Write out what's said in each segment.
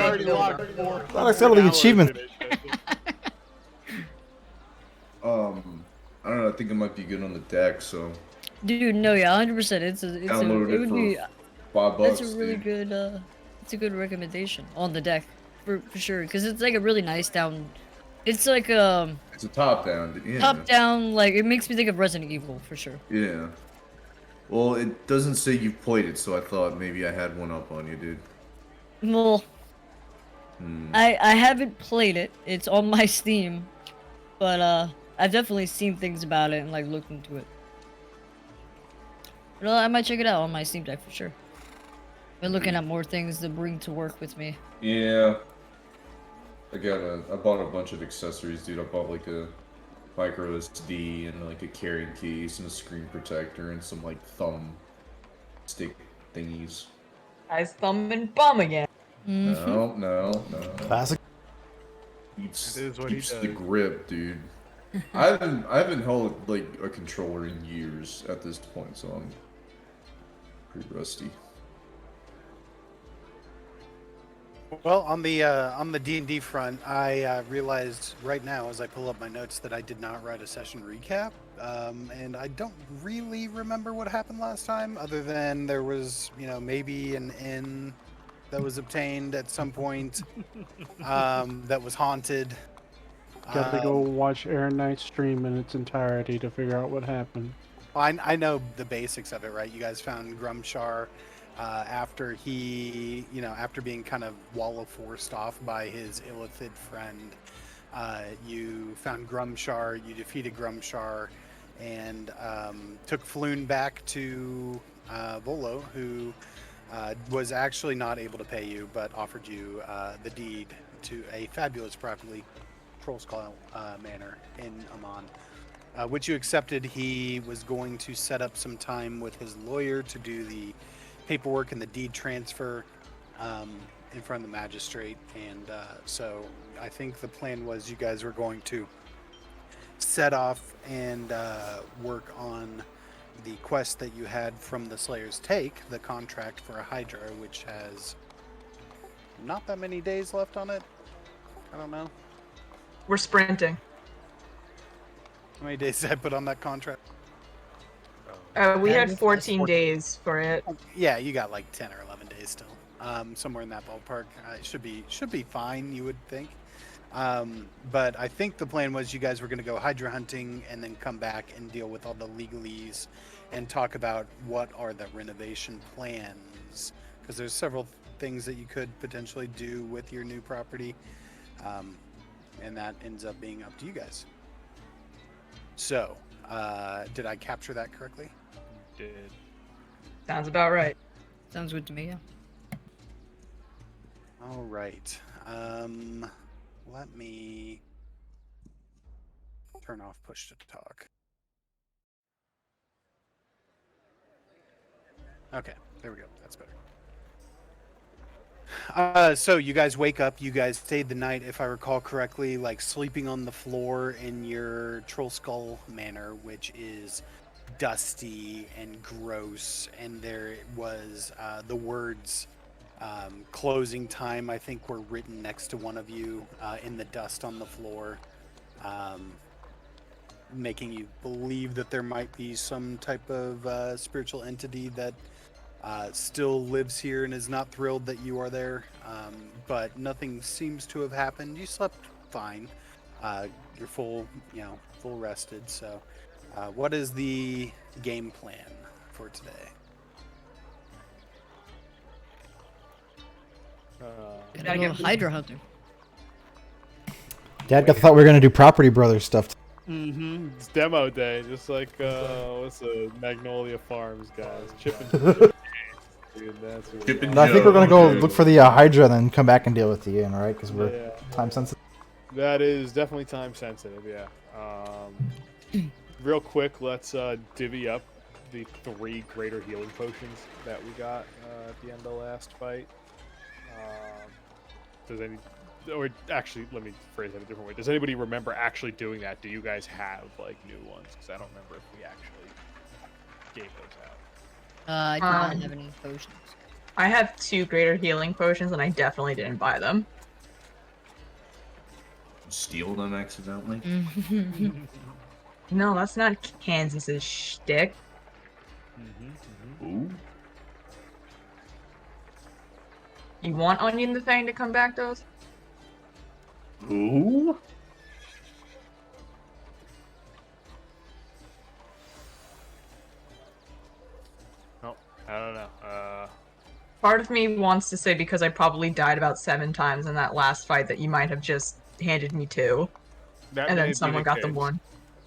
already logged 4. Thought I settled the achievement. I don't know. I think it might be good on the deck, so Dude, no, yeah, 100%. It downloaded would it be. for $5. That's a really dude. good. It's a good recommendation on the deck, for sure. Because it's like a really nice down. It's like It's a top down. Yeah. top down. Like it makes me think of Resident Evil for sure. Yeah. Well, it doesn't say you've played it, so I thought maybe I had one up on you, dude. Well, I haven't played it. It's on my Steam, but I've definitely seen things about it and like looked into it. Well, I might check it out on my Steam Deck for sure. Been looking at more things to bring to work with me. Yeah. I bought a bunch of accessories, dude. I bought like a micro SD and like a carrying case and a screen protector and some like thumb stick thingies. Guy's thumb and bum again. No. Classic. Keeps what he the does. grip, dude. I haven't held like a controller in years at this point, so I'm pretty rusty. Well, on the D&D front, I realized right now as I pull up my notes that I did not write a session recap, and I don't really remember what happened last time, other than there was, maybe an inn that was obtained at some point that was haunted. Got to go watch Aaron Knight's stream in its entirety to figure out what happened. I know the basics of it, right? You guys found Grumshar after he, after being kind of wall of forced off by his illithid friend. You found Grumshar, you defeated Grumshar, and took Floon back to Volo, who was actually not able to pay you, but offered you the deed to a fabulous property, Trollskull Manor in Amman, which you accepted. He was going to set up some time with his lawyer to do the paperwork and the deed transfer in front of the magistrate, and so I think the plan was you guys were going to set off and work on the quest that you had from the Slayer's Take, the contract for a hydra, which has not that many days left on it. I don't know. We're sprinting. How many days did I put on that contract? We had 14 days for it. Yeah, you got like 10 or 11 days still. Somewhere in that ballpark. It should be fine, you would think. But I think the plan was you guys were going to go hydra hunting and then come back and deal with all the legalese and talk about what are the renovation plans, because there's several things that you could potentially do with your new property, and that ends up being up to you guys. So, did I capture that correctly? Did. Sounds about right. Sounds good to me, yeah. All right. Let me turn off push to talk. Okay, there we go. That's better. So you guys wake up. You guys stayed the night, if I recall correctly, like sleeping on the floor in your Trollskull Manor, which is dusty and gross. And there was the words closing time, I think, were written next to one of you in the dust on the floor, making you believe that there might be some type of spiritual entity that still lives here and is not thrilled that you are there, but nothing seems to have happened. You slept fine. You're full rested. So, what is the game plan for today? Gotta go hydra hunter. Dad thought we were gonna do Property Brothers stuff. It's demo day, just like what's the Magnolia Farms guys, Dude, that's what No, I think we're gonna go look for the Hydra and then come back and deal with the inn, right? Because we're time sensitive. That is definitely time sensitive, yeah. Real quick, let's divvy up the 3 greater healing potions that we got at the end of the last fight. Or actually, let me phrase it a different way. Does anybody remember actually doing that? Do you guys have like new ones? Because I don't remember if we actually gave those out. I do not have any potions. I have 2 greater healing potions, and I definitely didn't buy them. Steal them accidentally? No, that's not Kansas's shtick. Ooh. You want Onion the Fang to come back, though? Ooh? Oh, I don't know. Part of me wants to say because I probably died about 7 times in that last fight that you might have just handed me 2. That And may then be someone got the case. 1.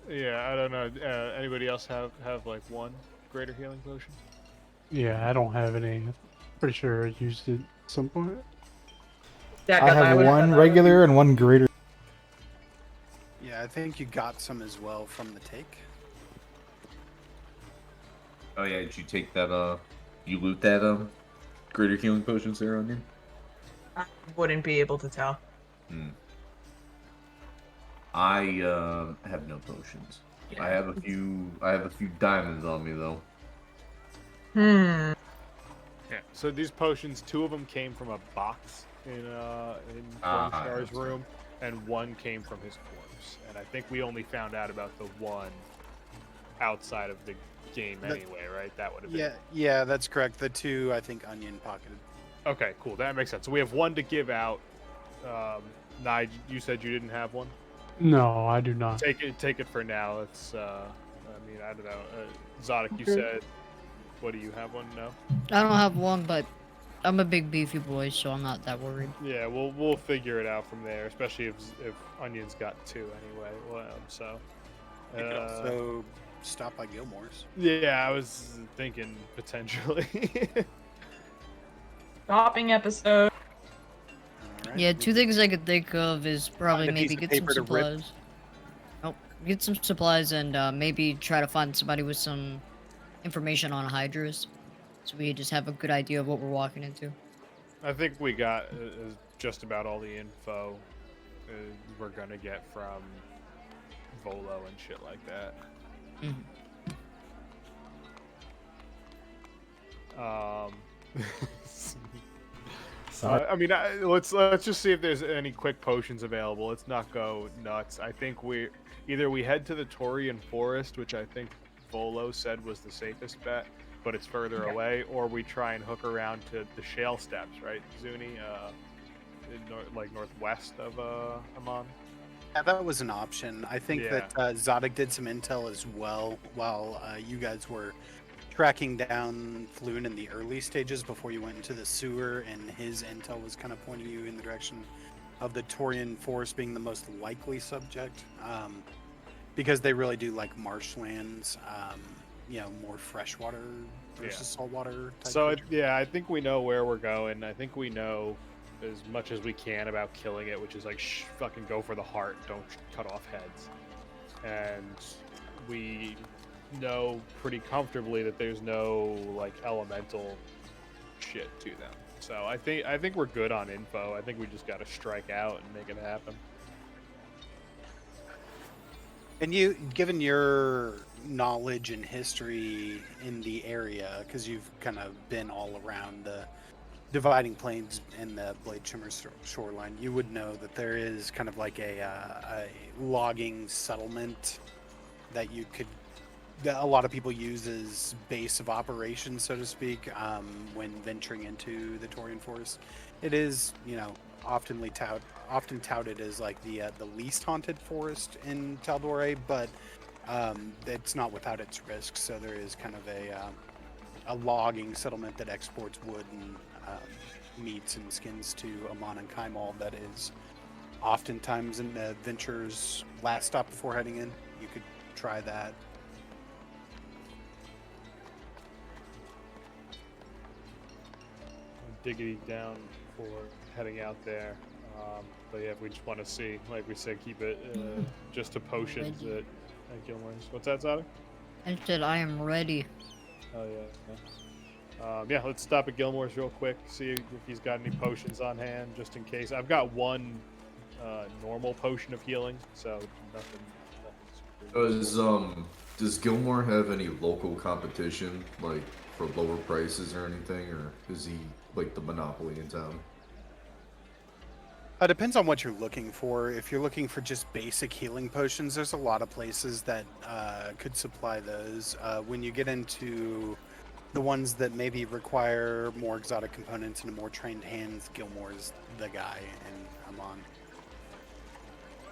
Yeah, I don't know. Anybody else have like 1 greater healing potion? Yeah, I don't have any. Pretty sure I used it at some point. Yeah, I 'cause have would've done one that. regular and one greater. Yeah, I think you got some as well from the take. Oh yeah, did you take that, you loot that, greater healing potions there on you? I wouldn't be able to tell. I, have no potions. Yeah. I have a few diamonds on me, though. Hmm. Yeah. So these potions, 2 of them came from a box in Star's that's room, and 1 came from his corpse. And I think we only found out about the 1 outside of the game anyway, right? That would have been. Yeah, that's correct. The 2, I think, Onion pocketed. Okay, cool. That makes sense. So we have 1 to give out. Nige, you said you didn't have 1. No, I do not. Take it for now. It's I mean, I don't know. Zodic, you said, what do you have 1? No. I don't have 1, but I'm a big beefy boy, so I'm not that worried. Yeah, we'll figure it out from there, especially if Onion's got 2 anyway. Well, so. You could also stop by Gilmore's. Yeah, I was thinking potentially. Shopping episode. All right. Yeah, 2 things I could think of is probably Find a maybe piece of get some paper to rip. supplies. Oh, get some supplies and maybe try to find somebody with some information on hydras, so we just have a good idea of what we're walking into. I think we got just about all the info we're gonna get from Volo and shit like that. I mean, let's just see if there's any quick potions available. Let's not go nuts. I think we head to the Taurian Forest, which I think Volo said was the safest bet, but it's further away, or we try and hook around to the Shale Steppes, right, Zuni? Like northwest of Amon. Yeah, that was an option. I think that Zodic did some intel as well while you guys were tracking down Floon in the early stages before you went into the sewer, and his intel was kind of pointing you in the direction of the Taurian Forest being the most likely subject, because they really do like marshlands, more freshwater versus saltwater type. So I think we know where we're going. I think we know as much as we can about killing it, which is like fucking go for the heart, don't cut off heads. And we know pretty comfortably that there's no like elemental shit to them. So I think we're good on info. I think we just got to strike out and make it happen. And you, given your knowledge and history in the area, because you've kind of been all around the Dividing Plains and the Blade Shimmer shoreline, you would know that there is kind of like a logging settlement that a lot of people use as base of operations, so to speak, when venturing into the Taurian Forest. It is, often touted as like the least haunted forest in Tal'Dorei, but it's not without its risks. So there is kind of a logging settlement that exports wood and meats and skins to Amon and Kaimal that is oftentimes in the adventurer's last stop before heading in. You could try that. Diggity down for heading out there. But yeah, if we just want to see, like we said, keep it just to potions at Gilmore's. What's that, Zada? I said I am ready. Oh yeah. Let's stop at Gilmore's real quick, see if he's got any potions on hand, just in case. I've got 1 normal potion of healing, so nothing super. Does Gilmore have any local competition, like for lower prices or anything, or is he like the monopoly in town? It depends on what you're looking for. If you're looking for just basic healing potions, there's a lot of places that could supply those. When you get into the ones that maybe require more exotic components and more trained hands, Gilmore's the guy, and I'm on.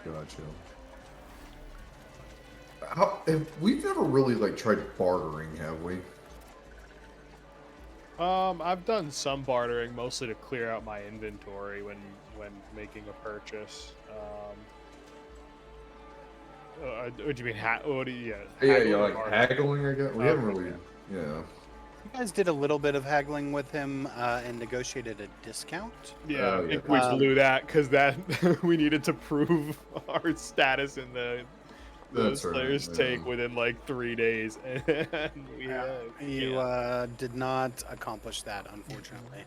Gotcha. We've never really like tried bartering, have we? I've done some bartering, mostly to clear out my inventory when making a purchase. What do you mean? What do you? Yeah, like haggling. I guess we haven't really. Yeah. You guys did a little bit of haggling with him and negotiated a discount. Yeah, I think we blew that because that we needed to prove our status in the Slayer's take within like 3 days, and you did not accomplish that, unfortunately.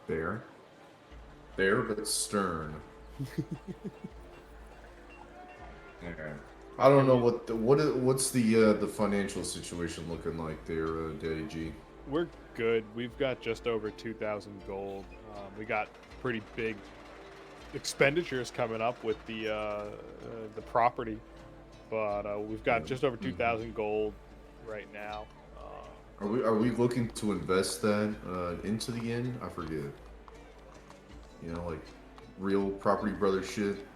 Fair, but stern. Okay. I don't know what's the financial situation looking like there, Daddy G. We're good. We've got just over 2,000 gold. We got pretty big expenditures coming up with the property, but we've got just over 2,000 gold right now. Are we looking to invest that into the inn? I forget. You know, like real Property Brothers shit.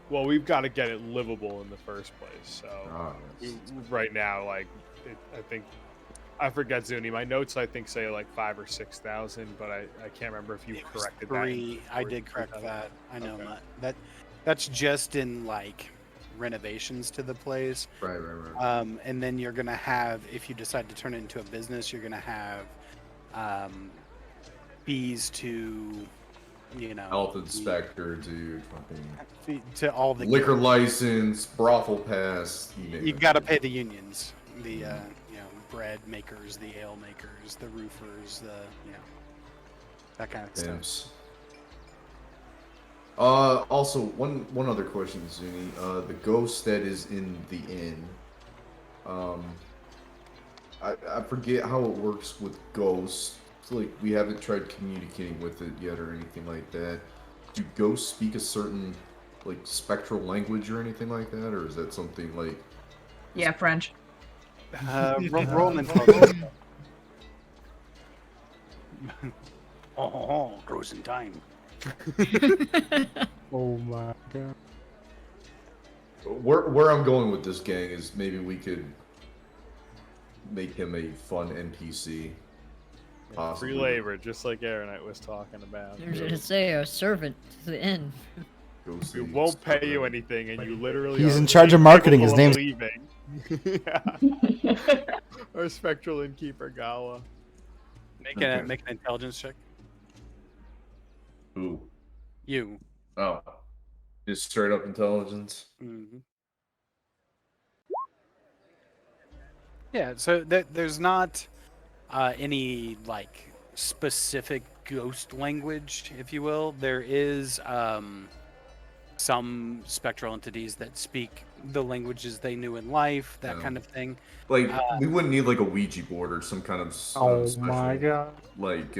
Well, we've got to get it livable in the first place. So right now, like, I think I forget, Zuni. My notes I think say like 5,000 or 6,000, but I can't remember if you corrected that. I did correct that. I know that's just in like renovations to the place. Right. And then you're gonna have, if you decide to turn it into a business, you're gonna have fees to, you know, health inspector, dude, fucking to all the liquor license, brothel pass. You got to pay the unions, the you know, bread makers, the ale makers, the roofers, the that kind of stuff. Also, one other question, Zuni. The ghost that is in the inn. I forget how it works with ghosts. It's like we haven't tried communicating with it yet or anything like that. Do ghosts speak a certain like spectral language or anything like that, or is that something like? Yeah, French. Roll an intelligence. Gross in time. Oh my god. Where I'm going with this, gang, is maybe we could make him a fun NPC. Possibly. Free labor, just like Aaronite was talking about. You're going to say a servant to the inn. We won't pay you anything, and you literally. He's in charge of marketing. His name's. Leaving. Our spectral innkeeper Gawa. Make an intelligence check. Who? You. Oh, just straight up intelligence. Mm-hmm. Yeah. So there's not any like specific ghost language, if you will. There is some spectral entities that speak the languages they knew in life, that kind of thing. Like we wouldn't need like a Ouija board or some kind of special, my god, like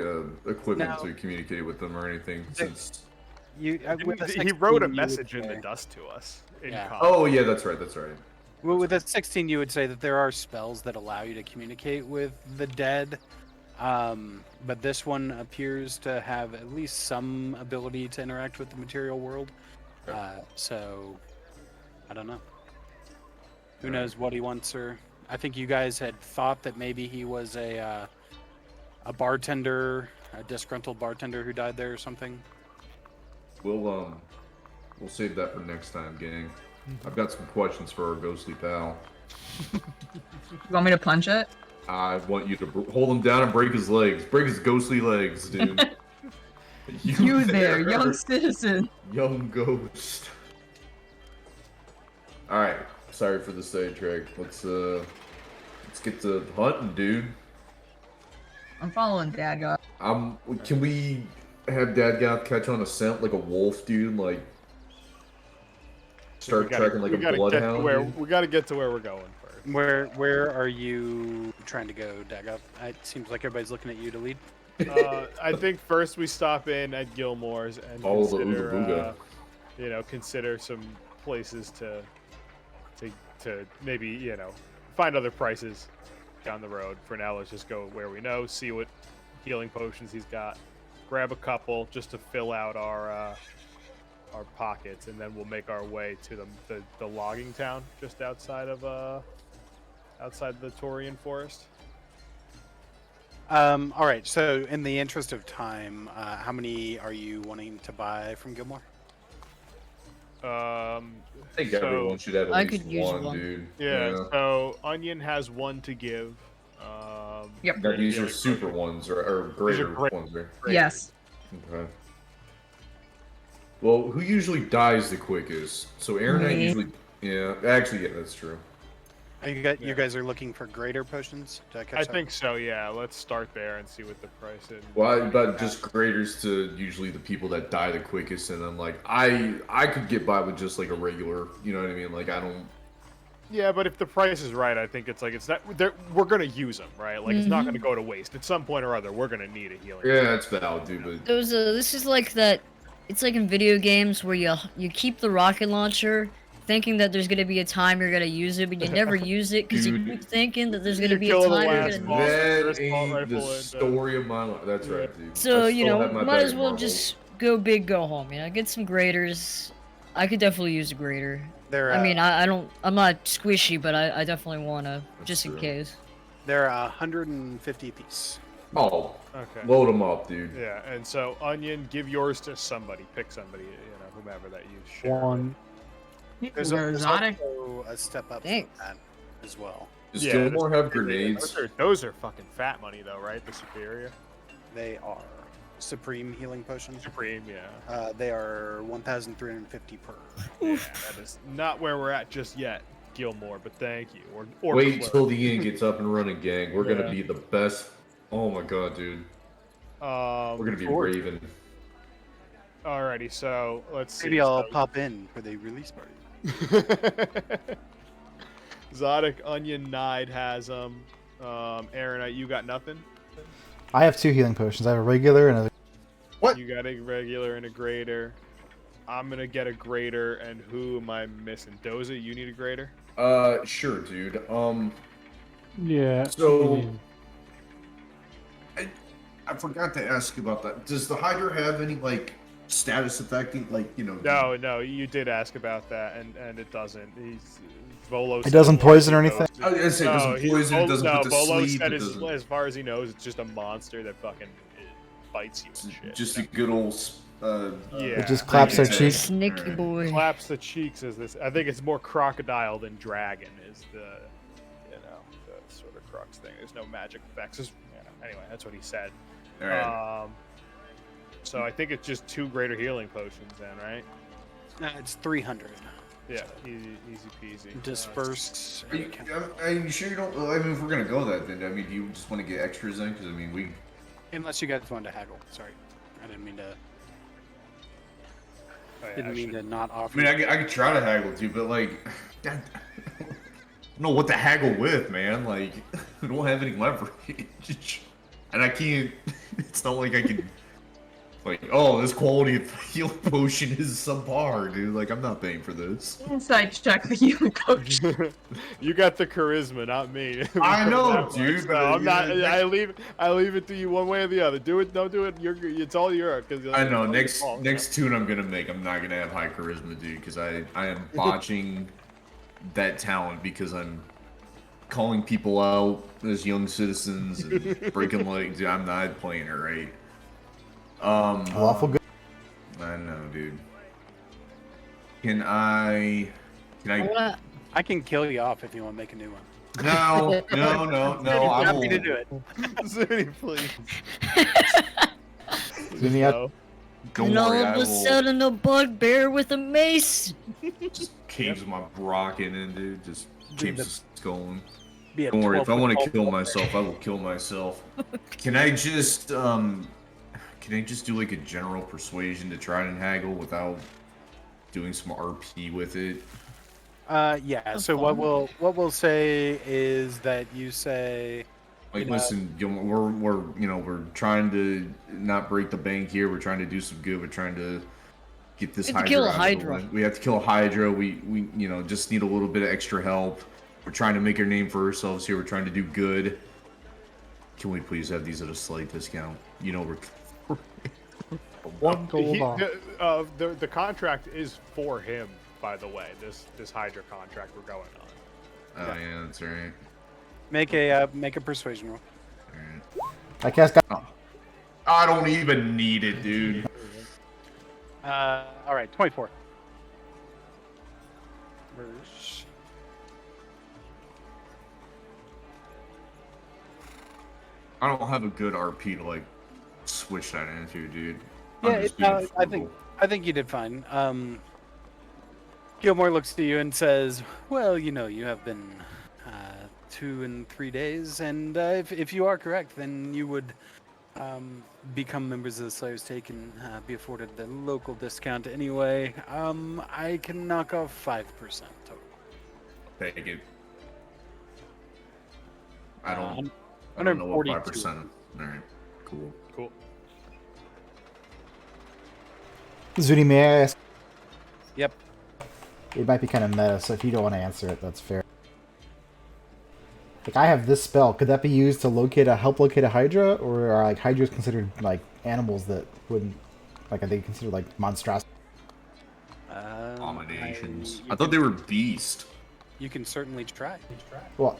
equipment to communicate with them or anything. Since he wrote a message in the dust to us. Oh yeah, that's right. Well, with a 16, you would say that there are spells that allow you to communicate with the dead, but this one appears to have at least some ability to interact with the material world. So, I don't know. Who knows what he wants, or I think you guys had thought that maybe he was a bartender, a disgruntled bartender who died there or something. We'll save that for next time, gang. I've got some questions for our ghostly pal. You want me to punch it? I want you to hold him down and break his legs. Break his ghostly legs, dude. You there, young citizen. Young ghost. Alright, sorry for the sidetrack. Let's get to hunting, dude. I'm following Dad, God. Can we have Dadgoth catch on a scent like a wolf, dude? Like start tracking like a bloodhound. We gotta get to where we're going first. Where are you trying to go, Daga? It seems like everybody's looking at you to lead. I think first we stop in at Gilmore's and Follow the consider, Ooga consider some places to maybe, find other prices down the road. For now, let's just go where we know, see what healing potions he's got, grab a couple just to fill out our pockets, and then we'll make our way to the logging town just outside of the Taurian forest. All right. So, in the interest of time, how many are you wanting to buy from Gilmore? I think everyone should have at I least could use one, one. dude. Yeah. So Onion has one to give. Yep. Now, these are healing super potion. ones or greater great. ones, right? Yes. Okay. Well, who usually dies the quickest? So Aaron and I Me. usually. Yeah, actually, yeah, that's true. You guys are looking for greater potions? Did I catch I that? think so. Yeah. Let's start there and see what the price is. Well, but just graders to usually the people that die the quickest, and then like I could get by with just like a regular, you know what I mean? Like I don't. Yeah, but if the price is right, I think it's not. We're gonna use them, right? Like it's not gonna go to waste. At some point or other, we're gonna need a healing. Yeah, that's valid, dude. But This is like that. It's like in video games where you keep the rocket launcher, thinking that there's gonna be a time you're gonna use it, but you never use it because you Dude. keep thinking that there's gonna You be a kill the time you're last gonna boss. use it. that ain't rifle the and, story of my life. That's right, dude. So I still have my might bag as of well marbles. just go big, go home. Get some graders. I could definitely use a grader. They're, I mean, I'm not squishy, but I definitely wanna just in true. case. they're 150 apiece. Oh, Okay. load them up, dude. Yeah, and so Onion, give yours to somebody. Pick somebody, whomever that you share. One. There's Exotic. also a step up from Thanks. that as well. Does Yeah, Gilmore there's- have grenades? Those are fucking fat money, though, right? The superior, They are supreme healing potions. supreme, yeah. They are 1,350 per. Yeah, that is not where we're at just yet, Gilmore. But thank you. Or Wait Claire. till the inn gets up and running, gang. We're Yeah. gonna be the best. Oh my god, dude. We're gonna be raving. Alrighty, so let's see. Maybe I'll So- pop in for the release party. Zodic, Onion, Nide has them. Aaron, you got nothing? I have 2 healing potions. I have a regular and a. What? You got a regular and a greater. I'm gonna get a greater, and who am I missing? Doza, you need a greater? Sure, dude. Yeah. So- I forgot to ask about that. Does the Hydra have any like status affecting, like No, you did ask about that, and it doesn't. Volo. It doesn't poison or anything? I was gonna say, it doesn't poison, it doesn't put to Volo sleep, said it doesn't- as far as he knows, it's just a monster that fucking bites you and shit. Just a good old. Yeah. It just claps their Okay. cheeks. Sneaky Alright. boy. Claps the cheeks is this. I think it's more crocodile than dragon is the sort of crux thing. There's no magic effects. Anyway, that's what he said. All right. So I think it's just 2 greater healing potions then, right? It's 300. Yeah, easy peasy. Dispersed. Are you sure you don't? I mean, if we're gonna go that, then I mean, do you just want to get extras in? Because I mean, we. Unless you guys wanted to haggle. Sorry, I didn't mean to. Oh, yeah, Didn't mean to not I offer. mean, I could try to haggle too, but like, I don't know what to haggle with, man. Like, I don't have any leverage, and I can't. It's not like I can. Like, oh, this quality of healing potion is subpar, dude. Like, I'm not paying for this. Inside check the healing potion. You got the charisma, not me. I know, That much. dude, So but, I'm not. yeah, I leave it to you one way or the other. Do it. Don't do it. It's all yours. I know. Next tune I'm gonna make, I'm not gonna have high charisma, dude, because I am botching that talent because I'm calling people out as young citizens and breaking legs. Dude, I'm not playing it right. Lawful good. I know, dude. Can I? I can kill you off if you want to make a new one. No. I Happy will. to do it. Zuni, please. Zuni, I- No. Don't And all worry, of I a will. sudden, a bugbear with a mace. Just caves my Brocken in, dude. Just Dude, keeps us going. Be a Don't worry, if I want to 12-foot kill tall myself, I will kill myself. Can I just do like a general persuasion to try and haggle without doing some RP with it? Yeah. That's So fine. what we'll say is that you say, Like, you know, listen, we're trying to not break the bank here. We're trying to do some good. We're trying to get this We have to kill Hydra a out of the Hydra. way. We have to kill a Hydra. We just need a little bit of extra help. We're trying to make a name for ourselves here. We're trying to do good. Can we please have these at a slight discount? You know, we're One gold off. The contract is for him, by the way. This Hydra contract we're going on. Oh yeah, that's right. make a persuasion roll. I cast. I don't even need it, dude. All right, 24. Verse. I don't have a good RP to like switch that into, dude. Yeah, I'm just being frugal. I think you did fine. Gilmore looks to you and says, "Well, you have been 2 and 3 days, and if you are correct, then you would become members of the Slayer's Take and be afforded the local discount anyway. I can knock off 5% total. Take it. I don't know what 142. 5%. All right, cool. Cool. Zuni, may I ask? Yep. It might be kind of meta, so if you don't want to answer it, that's fair. Like, I have this spell. Could that be used to help locate a Hydra, or are like Hydras considered like animals that wouldn't, like, are they considered like monstrosities? Abominations. I thought they were beast. You can certainly try. Well,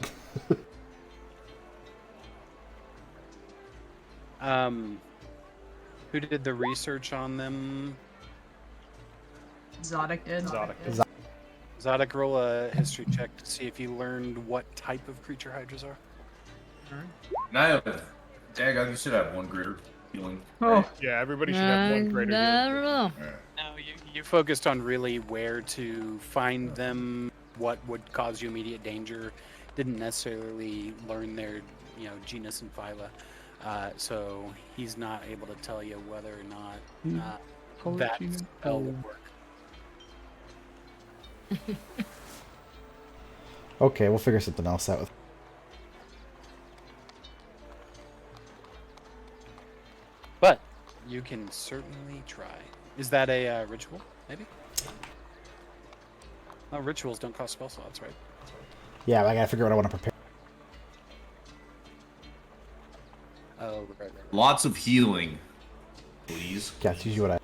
Who did the research on them? Zodic did. Zodic, roll a history check to see if you learned what type of creature Hydras are. Now, Dag, you should have one greater healing. Oh, Yeah, everybody should have one greater I healing. don't know. No, you focused on really where to find them, what would cause you immediate danger. Didn't necessarily learn their, genus and phyla. So he's not able to tell you whether or not that spell would work. okay, we'll figure something else out with. But you can certainly try. Is that a ritual, maybe? Oh, rituals don't cost spell slots, right? Yeah, but I gotta figure out what I want to prepare. Oh, right. Lots of healing, please. Yeah, it's usually what I.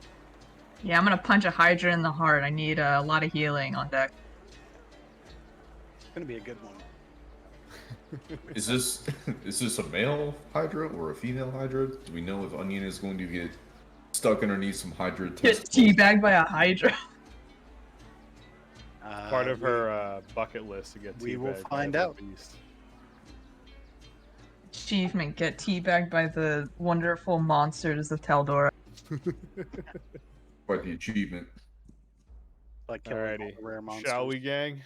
yeah, I'm gonna punch a Hydra in the heart. I need a lot of healing on deck. It's gonna be a good one. Is this a male Hydra or a female Hydra? Do we know if Onion is going to get stuck underneath some Hydra Get testicles? teabagged by a Hydra. Part of her bucket list to get we will teabagged by find the out. beast. Achievement: get teabagged by the wonderful monsters of Teldora. Quite the achievement. Like killing all Alrighty. the rare monsters. Shall we, gang?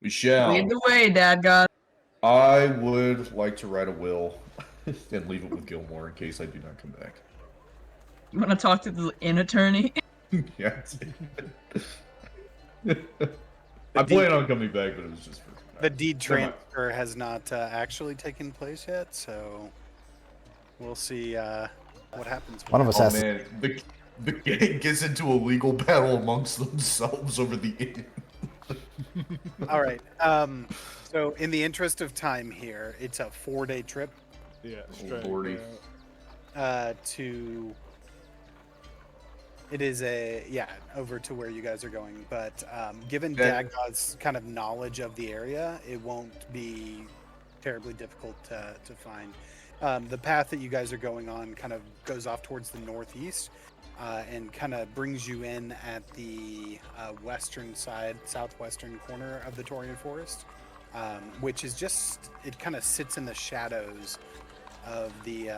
We shall. Lead the way, Dad God. I would like to write a will and leave it with Gilmore in case I do not come back. You want to talk to the inn attorney? Yes. I plan on coming back, but it was just for The deed Never mind. transfer has not actually taken place yet, so we'll see what happens. One of us Oh has. man, the gang gets into a legal battle amongst themselves over the inn. All right. So in the interest of time here, it's a 4-day trip Yeah, Oh, Lordy. to. It is over to where you guys are going. But given Yeah. Daggod's kind of knowledge of the area, it won't be terribly difficult to find. The path that you guys are going on kind of goes off towards the northeast and kind of brings you in at the western side, southwestern corner of the Taurian Forest, which is it kind of sits in the shadows of the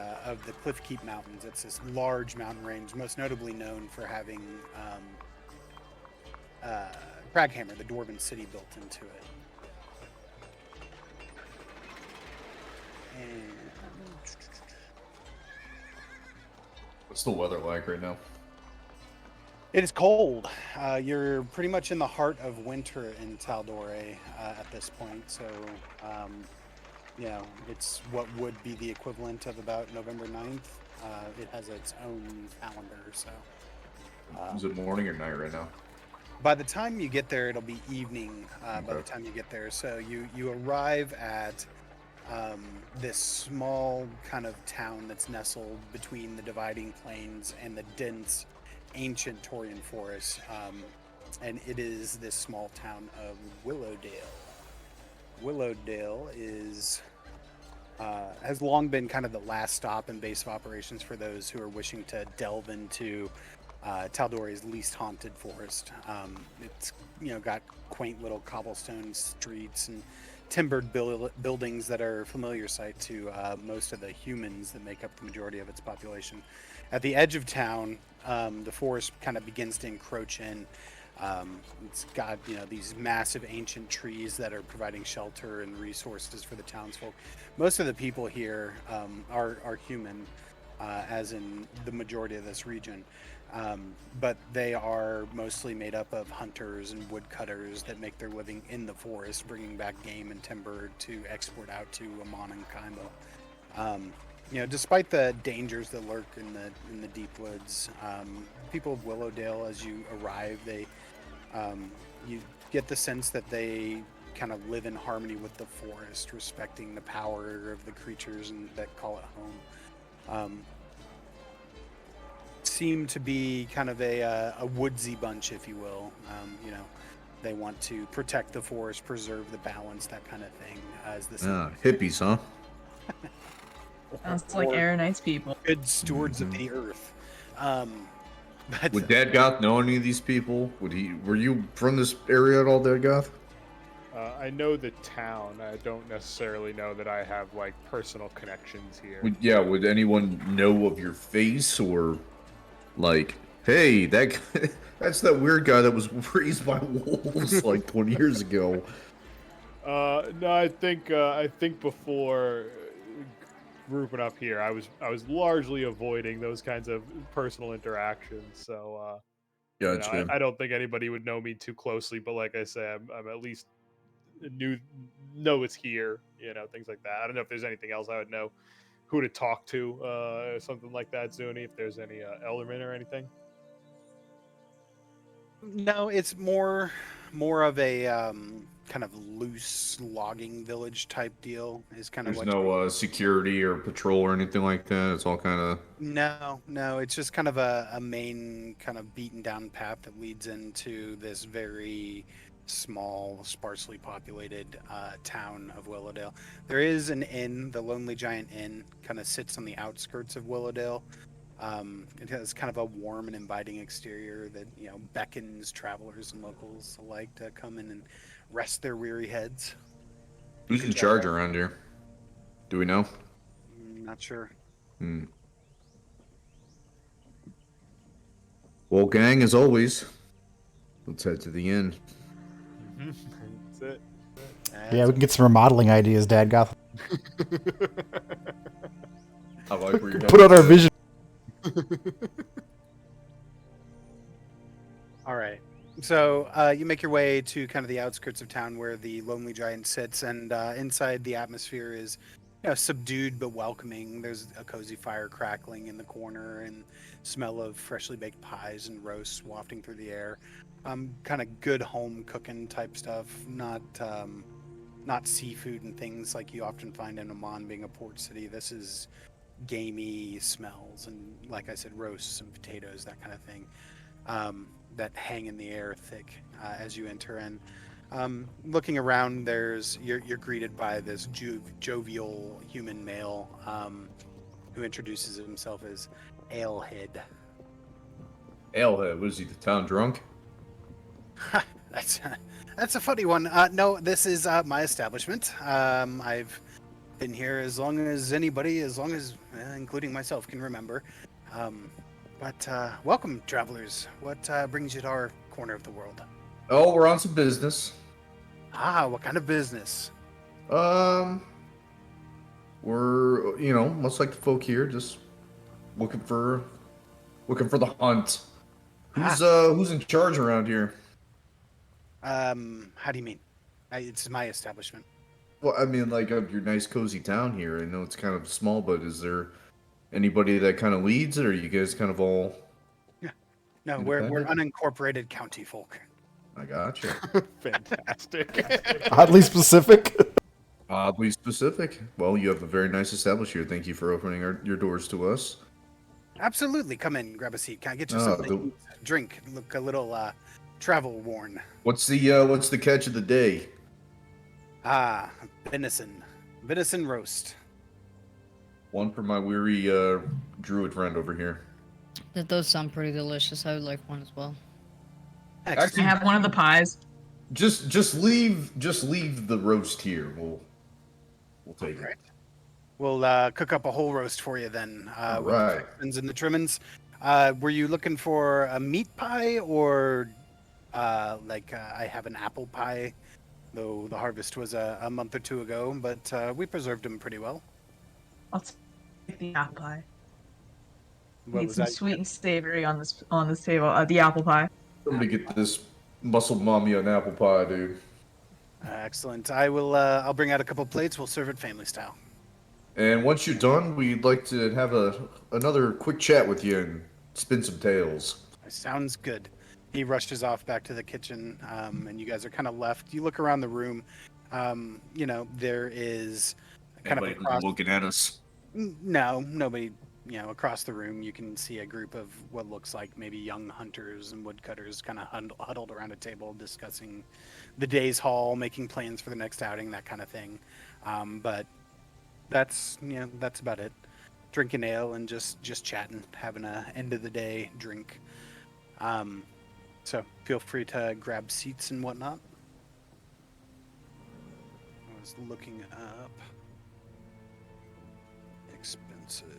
Cliff Keep Mountains. It's this large mountain range, most notably known for having Craghammer, the dwarven city, built into it. And What's the weather like right now? It is cold. You're pretty much in the heart of winter in Taldore at this point. So, you know, it's what would be the equivalent of about November 9th. It has its own calendar. So, Is it morning or night right now? by the time you get there, it'll be evening. By the Okay. time you get there, so you arrive at this small kind of town that's nestled between the dividing plains and the dense, ancient Taurian forest, and it is this small town of Willowdale. Willowdale is has long been kind of the last stop and base of operations for those who are wishing to delve into Taldore's least haunted forest. It's got quaint little cobblestone streets and timbered buildings that are familiar sight to most of the humans that make up the majority of its population. At the edge of town, the forest kind of begins to encroach in. It's got these massive ancient trees that are providing shelter and resources for the townsfolk. Most of the people here are human, as in the majority of this region. But they are mostly made up of hunters and woodcutters that make their living in the forest, bringing back game and timber to export out to Amon and Kaimo. Despite the dangers that lurk in the deep woods, people of Willowdale, as you arrive, you get the sense that they kind of live in harmony with the forest, respecting the power of the creatures that call it home. Seem to be kind of a woodsy bunch, if you will. They want to protect the forest, preserve the balance, that kind of thing. As the Hippies, huh? Sounds like Aaronite's people. good stewards of the earth. But Would Dad Goth know any of these people? Were you from this area at all, Dad Goth? I know the town. I don't necessarily know that I have like personal connections here. Would anyone know of your face or like, hey, that's that weird guy that was raised by wolves like 20 years ago? No, I think before grouping up here, I was largely avoiding those kinds of personal interactions. So, Gotcha. I don't think anybody would know me too closely. But like I say, I'm at least know it's here. Things like that. I don't know if there's anything else I would know who to talk to, something like that, Zuni. If there's any Elderman or anything. no, it's more of a kind of loose logging village type deal. Is kind of There's what no security or patrol or anything like that. It's all kind of. No, it's just kind of a main kind of beaten down path that leads into this very small, sparsely populated town of Willowdale. There is an inn, the Lonely Giant Inn, kind of sits on the outskirts of Willowdale. It has kind of a warm and inviting exterior that beckons travelers and locals alike to come in and rest their weary heads. Who's in charge around here? Do we know? Not sure. Well, gang, as always, let's head to the inn. That's it. Yeah, we can get some remodeling ideas, Dad Goth. I like where you're Put out our vision. All right. So you make your way to kind of the outskirts of town where the Lonely Giant sits, and inside the atmosphere is subdued but welcoming. There's a cozy fire crackling in the corner and smell of freshly baked pies and roasts wafting through the air. Kind of good home cooking type stuff, not seafood and things like you often find in Amman, being a port city. This is gamey smells and, like I said, roasts and potatoes, that kind of thing, that hang in the air thick as you enter in. Looking around, you're greeted by this jovial human male who introduces himself as Alehead. Alehead, what is he, the town drunk? That's a funny one. No, this is my establishment. I've been here as long as anybody, including myself, can remember. But welcome, travelers. What brings you to our corner of the world? Oh, we're on some business. What kind of business? We're, much like the folk here, just looking for the hunt. Who's in charge around here? How do you mean? It's my establishment. Well, I mean, like your nice cozy town here. I know it's kind of small, but is there anybody that kind of leads it, or are you guys kind of all? No, we're unincorporated county folk. I gotcha. Fantastic. Oddly specific. Oddly specific. Well, you have a very nice establishment here. Thank you for opening your doors to us. Absolutely, come in, grab a seat. Can I get you Oh, something to drink? Look a little travel worn. What's the catch of the day? Venison roast. One for my weary druid friend over here. That does sound pretty delicious. I would like one as well. I Excellent. have one of the pies. Just leave the roast here. We'll take it. Right. We'll cook up a whole roast for you then. With Right. the fixins and the trimmings. Were you looking for a meat pie or I have an apple pie? Though the harvest was a month or two ago, but we preserved them pretty well. I'll take the apple pie. What Need was some that? sweet and savory on this table. The apple pie. Somebody get this muscle mommy an apple pie, dude. Excellent. I'll bring out a couple plates. We'll serve it family style. And once you're done, we'd like to have another quick chat with you and spin some tales. Sounds good. He rushes off back to the kitchen, and you guys are kind of left. You look around the room. There is kind of across. looking at us. No, nobody. Across the room, you can see a group of what looks like maybe young hunters and woodcutters kind of huddled around a table discussing the day's haul, making plans for the next outing, that kind of thing. But that's about it. Drinking ale and just chatting, having a end of the day drink. So feel free to grab seats and whatnot. I was looking up expenses.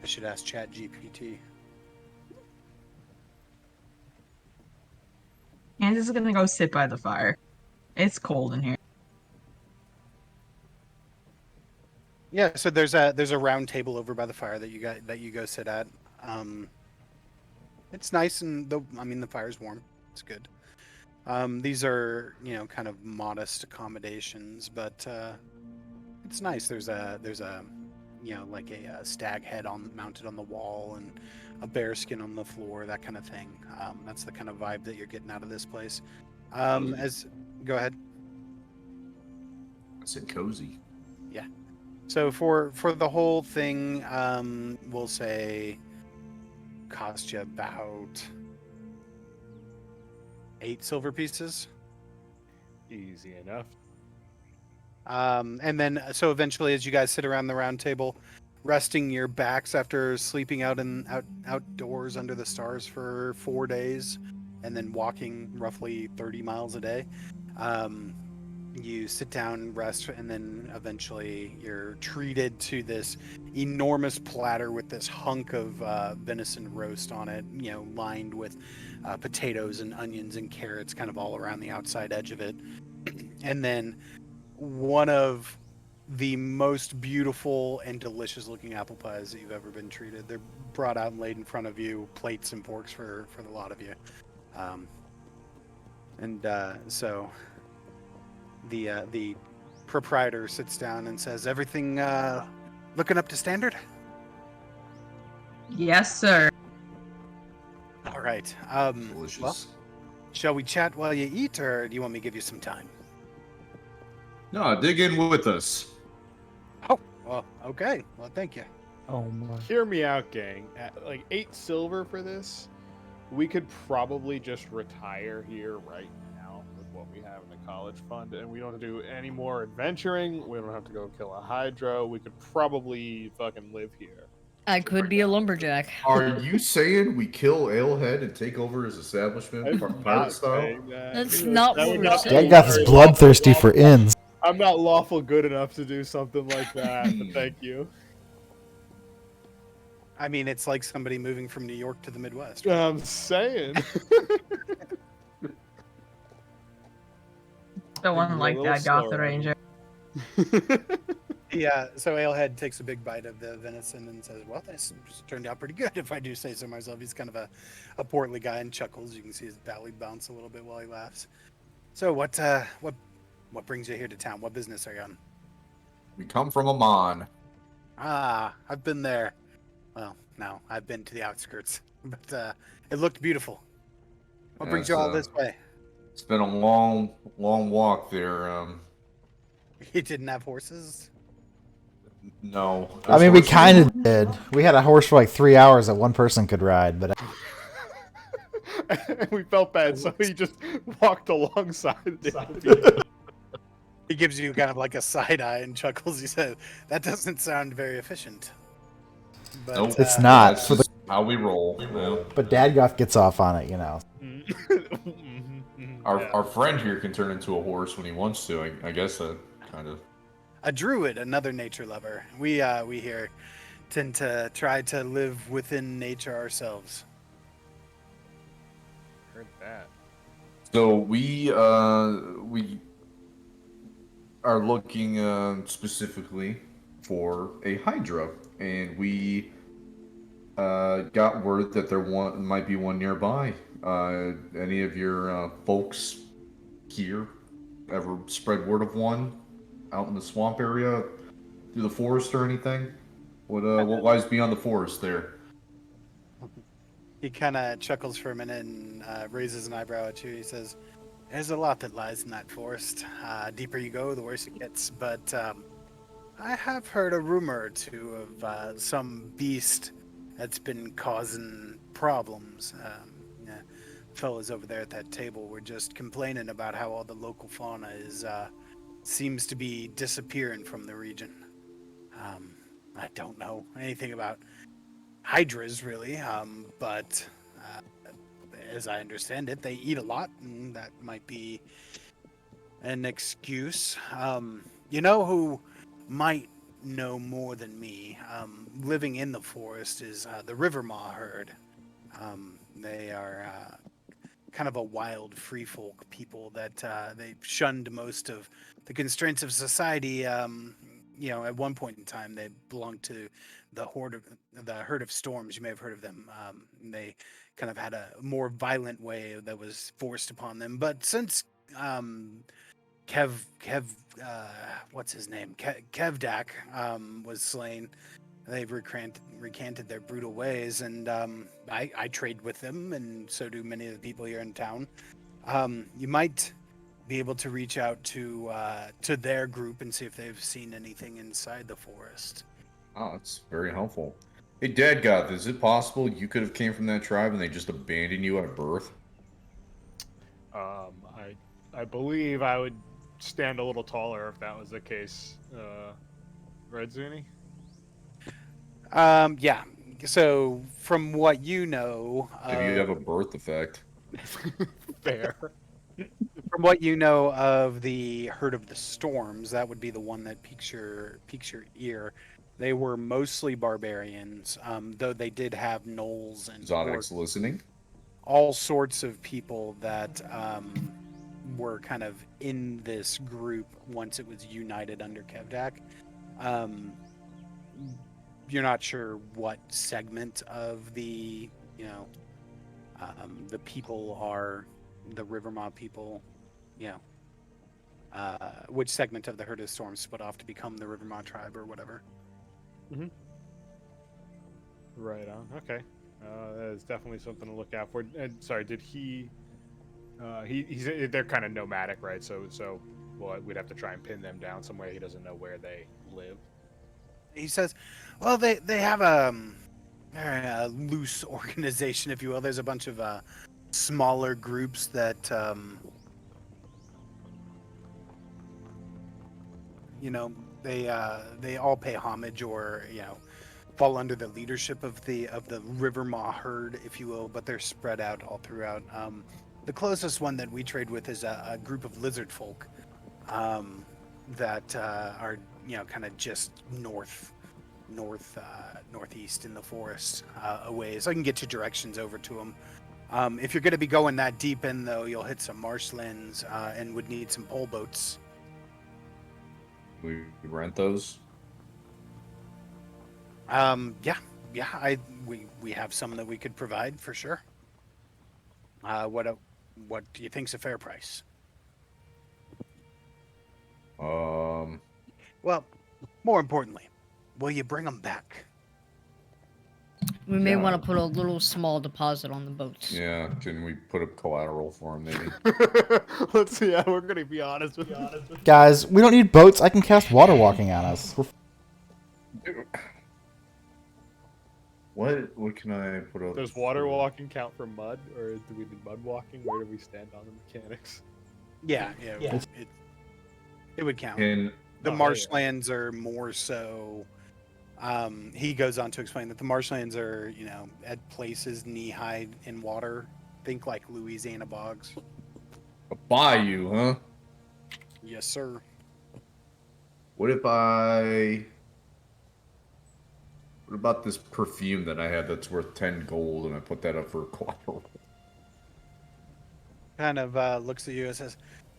I should ask ChatGPT. Kansas is gonna go sit by the fire. It's cold in here. Yeah, so there's a round table over by the fire that you go sit at. It's nice and the fire's warm. It's good. These are kind of modest accommodations, but it's nice. There's a like a stag head mounted on the wall and a bear skin on the floor, that kind of thing. That's the kind of vibe that you're getting out of this place. Go ahead. I said cozy. Yeah. So for the whole thing, we'll say cost you about 8 silver pieces. Easy enough. And then, so eventually, as you guys sit around the round table, resting your backs after sleeping outdoors under the stars for 4 days, and then walking roughly 30 miles a day, you sit down, rest, and then eventually you're treated to this enormous platter with this hunk of venison roast on it, lined with potatoes and onions and carrots kind of all around the outside edge of it. And then one of the most beautiful and delicious looking apple pies that you've ever been treated. They're brought out and laid in front of you, plates and forks for the lot of you. So the proprietor sits down and says, "Everything looking up to standard?" Yes, sir. All right. Delicious. Well, shall we chat while you eat, or do you want me to give you some time? No, dig in with us. Oh, well, okay. Well, thank you. Oh my. Hear me out, gang. At like 8 silver for this, we could probably just retire here right now with what we have in the college fund, and we don't have to do any more adventuring. We don't have to go kill a hydra. We could probably fucking live here. I could be a lumberjack. Are you saying we kill Alehead and take over his establishment, I'm pirate not style? saying that. That's not That what would we're not be saying. That guy's very bloodthirsty for lawful. inns. I'm not lawful good enough to do something like that, but thank you. I mean, it's like somebody moving from New York to the Midwest. I'm saying. The one A like little that, Goth slower. Ranger. So Alehead takes a big bite of the venison and says, "Well, this turned out pretty good, if I do say so myself." He's kind of a portly guy and chuckles. You can see his belly bounce a little bit while he laughs. So what brings you here to town? What business are you on? We come from Amon. Ah, I've been there. Well, no, I've been to the outskirts, but it looked beautiful. What brings you all this way? It's been a long walk there. You didn't have horses? No. I mean, we Those horses- kind of did. We had a horse for like 3 hours that one person could ride, but We felt bad, so he just walked alongside it. He gives you kind of like a side eye and chuckles. He said, "That doesn't sound very efficient." But Nope. it's not. That's For the, just how we roll. but Dadgoth gets off on it, you know. Our friend here can turn into a horse when he wants to. I guess that kind of. a druid, another nature lover. We here tend to try to live within nature ourselves. Heard that. So we are looking specifically for a hydra, and we got word that there might be one nearby. Any of your folks here ever spread word of one out in the swamp area, through the forest or anything? What lies beyond the forest there? He kind of chuckles for a minute and raises an eyebrow at you. He says, "There's a lot that lies in that forest. Deeper you go, the worse it gets. But I have heard a rumor or two of some beast that's been causing problems. Yeah, fellas over there at that table were just complaining about how all the local fauna seems to be disappearing from the region. I don't know anything about hydras really, but as I understand it, they eat a lot, and that might be an excuse. You know who might know more than me, living in the forest, is the River Maw herd. They are kind of a wild free folk people that they shunned most of the constraints of society. At one point in time, they belonged to the herd of storms. You may have heard of them. They kind of had a more violent way that was forced upon them. But since what's his name? Kevdak was slain, they've recanted their brutal ways, and I trade with them, and so do many of the people here in town. You might be able to reach out to their group and see if they've seen anything inside the forest. Oh, that's very helpful. Hey, Dadgoth, is it possible you could have came from that tribe and they just abandoned you at birth? I believe I would stand a little taller if that was the case. Red Zuni? Yeah. So from what you know, Maybe you have a birth effect. Fair. From what you know of the herd of the storms, that would be the one that piques your ear. They were mostly barbarians, though they did have gnolls and Zodix listening? all sorts of people that were kind of in this group once it was united under Kevdak. You're not sure what segment of the people are the Rivermaw people, which segment of the herd of storms split off to become the Rivermaw tribe or whatever. Mm-hmm. Right on. Okay. That is definitely something to look out for. And sorry, did he? They're kind of nomadic, right? So well, we'd have to try and pin them down somewhere. He doesn't know where they live. He says, well, they have a loose organization, if you will. There's a bunch of smaller groups that they all pay homage or fall under the leadership of the Rivermaw herd, if you will, but they're spread out all throughout. The closest one that we trade with is a group of lizard folk that are kind of just northeast in the forest away. So I can get you directions over to them. If you're going to be going that deep in, though, you'll hit some marshlands and would need some pole boats. We rent those? Yeah. We have some that we could provide for sure. What do you think's a fair price? Well, more importantly, will you bring them back? We may Yeah. want to put a little small deposit on the boats. Yeah, can we put up collateral for him, maybe? Let's see. Yeah, we're gonna be honest with you. Guys, we don't need boats. I can cast water walking on us. What can I put up? Does water walking count for mud, or do we need mud walking? Where do we stand on the mechanics? Yeah. It would count. And The Oh, marshlands are more so. He goes on to explain that the marshlands are, at places knee-high in water. Think like Louisiana bogs. a bayou, huh? Yes, sir. What about this perfume that I had that's worth 10 gold, and I put that up for collateral? Kind of looks at you and says,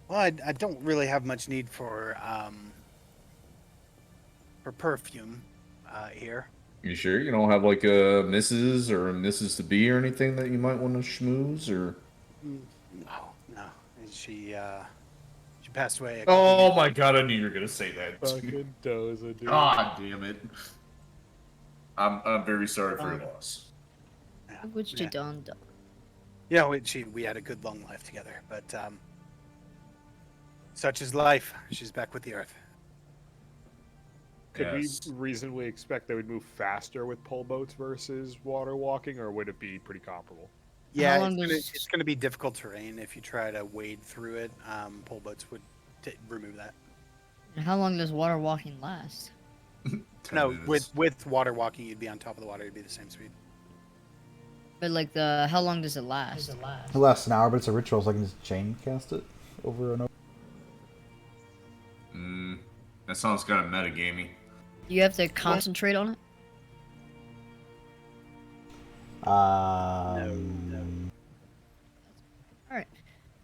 "Well, I don't really have much need for perfume here." You sure you don't have like a Mrs. or a Mrs. to be or anything that you might want to schmooze or? No. She passed away. Oh my god! I knew you were gonna say that. Fucking Doza, dude. God damn it! I'm very sorry for your loss. Which you done? Yeah, we had a good long life together, but such is life. She's back with the earth. Could Yes. we reasonably expect they would move faster with pole boats versus water walking, or would it be pretty comparable? Yeah, long it's gonna be difficult terrain if you try to wade through it. Pole boats would remove that. And how long does water walking last? 10 No, minutes. with water walking, you'd be on top of the water. It'd be the same speed. But like how long does it last? It lasts an hour, but it's a ritual, so I can just chain cast it over and over. That sounds kind of metagamey. You have to concentrate on it. All right,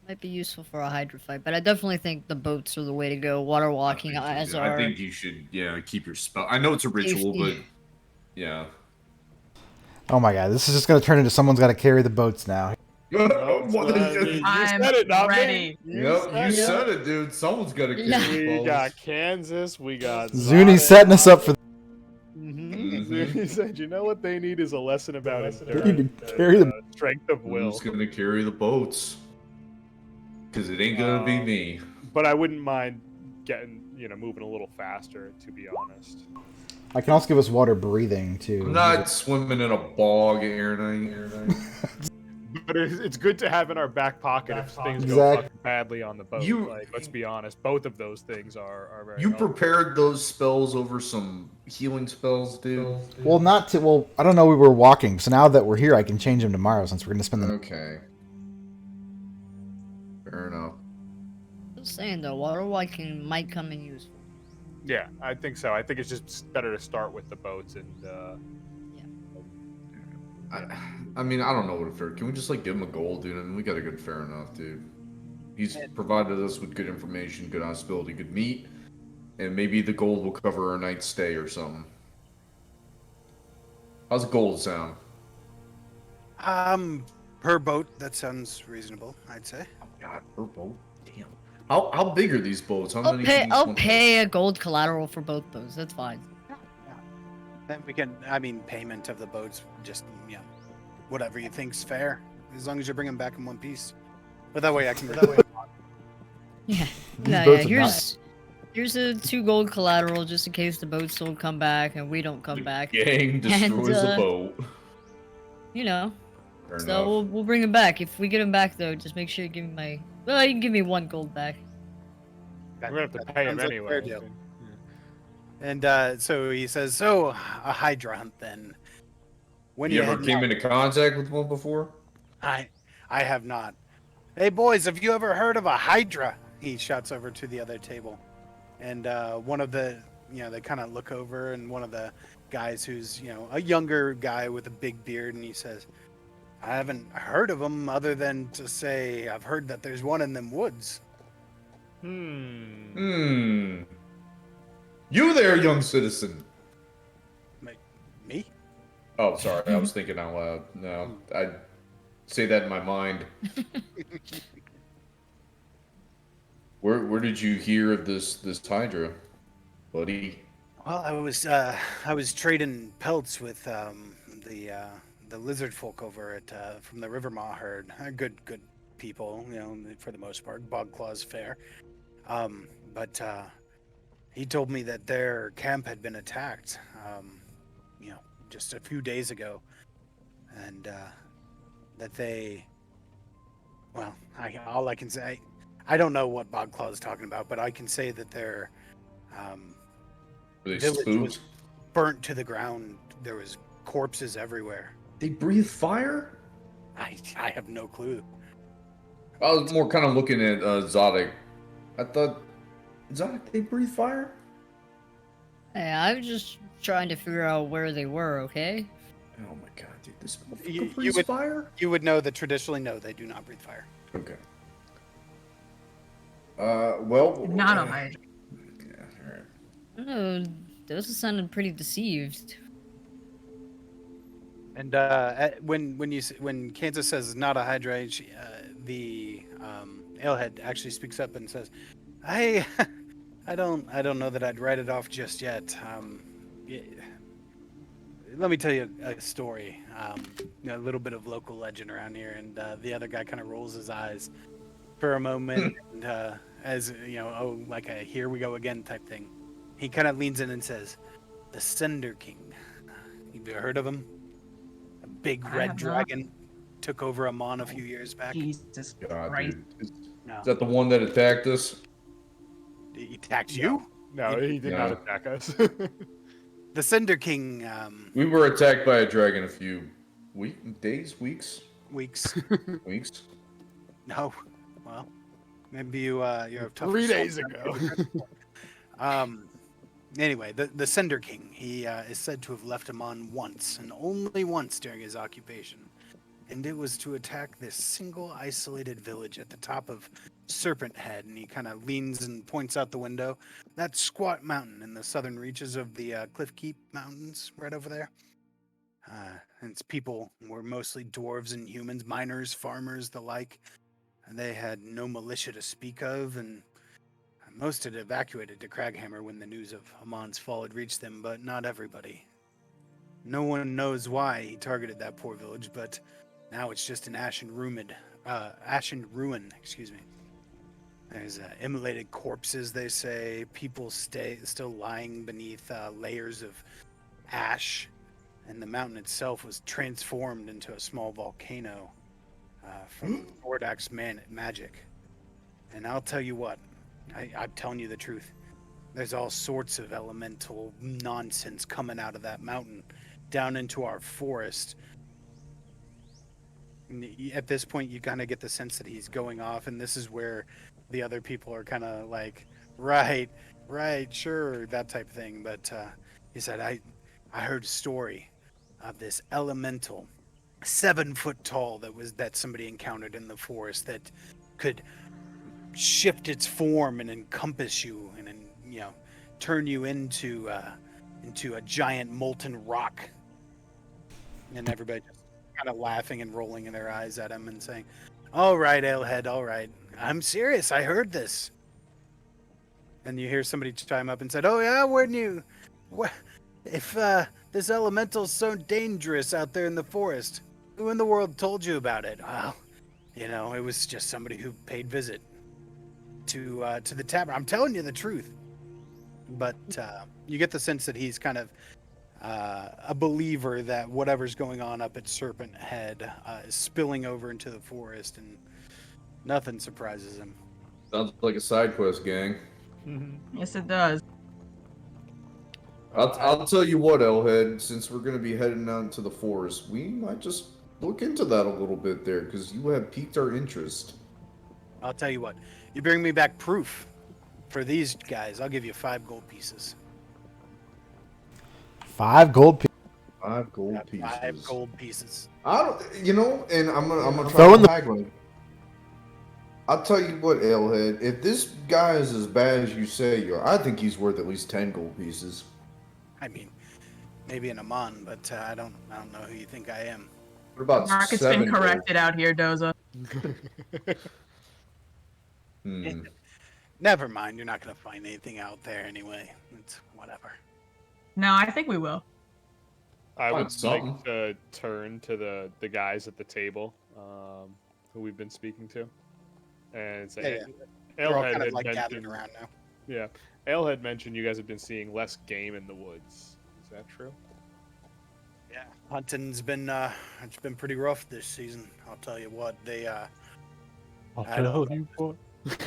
might be useful for a hydra fight, but I definitely think the boats are the way to go. Water walking as I our think you should, keep your spell. I know it's a ritual, Safety. but yeah. Oh my god, this is just gonna turn into someone's gotta carry the boats now. What You I'm said it, not me. ready. Yep, you said it, dude. Someone's got to carry Yeah. the We balls. got Kansas. We got Zuni's Zod. setting us up for. Zuni said, "You know what they need is a lesson about They need endurance to carry and, the. strength of will." Who's gonna carry the boats? Because it ain't gonna be me. But I wouldn't mind getting, moving a little faster, to be honest. I can also give us water breathing too. I'm not swimming in a bog, Aaron. But it's good to have in our back pocket if things go Exact- fucking badly on the boat. Like, let's be honest, both of those things are very. You helpful. prepared those spells over some healing spells, dude. Well, not to. Well, I don't know. We were walking, so now that we're here, I can change them tomorrow since we're gonna spend the. Okay. Fair enough. Just saying though, water walking might come in useful. Yeah, I think so. I think it's just better to start with the boats and. I mean, I don't know what a fair. Can we just give him a goal, dude? I mean, we got a good fair enough, dude. He's provided us with good information, good hospitality, good meat, and maybe the gold will cover our night's stay or something. How's gold sound? Per boat, that sounds reasonable. I'd say. Oh God, per boat. Damn. How big are these boats? How I'll many? pay. can each I'll one pay a gold collateral for both those. That's fine. Then we can. Payment of the boats. Just whatever you think's fair, as long as you bring them back in one piece. But that way I can. Yeah. These No, boats yeah. are Here's a 2 gold collateral just in case the boats don't come back and we don't come back. Gang destroys a boat. You know. Fair So enough. we'll bring them back. If we get them back though, just make sure you give me my. Well, you can give me 1 gold back. We're gonna have to pay him sounds like a anyway. fair deal. And so he says, "So a hydra hunt then." When You ever heading came out?" into contact with one before? I have not. Hey boys, have you ever heard of a hydra? He shouts over to the other table, and one of the they kind of look over, and one of the guys who's a younger guy with a big beard, and he says, "I haven't heard of them other than to say I've heard that there's one in them woods." You there, young citizen? Oh, sorry, I was thinking out loud. No, I say that in my mind. Where did you hear of this hydra, buddy? Well, I was trading pelts with the lizard folk over at from the River Maw herd. Good people, you know, for the most part. Bog Claw's fair. But he told me that their camp had been attacked, you know, just a few days ago, and that they, well, all I can say, I don't know what Bog Claw is talking about, but I can say that their Were they village spooked? was burnt to the ground. There was corpses everywhere. They breathe fire? I have no clue. I was more kind of looking at Zodic. I thought, Zodic, they breathe fire? Hey, I was just trying to figure out where they were, okay? Oh my god, dude, this You- motherfucker you breathes would- fire? You would know that traditionally, no, they do not breathe fire. Okay. Well... Not a hydra. Yeah, alright. Oh, those sounded pretty deceived. And when Kansas says not a hydra, the Alehead actually speaks up and says, "I don't know that I'd write it off just yet. Let me tell you a story. You know, a little bit of local legend around here." And the other guy kind of rolls his eyes for a moment, and as you know, oh, like a "here we go again" type thing. He kind of leans in and says, "The Cinder King. Have you heard of him? A big I red have not. dragon took over Amon a few years back. Jesus God, Christ. dude. Is No, that the one that attacked us? he attacked you. No, he did not No. attack us. The Cinder King. We were attacked by a dragon a few days, weeks? Weeks. Weeks? No. Well, maybe you have tough. 3 days ago. Anyway, the Cinder King. He is said to have left Amon once, and only once during his occupation. And it was to attack this single isolated village at the top of Serpent Head. And he kind of leans and points out the window. That squat mountain in the southern reaches of the Cliff Keep Mountains, right over there. And its people were mostly dwarves and humans, miners, farmers, the like. And they had no militia to speak of, and most had evacuated to Craghammer when the news of Amon's fall had reached them, but not everybody. No one knows why he targeted that poor village, but now it's just an ashen ruin. Excuse me. There's immolated corpses, they say. People still lying beneath layers of ash, and the mountain itself was transformed into a small volcano from Thordak's magic. And I'll tell you what, I'm telling you the truth. There's all sorts of elemental nonsense coming out of that mountain down into our forest. At this point, you kind of get the sense that he's going off, and this is where the other people are kind of like, right, sure, that type of thing. But he said, I heard a story of this elemental, 7 foot tall, that somebody encountered in the forest that could shift its form and encompass you, and you know, turn you into a giant molten rock. And everybody just kind of laughing and rolling in their eyes at him and saying, "All right, Alehead, all right. I'm serious. I heard this." And you hear somebody chime up and said, "Oh yeah, if this elemental's so dangerous out there in the forest, who in the world told you about it?" "Well, you know, it was just somebody who paid visit to the tavern. I'm telling you the truth." But you get the sense that he's kind of a believer that whatever's going on up at Serpent Head is spilling over into the forest, and nothing surprises him. Sounds like a side quest, gang. Yes, it does. I'll tell you what, Elhead, since we're going to be heading out into the forest, we might just look into that a little bit there, because you have piqued our interest. I'll tell you what, you bring me back proof for these guys, I'll give you 5 gold pieces. 5 gold pieces. 5 gold pieces. 5 gold pieces. I don't, and I'm gonna Throw try in to the- haggle. I'll tell you what, Alehead, if this guy is as bad as you say you are, I think he's worth at least 10 gold pieces. I mean, maybe in a month, but I don't know who you think I am. What about Mark, it's 7 been corrected out here, Doza. Hmm. Never mind, you're not gonna find anything out there anyway. It's whatever. No, I think we will. I Find would something. like to turn to the guys at the table, who we've been speaking to, and say, They're all Alehead kind of had like gathered mentioned, around now. yeah, Ale had mentioned you guys have been seeing less game in the woods. Is that true? Yeah, hunting's been it's been pretty rough this season. I'll tell you what, they I'll I don't tell you what.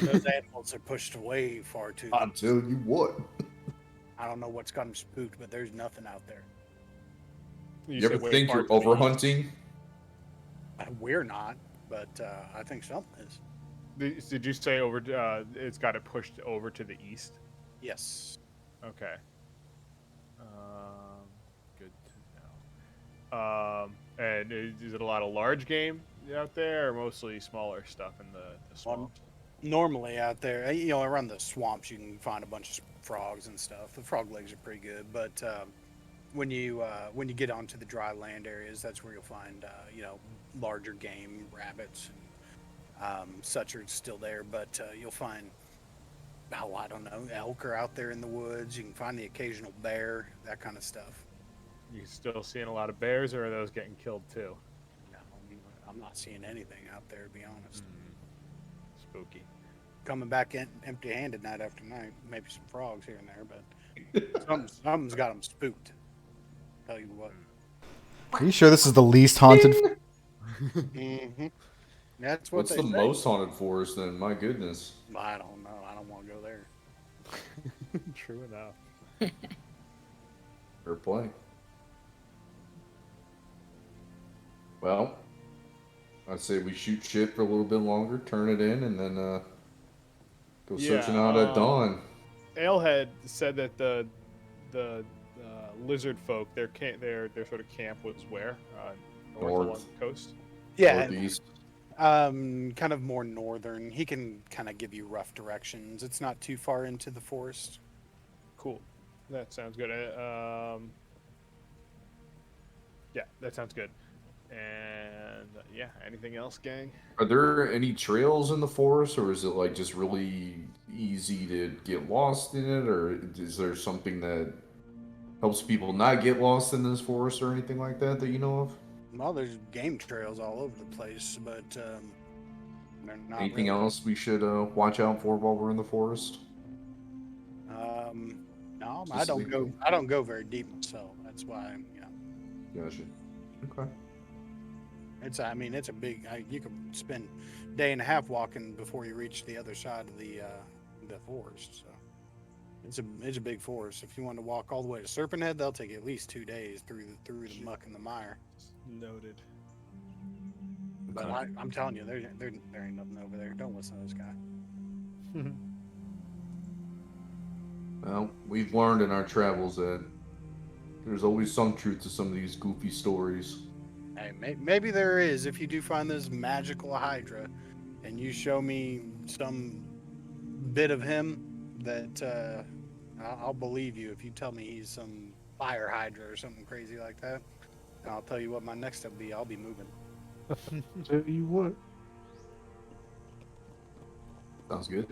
those animals are pushed way far too. I'll tell you what. I don't know what's got them spooked, but there's nothing out there. You said ever way think far you're to the east. overhunting? We're not, but I think something is. Did you say over? It's got it pushed over to the east. Yes. Okay. Good to know. And is it a lot of large game out there, or mostly smaller stuff in the swamps? Normally out there, you know, around the swamps, you can find a bunch of frogs and stuff. The frog legs are pretty good, but when you get onto the dry land areas, that's where you'll find you know, larger game, rabbits and such are still there. But you'll find, oh, I don't know, elk are out there in the woods. You can find the occasional bear, that kind of stuff. You still seeing a lot of bears, or are those getting killed too? No, I'm not seeing anything out there, to be honest. Spooky. Coming back in empty-handed night after night. Maybe some frogs here and there, but something's got them spooked. Tell you what. Are you sure this is the least haunted? Mm-hmm. That's what What's they the say. most haunted forest then? My goodness. I don't know. I don't want to go there. True enough. Fair play. Well, I'd say we shoot shit for a little bit longer, turn it in, and then go searching out at dawn. Alehead said that the lizard folk, their sort of camp was where north along the coast. Yeah, Northeast. kind of more northern. He can kind of give you rough directions. It's not too far into the forest. Cool. That sounds good. Yeah, that sounds good. And yeah, anything else, gang? Are there any trails in the forest, or is it like just really easy to get lost in it, or is there something that helps people not get lost in this forest or anything like that you know of? Well, there's game trails all over the place, but they're not. Anything really. else we should watch out for while we're in the forest? No, I Just don't leave go. them. I don't go very deep myself. That's why, you know. Gotcha. Okay. It's. I mean, it's a big. You could spend a day and a half walking before you reach the other side of the forest. So it's a big forest. If you want to walk all the way to Serpent Head, they'll take you at least 2 days through the muck and the mire. Noted. But I'm telling you, there ain't nothing over there. Don't listen to this guy. Well, we've learned in our travels that there's always some truth to some of these goofy stories. Hey, maybe there is. If you do find this magical hydra, and you show me some bit of him, that I'll believe you. If you tell me he's some fire hydra or something crazy like that, and I'll tell you what my next step will be. I'll be moving. Tell you what. Sounds good.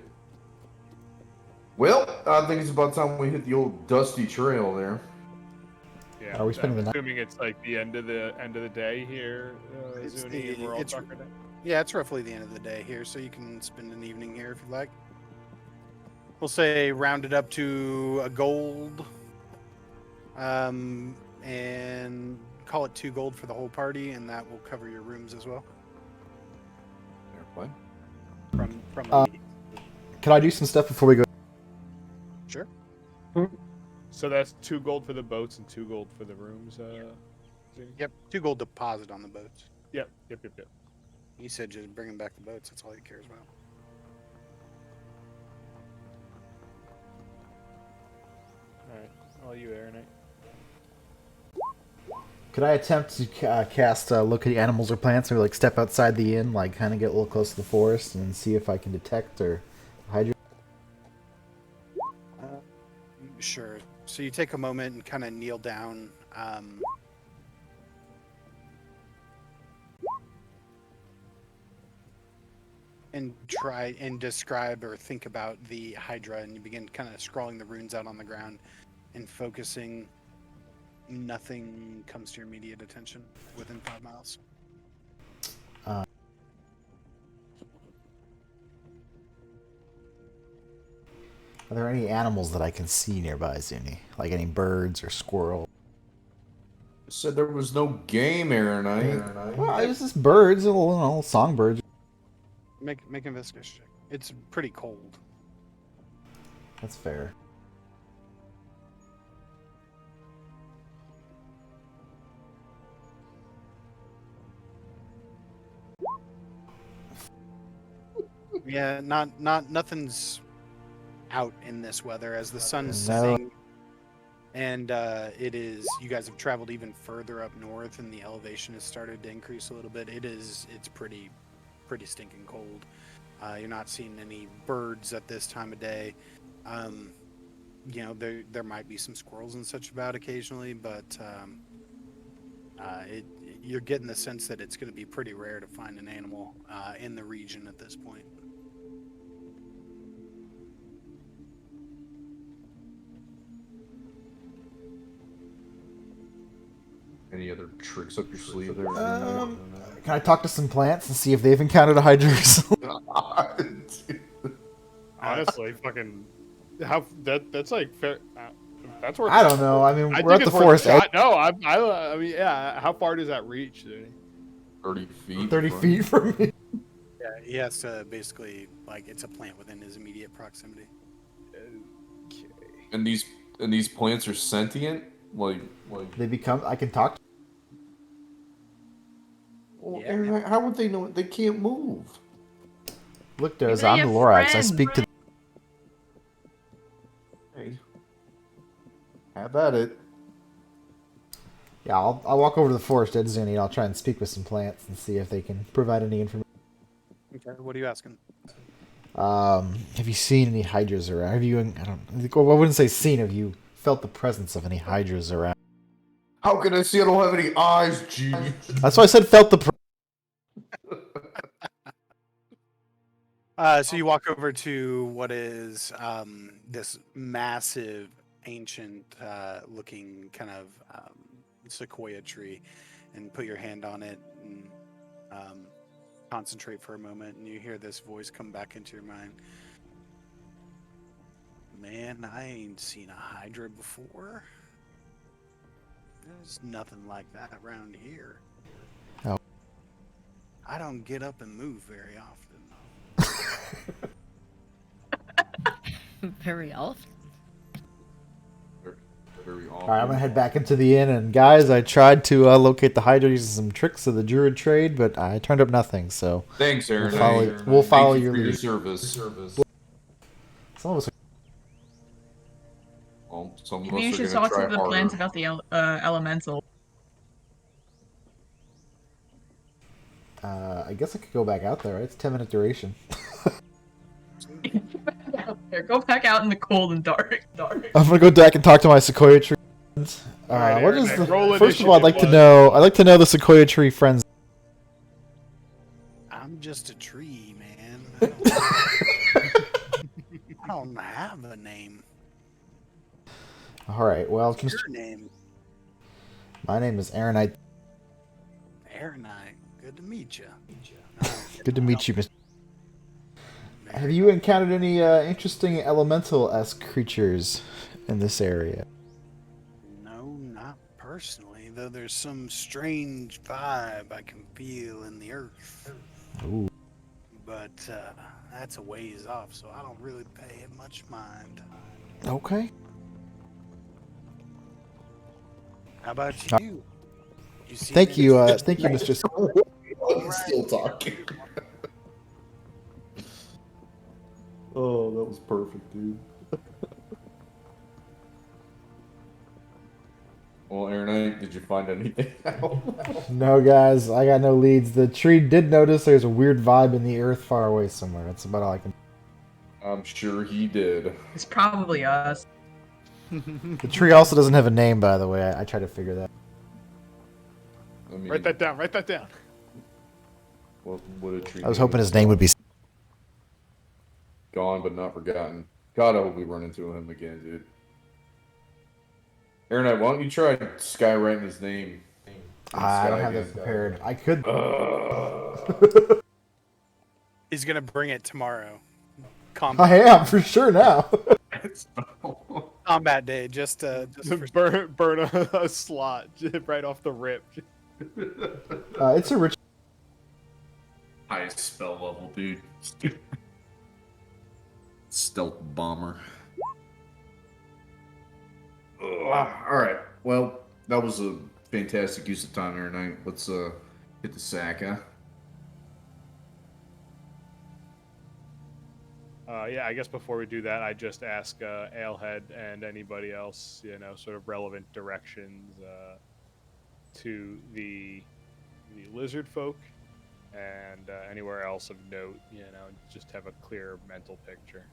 Well, I think it's about time we hit the old dusty trail there. Yeah. Are we spending the night? Assuming it's like the end of the day here, It's Zuni, and we're all it's- tuckered in. Yeah, it's roughly the end of the day here, so you can spend an evening here if you like. We'll say round it up to a gold, and call it 2 gold for the whole party, and that will cover your rooms as well. Fair play. From Uh, Can I do some stuff before we go? Sure. So that's 2 gold for the boats and 2 gold for the rooms. Zuni? Yep, 2 gold deposit on the boats. Yep. He said just bringing back the boats. That's all he cares about. All right. All you, Aaronite. Could I attempt to cast look at animals or plants, or like step outside the inn, like kind of get a little close to the forest and see if I can detect or hydra? Sure. So you take a moment and kind of kneel down. And try and describe or think about the hydra, and you begin kind of scrawling the runes out on the ground and focusing. Nothing comes to your immediate attention within 5 miles. Are there any animals that I can see nearby, Zuni? Like any birds or squirrels? Said there was no game, Aaronite. Well, it was just birds, little songbirds. Make an investigation check. It's pretty cold. That's fair. Yeah, nothing's out in this weather as the sun's No. setting, and it is. You guys have traveled even further up north, and the elevation has started to increase a little bit. It's pretty stinking cold. You're not seeing any birds at this time of day. You know, there might be some squirrels and such about occasionally, but you're getting the sense that it's going to be pretty rare to find an animal in the region at this point. Any other tricks up your sleeve there? Can I talk to some plants and see if they've encountered a hydra? Honestly, fucking, that's like fair. That's worth. I don't know. I mean, I we're at think the it's worth a forest edge. shot. No, I mean, yeah. How far does that reach, dude? 30 feet. 30 feet from me. Yeah, he has to basically, like, it's a plant within his immediate proximity. Okay. And these plants are sentient? Like They become. I can talk to well, Yeah. Aaron, how would they know they can't move? Look, Doze, Maybe I'm the a Lorax. I friend. speak to. Hey. Have at it. Yeah, I'll walk over to the forest edge, Zuni, and I'll try and speak with some plants and see if they can provide any information. Okay, what are you asking? Have you seen any hydras around? Have you? I wouldn't say seen. Have you felt the presence of any hydras around? How can I see I don't have any eyes, G? That's why I said felt the. So you walk over to what is this massive, ancient looking kind of sequoia tree, and put your hand on it and concentrate for a moment, and you hear this voice come back into your mind. Man, I ain't seen a hydra before. There's nothing like that around here. Oh. I don't get up and move very often. Very often. Very All right, I'm gonna head back into the inn, and guys, I tried to locate the hydra using some tricks of the druid trade, but I turned up nothing. So Thanks, Aaron. we'll follow Thank you your for your lead. service. Some of us. Well, some of Maybe you us are should gonna talk try to the harder. plants about the elemental. I guess I could go back out there. Right? It's 10-minute duration. Go back out in the cold and dark. I'm gonna go back and talk to my sequoia tree friends. Alright, What Aaron, is the? roll First of all, I'd like to initiative, know. I'd like to know the sequoia tree friends. I'm just a tree, man. I don't have a name. All right. Well, What's your name? my name is Aaronite. Aaronite. Good to meet you. Good to meet you, Mr. Have you encountered any interesting elemental-esque creatures in this area? No, not personally, though there's some strange vibe I can feel in the earth. Ooh. But that's a ways off, so I don't really pay it much mind. Okay. How about you? You see Thank any- you, Mr. Still talking. Oh, that was perfect, dude. Well, Aaron, did you find anything out? No, guys, I got no leads. The tree did notice there's a weird vibe in the earth far away somewhere. That's about all I can. I'm sure he did. It's probably us. The tree also doesn't have a name, by the way. I tried to figure that. I mean, Write that down. Write that down. what a tree. I was hoping his name would be. Gone but not forgotten. God, I hope we run into him again, dude. Aaron, why don't you try skywriting his name? I don't have that prepared. I could. He's gonna bring it tomorrow. I am for sure now. Combat day, just for burn a slot right off the rip. It's a rich. Highest spell level, dude. Stealth bomber. Alright, well, that was a fantastic use of time here tonight. Let's hit the sack, huh? Yeah, I guess before we do that, I just ask Alehead and anybody else, sort of relevant directions to the lizard folk and anywhere else of note, just have a clear mental picture.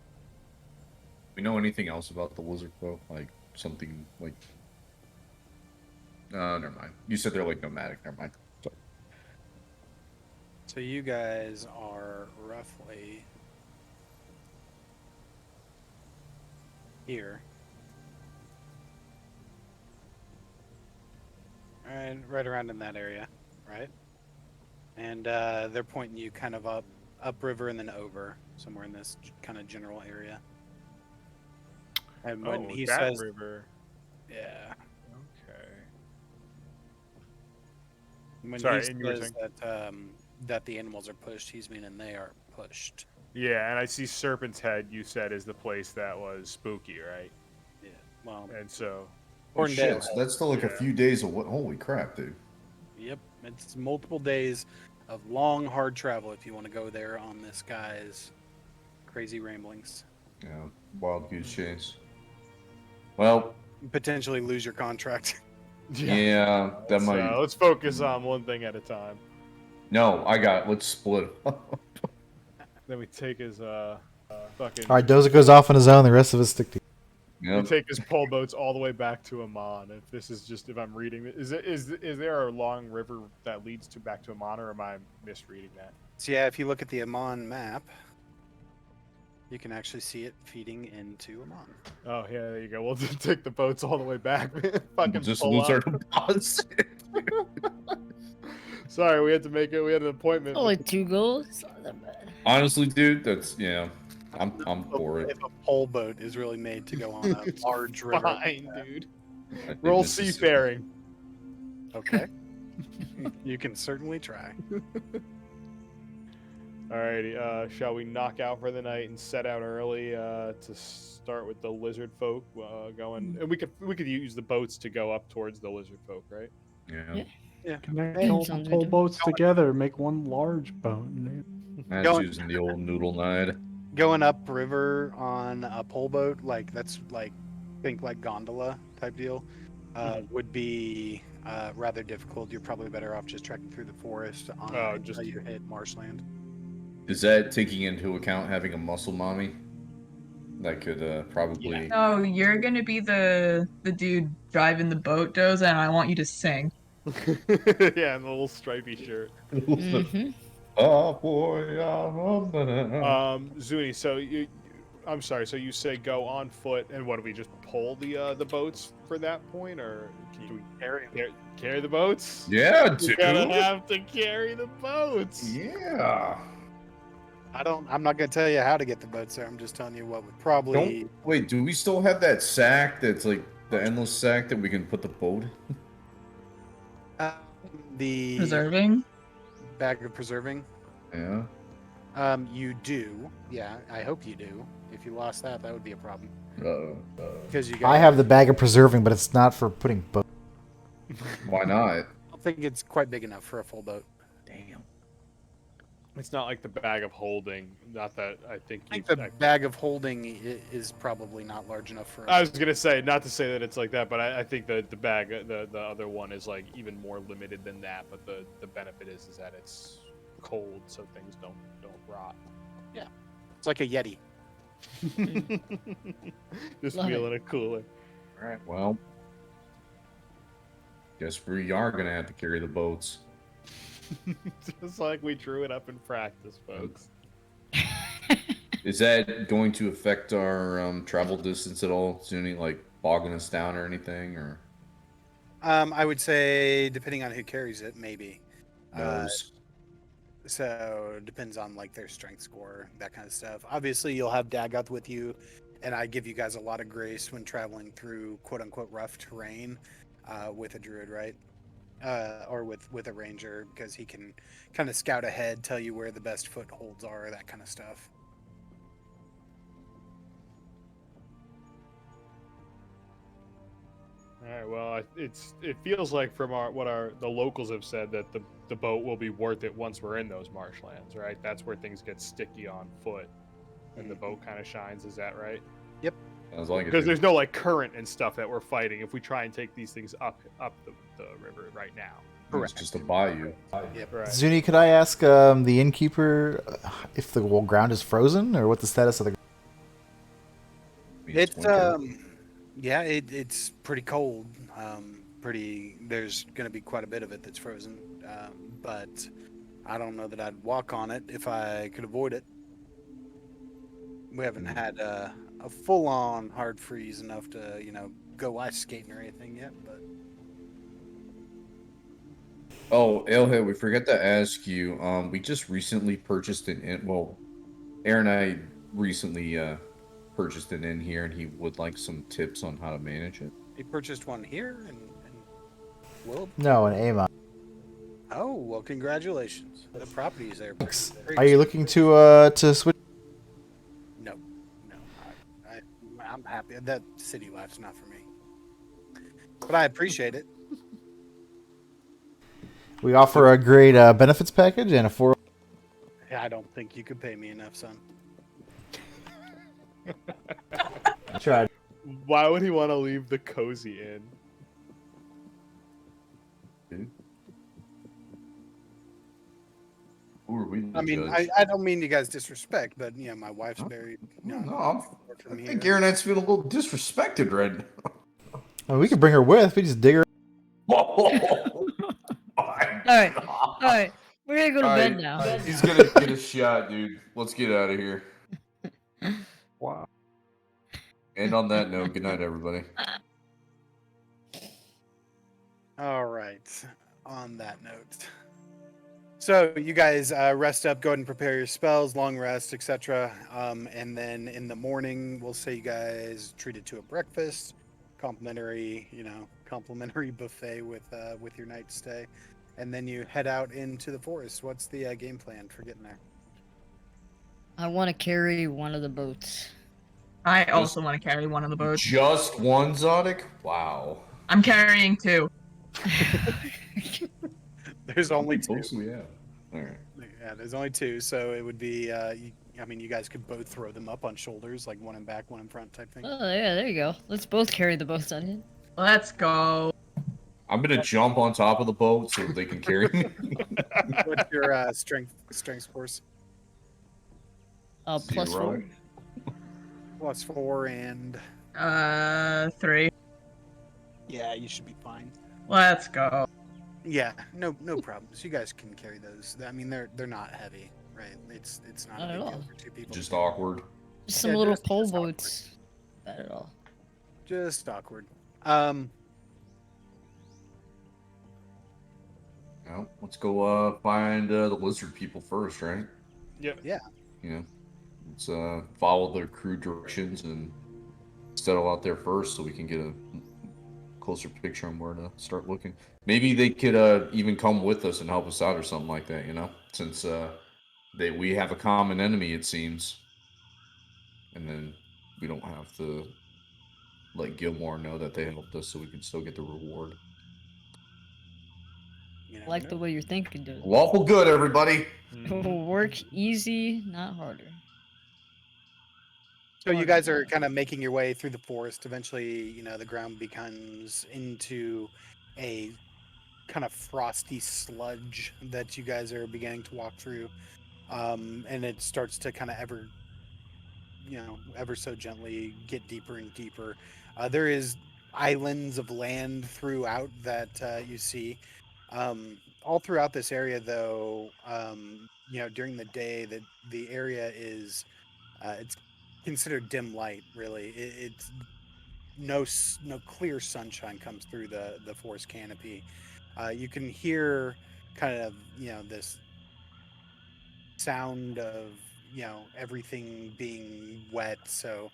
We know anything else about the lizard folk? Like something like... never mind. You said they're like nomadic. Never mind. So you guys are roughly here. And right around in that area, right? And they're pointing you kind of upriver and then over, somewhere in this kind of general area. And when he that says, river. yeah. Okay. When Sorry, he and you were says that the animals are pushed, he's meaning they are pushed. Yeah, and I see Serpent's Head, you said, is the place that was spooky, right? Yeah. Well, And so... Oh, shit, Horndale. so that's still like a few days away. Holy crap, dude. Yep, it's multiple days of long, hard travel if you want to go there on this guy's crazy ramblings. Yeah, wild goose chase. Well, Potentially lose your contract. yeah, that So might... let's focus on one thing at a time. No, I got it. Let's split. Then we take his fucking... All right, Doza goes off on his own. The rest of us stick together. We Yep. take his pole boats all the way back to Amon. If this is just, if I'm reading it, is there a long river that leads back to Amon, or am I misreading that? So yeah, if you look at the Amon map, you can actually see it feeding into Amon. Oh yeah, there you go. We'll just take the boats all the way back. Fucking Just pull lose our up. deposit. Sorry, we had to make it. We had an appointment. Only 2 goals. It's not that bad. Honestly, dude, that's... Yeah. I'm for it. If a pole boat is really made to go on a large river. Fine, dude. I think Roll this is- seafaring. Okay. You can certainly try. Alrighty, shall we knock out for the night and set out early to start with the lizard folk going? And we could use the boats to go up towards the lizard folk, right? Yeah. Yeah. Connect Hey, all the sounds whole good. boats together, make one large boat. That's Going- using the old noodle knife. Going up river on a pole boat, like that's like think like gondola type deal, would be rather difficult. You're probably better off just trekking through the forest on until you hit marshland. Is that taking into account having a muscle mommy? That could probably... Oh, you're gonna be the dude driving the boat, Doza, and I want you to sing. Yeah, and the little stripy shirt. Mm-hmm. Oh boy, Zuni, so I'm sorry. So you say go on foot, and what do we just pull the boats for that point, or do we carry the boats? yeah, You dude. gotta have to carry the boats. Yeah. I'm not gonna tell you how to get the boats there. I'm just telling you what would probably. Don't wait. Do we still have that sack? That's like the endless sack that we can put the boat in? The Preserving? bag of preserving. Yeah. You do. Yeah, I hope you do. If you lost that, that would be a problem. Because you I have the bag of preserving, but it's not for putting boat. Why not? I don't think it's quite big enough for a full boat. Damn. It's not like the bag of holding. Not that I think. I think the bag of holding is probably not large enough for. I was gonna say, not to say that it's like that, but I think the bag, the other one is like even more limited than that. But the benefit is that it's cold, so things don't rot. It's like a Yeti. Just Love wheel in a cooler. All right. Well, guess we are gonna have to carry the boats. Just like we drew it up in practice, folks. Is that going to affect our travel distance at all? Is there any like bogging us down or anything, or I would say depending on who carries it, maybe. knows? So it depends on like their strength score, that kind of stuff. Obviously, you'll have Dagoth with you, and I give you guys a lot of grace when traveling through quote unquote rough terrain with a druid, right? Or with a ranger, because he can kind of scout ahead, tell you where the best footholds are, that kind of stuff. All right. Well, it feels like from the locals have said that the boat will be worth it once we're in those marshlands, right? That's where things get sticky on foot, and the boat kind of shines. Is that right? Sounds like it. Because dude. there's no like current and stuff that we're fighting if we try and take these things up the river right now. It's just a bayou. Yep. Right. Zuni, could I ask the innkeeper if the ground is frozen or what the status of the? It's winter. yeah, it's pretty cold. There's going to be quite a bit of it that's frozen. But I don't know that I'd walk on it if I could avoid it. We haven't had a full-on hard freeze enough to, go ice skating or anything yet. But Oh, Ailhead, we forgot to ask you. We just recently purchased an inn. Well, Aaron and I recently purchased an inn here, and he would like some tips on how to manage it. he purchased one here, and well, No, an Amon. oh well, congratulations. The property is there. Thanks. Very Are you looking to switch? No. I'm happy. That city life's not for me. But I appreciate it. We offer a great benefits package and a 4. I don't think you could pay me enough, son. I tried. Why would he want to leave the cozy inn? Dude. Who are we? To I mean, judge? I don't mean you guys disrespect, but my wife's Huh? married. No, From I here. think Aaron Knight's feeling a little disrespected right now. I mean, we could bring her with. We just dig her. Whoa. All right. We're gonna go to bed now. He's gonna get a shot, dude. Let's get out of here. Wow. And on that note, good night, everybody. All right. On that note, so you guys rest up, go ahead and prepare your spells, long rest, etc. And then in the morning, we'll say you guys treated to a breakfast, complimentary buffet with your night stay, and then you head out into the forest. What's the game plan for getting there? I want to carry one of the boats. I also want to carry one of the boats. Just one Zodic? Wow. I'm carrying 2. There's only two. Boats we have. All right. Yeah, there's only 2, so it would be. You guys could both throw them up on shoulders, like one in back, one in front, type thing. Oh yeah, there you go. Let's both carry the boats on it. Let's go. I'm gonna jump on top of the boat so they can carry me. What's your strength scores? +4. 0. +4 and 3. yeah, you should be fine. Let's go. Yeah, no problems. You guys can carry those. I mean, they're not heavy, right? It's not Not a at big all. deal for 2 people. Just awkward. Just some Yeah, little just pole awkward. boats. Not at all. Just awkward. Well, let's go find the lizard people first, right? Yep. Yeah. Let's follow their crew directions and settle out there first so we can get a closer picture on where to start looking. Maybe they could even come with us and help us out or something like that, since we have a common enemy, it seems. And then we don't have to let Gilmore know that they helped us so we can still get the reward. You I never like know. the way you're thinking, dude. Lawful good, everybody. Work easy, not harder. So you guys are kind of making your way through the forest. Eventually, the ground becomes into a kind of frosty sludge that you guys are beginning to walk through. And it starts to kind of ever so gently get deeper and deeper. There is islands of land throughout that you see. All throughout this area, though, during the day, the area is it's considered dim light. Really, it's no clear sunshine comes through the forest canopy. You can hear kind of this sound of everything being wet, so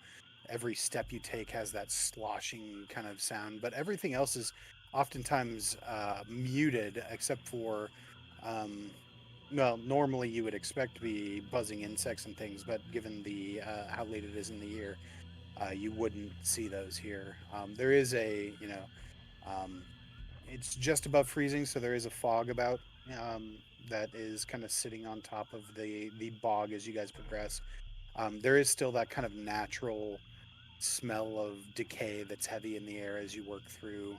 every step you take has that sloshing kind of sound, but everything else is oftentimes muted except for um, well, normally you would expect to be buzzing insects and things, but given the how late it is in the year, you wouldn't see those here. There is um, it's just above freezing, so there is a fog about um, that is kind of sitting on top of the bog as you guys progress. There is still that kind of natural smell of decay that's heavy in the air as you work through.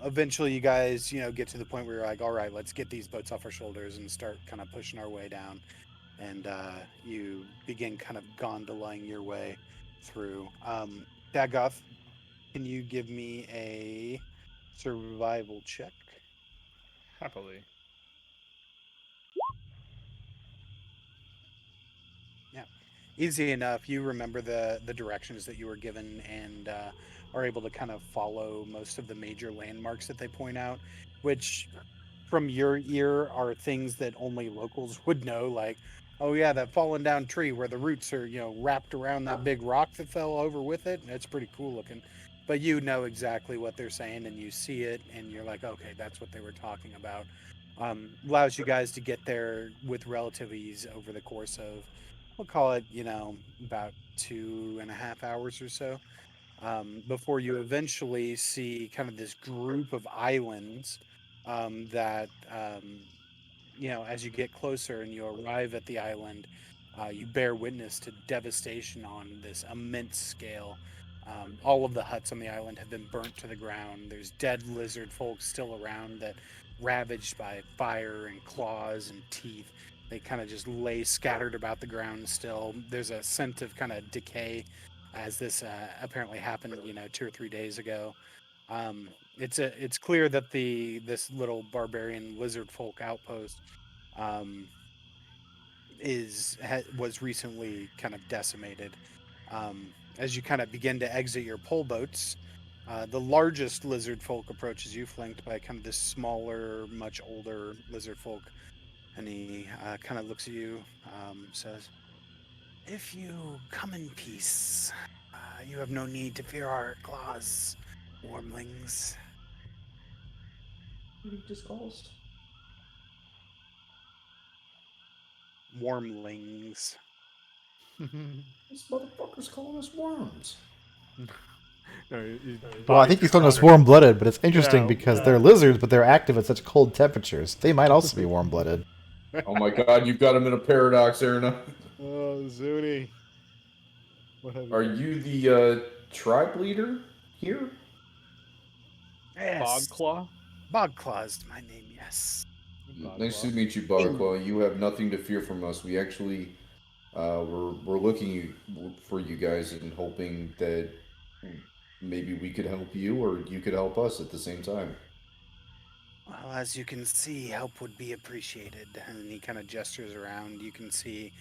Eventually, you guys, get to the point where you're like, all right, let's get these boats off our shoulders and start kind of pushing our way down. And you begin kind of gondolaing your way through. Dagoth, can you give me a survival check? Happily. Yeah, easy enough. You remember the directions that you were given and are able to kind of follow most of the major landmarks that they point out, which from your ear are things that only locals would know, like, oh yeah, that fallen down tree where the roots are wrapped around that big rock that fell over with it, and it's pretty cool looking. But you know exactly what they're saying, and you see it, and you're like, okay, that's what they were talking about. Allows you guys to get there with relative ease over the course of, we'll call it, about 2.5 hours or so, before you eventually see kind of this group of islands that as you get closer and you arrive at the island, you bear witness to devastation on this immense scale. All of the huts on the island have been burnt to the ground. There's dead lizard folk still around that, ravaged by fire and claws and teeth. They kind of just lay scattered about the ground still. There's a scent of kind of decay, as this apparently happened, 2 or 3 days ago. It's clear that this little barbarian lizard folk outpost um, was recently kind of decimated. As you kind of begin to exit your pole boats, the largest lizard folk approaches you, flanked by kind of this smaller, much older lizard folk, and he kind of looks at you, says, "If you come in peace, you have no need to fear our claws, wormlings." What did you just call us? Wormlings. This motherfucker's calling us worms. Well, I think he's calling us warm-blooded, but it's interesting because they're lizards, but they're active at such cold temperatures. They might also be warm-blooded. Oh my god, you've got him in a paradox, Erna. Oh, Zuni. Are you the tribe leader here? Yes. Bogclaw? Bogclaw is my name, yes. Nice to meet you, Bogclaw. You have nothing to fear from us. We actually, we're looking for you guys and hoping that maybe we could help you or you could help us at the same time. Well, as you can see, help would be appreciated. And he kind of gestures around. You can see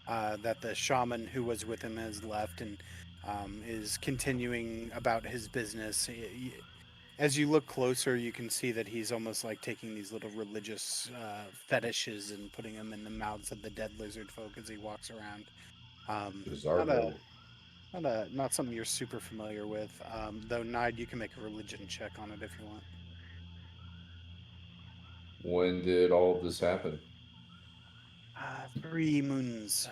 that the shaman who was with him has left and is continuing about his business. As you look closer, you can see that he's almost like taking these little religious fetishes and putting them in the mouths of the dead lizard folk as he walks around. Bizarro. Not something you're super familiar with. Though, Nide, you can make a religion check on it if you want. When did all of this happen? 3 moons.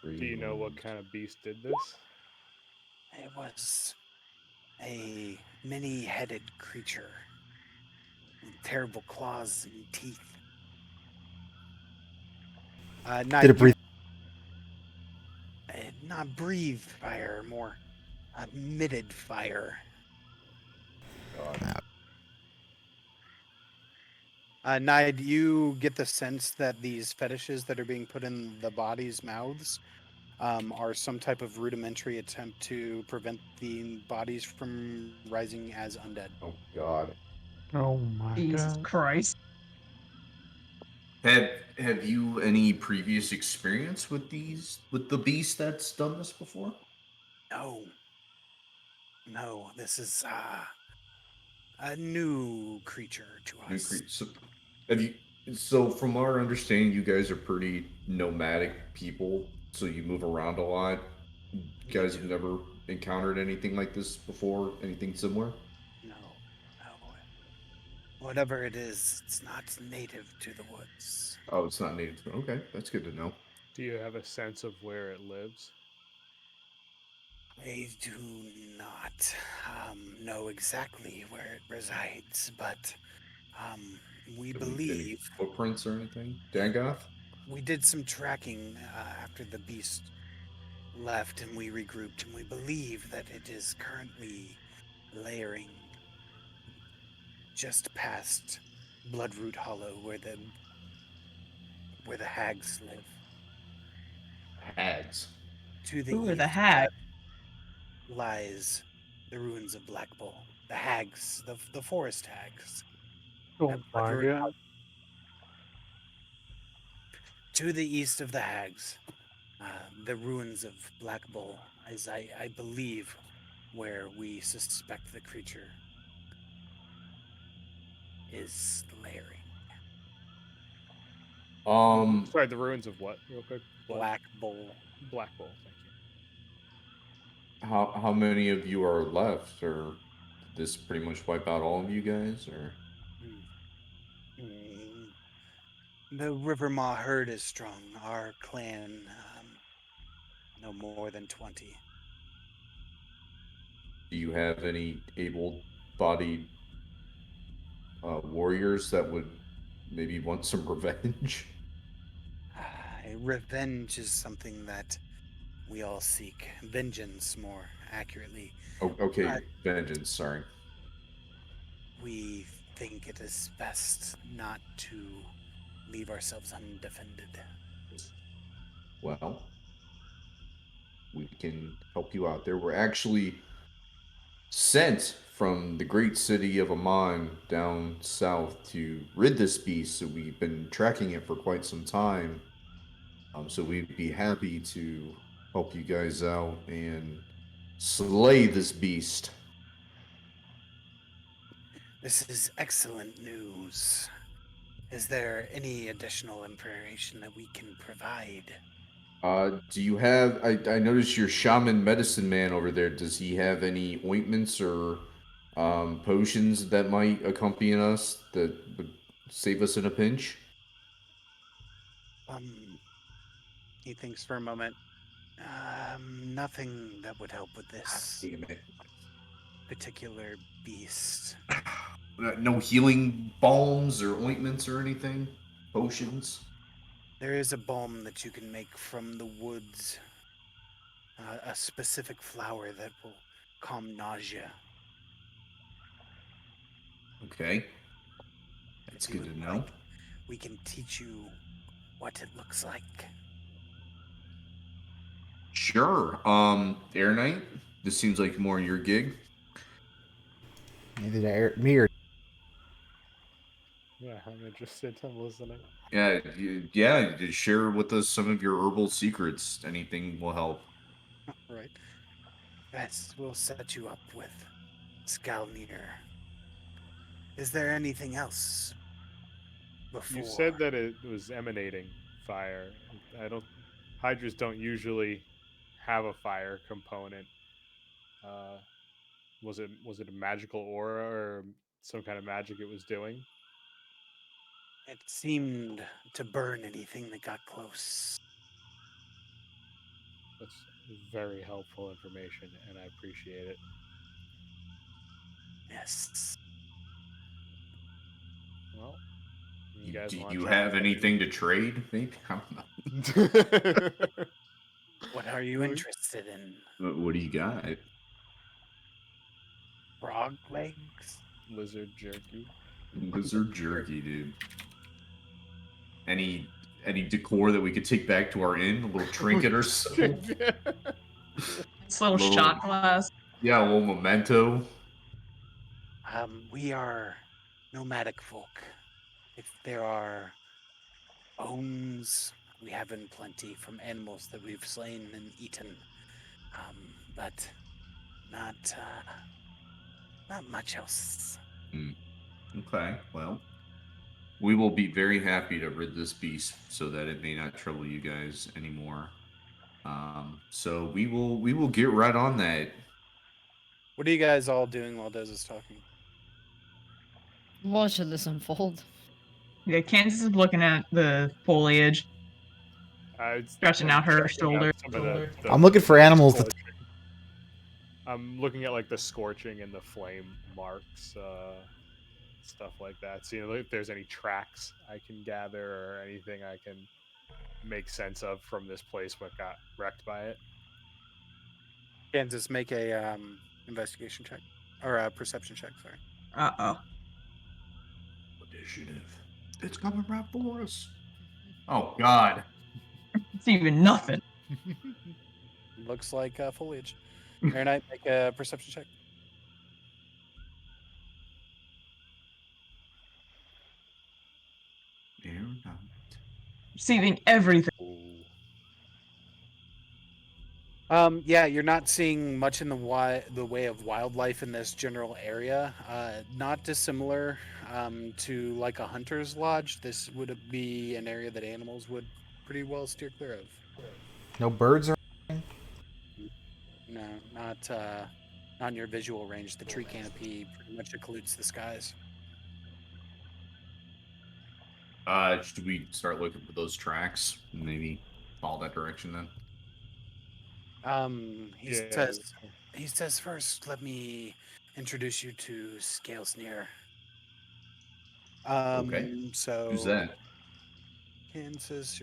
Do you know what kind of beast did this? It was a many-headed creature with terrible claws and teeth. Did it breathe? Not breathe fire, more emitted fire. Nide, you get the sense that these fetishes that are being put in the body's mouths are some type of rudimentary attempt to prevent the bodies from rising as undead. Oh God. Oh my Jesus god. Christ. Have you any previous experience with the beast that's done this before? No, no, this is a new creature to New us. creature. So, have you? So, from our understanding, you guys are pretty nomadic people. So you move around a lot. You We guys have do. never encountered anything like this before. Anything similar? No, no. Whatever it is, it's not native to the woods. Oh, it's not native. Okay, that's good to know. Do you have a sense of where it lives? I do not know exactly where it resides, but we Any believe footprints or anything? Dagoth? we did some tracking after the beast left and we regrouped, and we believe that it is currently layering just past Bloodroot Hollow, where the hags live. Hags. To the Who are the east hags? lies the ruins of Black Bull. The hags, the forest hags. Oh At my Bloodroot god. Hollow. To the east of the hags, the ruins of Black Bull, as I believe, where we suspect the creature is layering. Sorry, the ruins of what? Real quick. Black Bull. Black Bull. Thank you. How many of you are left, or did this pretty much wipe out all of you guys, or? Mm. The Rivermaw herd is strong. Our clan, no more than 20. Do you have any able-bodied warriors that would maybe want some revenge? Revenge is something that we all seek. Vengeance, more accurately. Oh, okay, But vengeance. Sorry. we think it is best not to leave ourselves undefended. Well, we can help you out there. We're actually sent from the great city of Amman down south to rid this beast. So we've been tracking it for quite some time. So we'd be happy to help you guys out and slay this beast. This is excellent news. Is there any additional information that we can provide? Do you have? I noticed your shaman medicine man over there. Does he have any ointments or potions that might accompany us that would save us in a pinch? He thinks for a moment. Nothing that would help with this Damn it. particular beast. No healing balms or ointments or anything? Potions? There is a balm that you can make from the woods, a specific flower that will calm nausea. Okay. That's If you good to would know. like, we can teach you what it looks like. Sure. Air Knight, this seems like more your gig. Either me or Yeah, I'm interested. I'm listening. Yeah, yeah. Just share with us some of your herbal secrets. Anything will help. Right. Yes, we'll set you up with Skalnir. Is there anything else before? You said that it was emanating fire. I don't. Hydras don't usually have a fire component. Uh, was it a magical aura or some kind of magic it was doing? It seemed to burn anything that got close. That's very helpful information, and I appreciate it. Yes. Well, you guys Do want you to try have anything to trade? Maybe I don't it? What are you interested in? know. What do you got? Frog legs? Lizard jerky. Lizard jerky, dude. Any any decor that we could take back to our inn? A little trinket or so? It's a little shot glass. Yeah, a little memento. We are nomadic folk. If there are bones, we have in plenty from animals that we've slain and eaten. But not much else. Okay, well, we will be very happy to rid this beast so that it may not trouble you guys anymore. So we will get right on that. What are you guys all doing while Dez is talking? Watching this unfold. Yeah, Kansas is looking at the foliage, stretching out her shoulder. I'm looking for animals to. I'm looking at like the scorching and the flame marks, stuff like that. See if there's any tracks I can gather or anything I can make sense of from this place what got wrecked by it. Kansas, make a investigation check or a perception check. Sorry. Uh-oh. Initiative. It's coming right for us. Oh God. It's even nothing. Looks like foliage. Aaron, I make a perception check. Receiving everything. Yeah, you're not seeing much in the way of wildlife in this general area. Not dissimilar to like a hunter's lodge. This would be an area that animals would pretty well steer clear of. No birds or. No, not in your visual range. The tree canopy pretty much occludes the skies. Should we start looking for those tracks? Maybe follow that direction then. He says first, let me introduce you to Scalesnear. Okay. So Who's that? Kansas,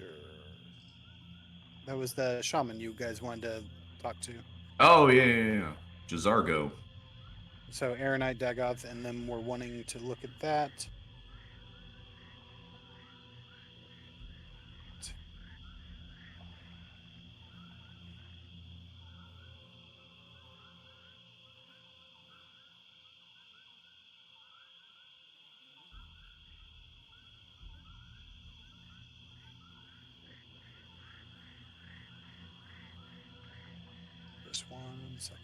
that was the shaman you guys wanted to talk to. Oh yeah. Jazargo. So Aaronite, Dagoth, and them were wanting to look at that. Just 1 second.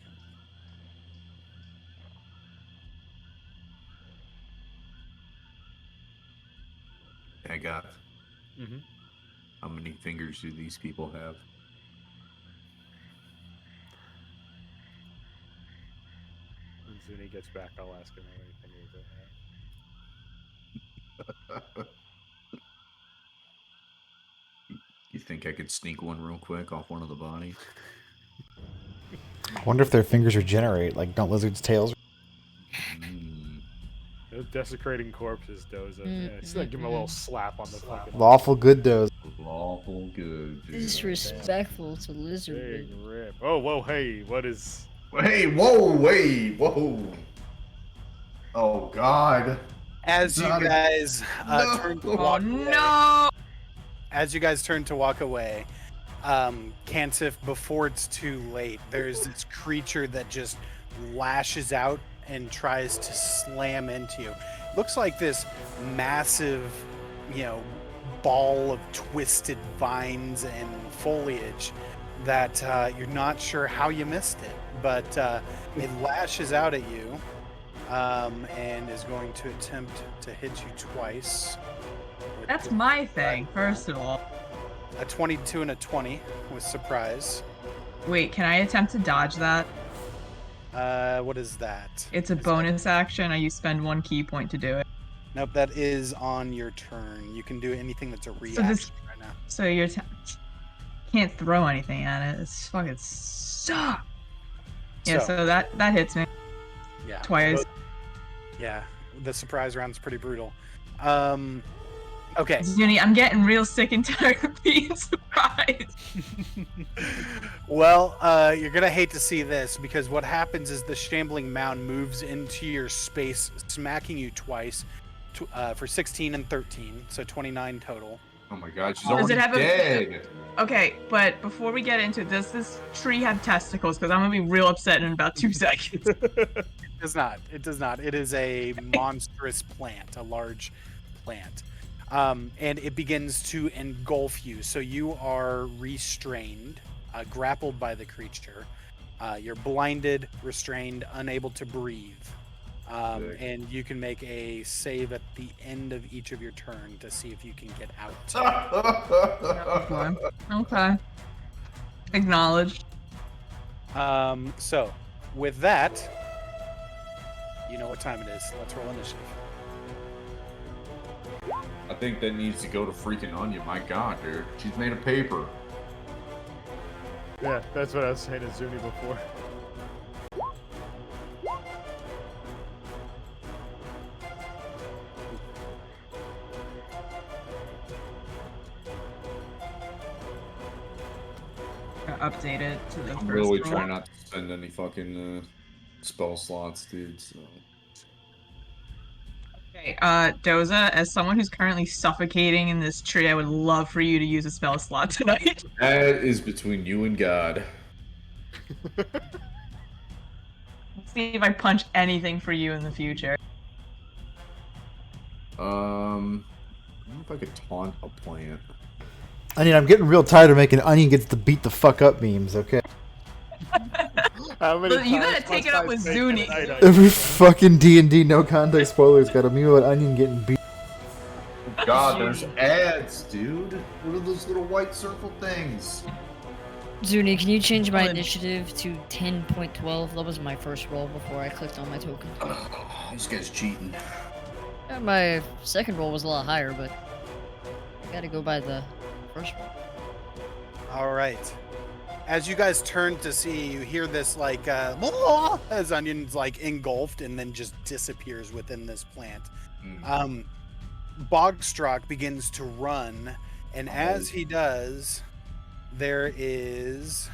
I got. Mm-hmm. How many fingers do these people have? As soon as he gets back, I'll ask him how many fingers they have. You think I could sneak one real quick off one of the bodies? I wonder if their fingers regenerate, like don't lizards' tails. Those desecrating corpses, Doza. Yeah, just like give him a little slap on the fucking. Lawful good does. Lawful good. Dude. Disrespectful to lizard. Big rip. Oh, whoa, hey, what is? Hey, whoa, wait, whoa. Oh God. As you guys turn to walk away, as you guys turn to walk away, Kansif, before it's too late, there's this creature that just lashes out and tries to slam into you. Looks like this massive, ball of twisted vines and foliage that you're not sure how you missed it, but it lashes out at you and is going to attempt to hit you twice. That's my thing, first of all. A 22 and a 20 with surprise. Wait, can I attempt to dodge that? What is that? It's a bonus action. You spend 1 key point to do it. Nope, that is on your turn. You can do anything that's a reaction right now. So you're can't throw anything at it. It's fucking suck. Yeah, so that hits me. Yeah. Twice. Yeah, the surprise round's pretty brutal. Okay. Zuni, I'm getting real sick and tired of being surprised. Well, you're gonna hate to see this because what happens is the shambling mound moves into your space, smacking you twice for 16 and 13, so 29 total. Oh my god, she's Does already it have a- dead. Okay, but before we get into it, does this tree have testicles? Because I'm gonna be real upset in about 2 seconds. It does not. It does not. It is a monstrous plant, a large plant. And it begins to engulf you. So you are restrained, grappled by the creature. You're blinded, restrained, unable to breathe. And you can make a save at the end of each of your turn to see if you can get out. Okay. Acknowledged. So, with that, you know what time it is. Let's roll initiative. I think that needs to go to freaking Onion. My god, dude. She's made of paper. Yeah, that's what I was saying to Zuni before. Update it to the I'm first really roll. trying not to spend any fucking spell slots, dude. So. Okay, Doza, as someone who's currently suffocating in this tree, I would love for you to use a spell slot tonight. That is between you and God. Let's see if I punch anything for you in the future. I don't know if I could taunt a plant. Onion, I'm getting real tired of making Onion gets the beat the fuck up memes, okay? How many Look, you gotta times take must it up I with say Zuni. tonight, Every fucking D&D no context spoiler's got a meme about Onion getting beat. God, there's ads, dude. What are those little white circle things? Zuni, can you change my Fine. initiative to 10.12? That was my first roll before I clicked on my token. This guy's cheating. Yeah, my second roll was a lot higher, but I gotta go by the first roll. All right. As you guys turn to see, you hear this like as Onion's like engulfed and then just disappears within this plant. Bogstruck begins to run, and as he does, there is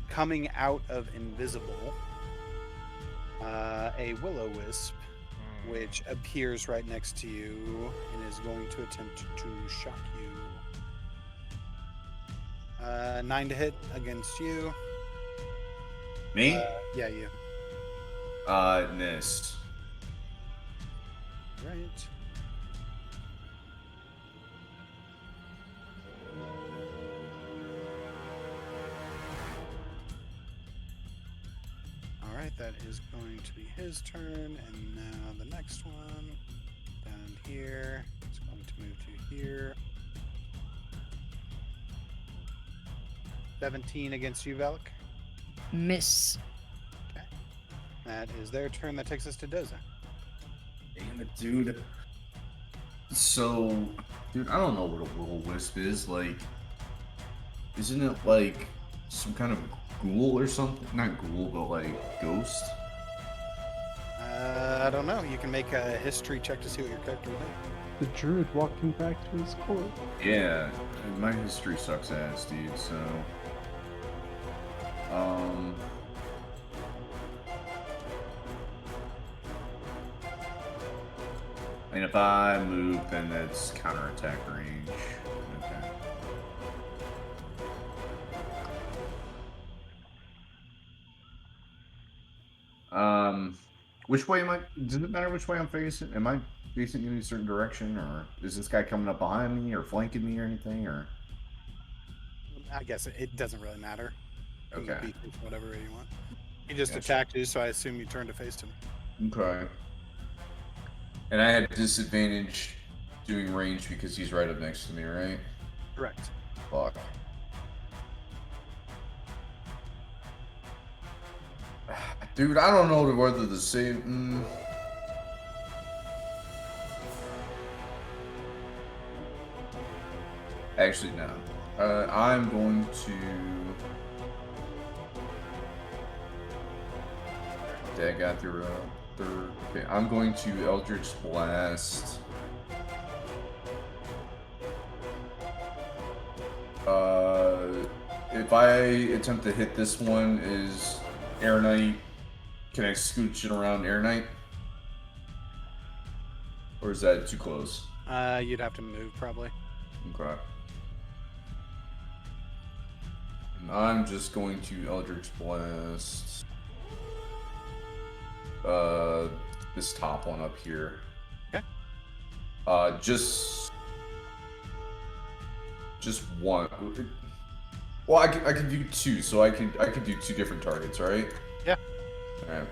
coming out of invisible a will-o-wisp, which appears right next to you and is going to attempt to shock you. 9 to hit against you. Me? Yeah, you. Missed. Right. All right, that is going to be his turn, and now the next one down here. It's going to move to here. 17 against you, Velk. Miss. Okay. That is their turn. That takes us to Doza. Damn it, dude. So, dude, I don't know what a will-o-wisp is. Like, isn't it like some kind of ghoul or something? Not ghoul, but like ghost? I don't know. You can make a history check to see what your character would do. The druid walking back to his court. Yeah, my history sucks ass, dude, so... And if I move, then that's counterattack range. Okay. Which way am I? Does it matter which way I'm facing? Am I facing in a certain direction, or is this guy coming up behind me, or flanking me, or anything, or? I guess it doesn't really matter. You can Okay. be whatever way you want. He just Gotcha. attacked you, so I assume you turned to face him. Okay. And I had disadvantage doing range because he's right up next to me, right? Correct. Fuck. Dude, I don't know whether to say. Actually, no. I'm going to. That got through third. Okay, I'm going to Eldritch Blast. If I attempt to hit this one, is Air Knight. Can I scooch it around Air Knight? Or is that too close? You'd have to move probably. Okay. And I'm just going to Eldritch Blast. This top one up here. Okay. Just one. Well, I can do two, so I can do two different targets, right? Yeah. All right.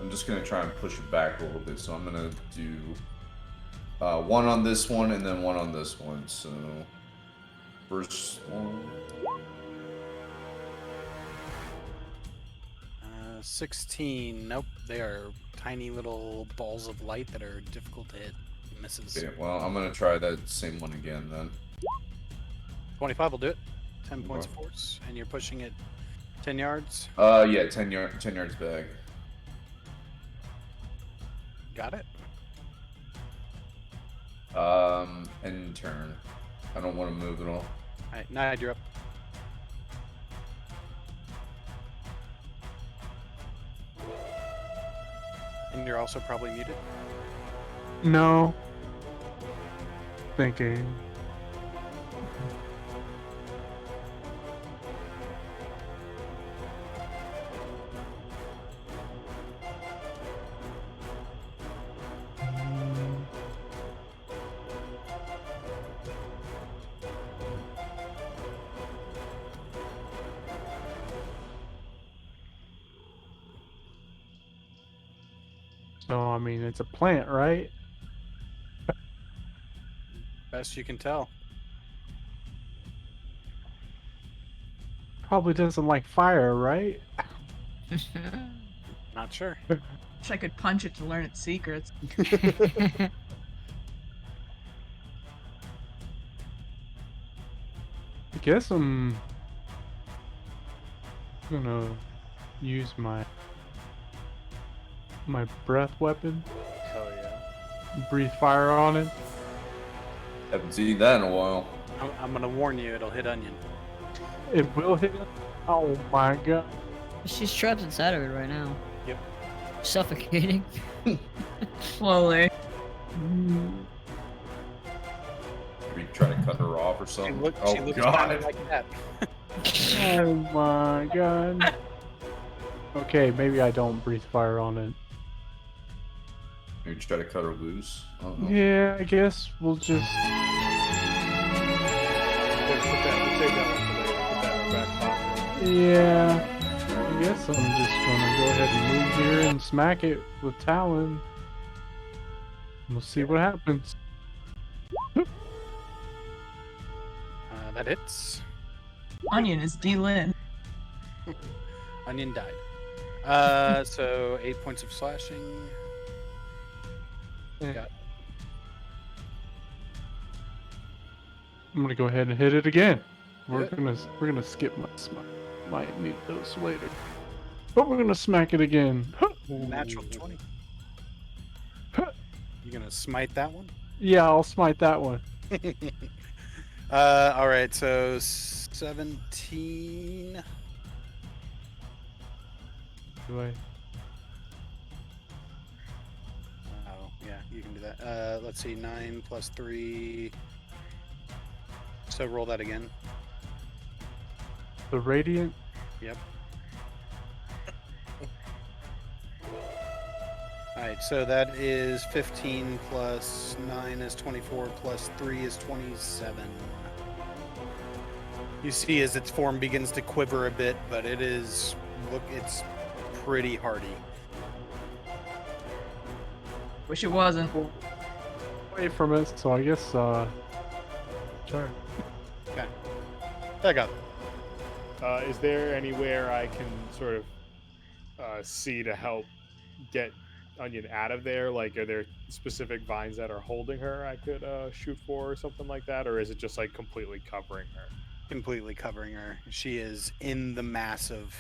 I'm just gonna try and push it back a little bit, so I'm gonna do one on this one and then one on this one. So first one. 16. Nope. They are tiny little balls of light that are difficult to hit. Misses. Okay, well, I'm gonna try that same one again then. 25 will do it. 10 points of force, and you're pushing it 10 yards. Yeah, 10 yards back. Got it. End turn. I don't want to move at all. All right, Nide, you're up. And you're also probably muted. No. Thinking. So, I mean, it's a plant, right? Best you can tell. Probably doesn't like fire, right? Not sure. Wish I could punch it to learn its secrets. I guess I'm gonna use my breath weapon. Hell yeah. Breathe fire on it. Haven't seen that in a while. I'm gonna warn you, it'll hit onion. It will hit it. Oh my god. She's trapped inside of it right now. Yep. Suffocating. Slowly. Mm, Are you trying to cut her off or She something? looks Oh kinda god. like that. Oh my god. Okay, maybe I don't breathe fire on it. Maybe try to cut her loose. I don't know. Yeah, I guess we'll just. We'll save that one for later. Put that in our back pocket. Yeah. I guess I'm just gonna go ahead and move here and smack it with Talon. We'll see what happens. That hits. Onion is D-Lin. Onion died. So 8 points of slashing. Got I'm gonna go ahead and hit it again. Good. We're gonna skip my smack. Might need those later. But we're gonna smack it again. natural 20. Huh. You gonna smite that one? Yeah, I'll smite that one. All right, so 17. Do I? Oh, yeah, you can do that. Let's see, 9 plus 3. So roll that again. The radiant? Yep. Alright, so that is 15 plus 9 is 24 plus 3 is 27. You see as its form begins to quiver a bit, but it is, look, it's pretty hardy. Wish it wasn't. Away from it, so I guess sure. Okay. I got it. Is there anywhere I can sort of see to help get Onion out of there? Like, are there specific vines that are holding her I could shoot for or something like that? Or is it just like completely covering her? Completely covering her. She is in the mass of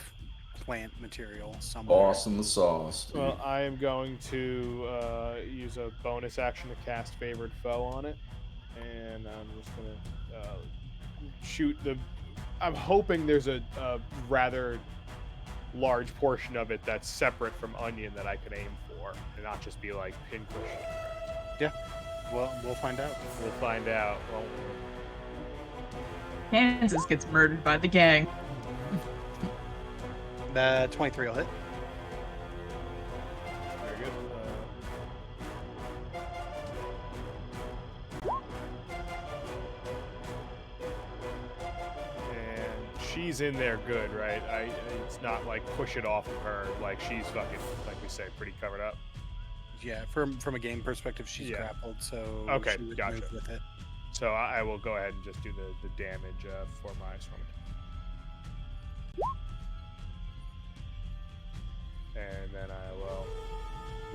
plant material somewhere. Awesome the sauce. Dude. Well, I am going to use a bonus action to cast Favored Foe on it. And I'm just going to shoot the... I'm hoping there's a rather large portion of it that's separate from Onion that I can aim for and not just be like pinpushing her. Yeah. Well, we'll find out. We'll find out. Won't we? Kansas gets murdered by the gang. The 23 will hit. Very good. And she's in there good, right? It's not like push it off of her. Like she's fucking, like we say, pretty covered up. Yeah, from a game perspective, she's Yeah. grappled, so Okay, she would gotcha. move with it. So I will go ahead and just do the damage for my swarm attack. And then I will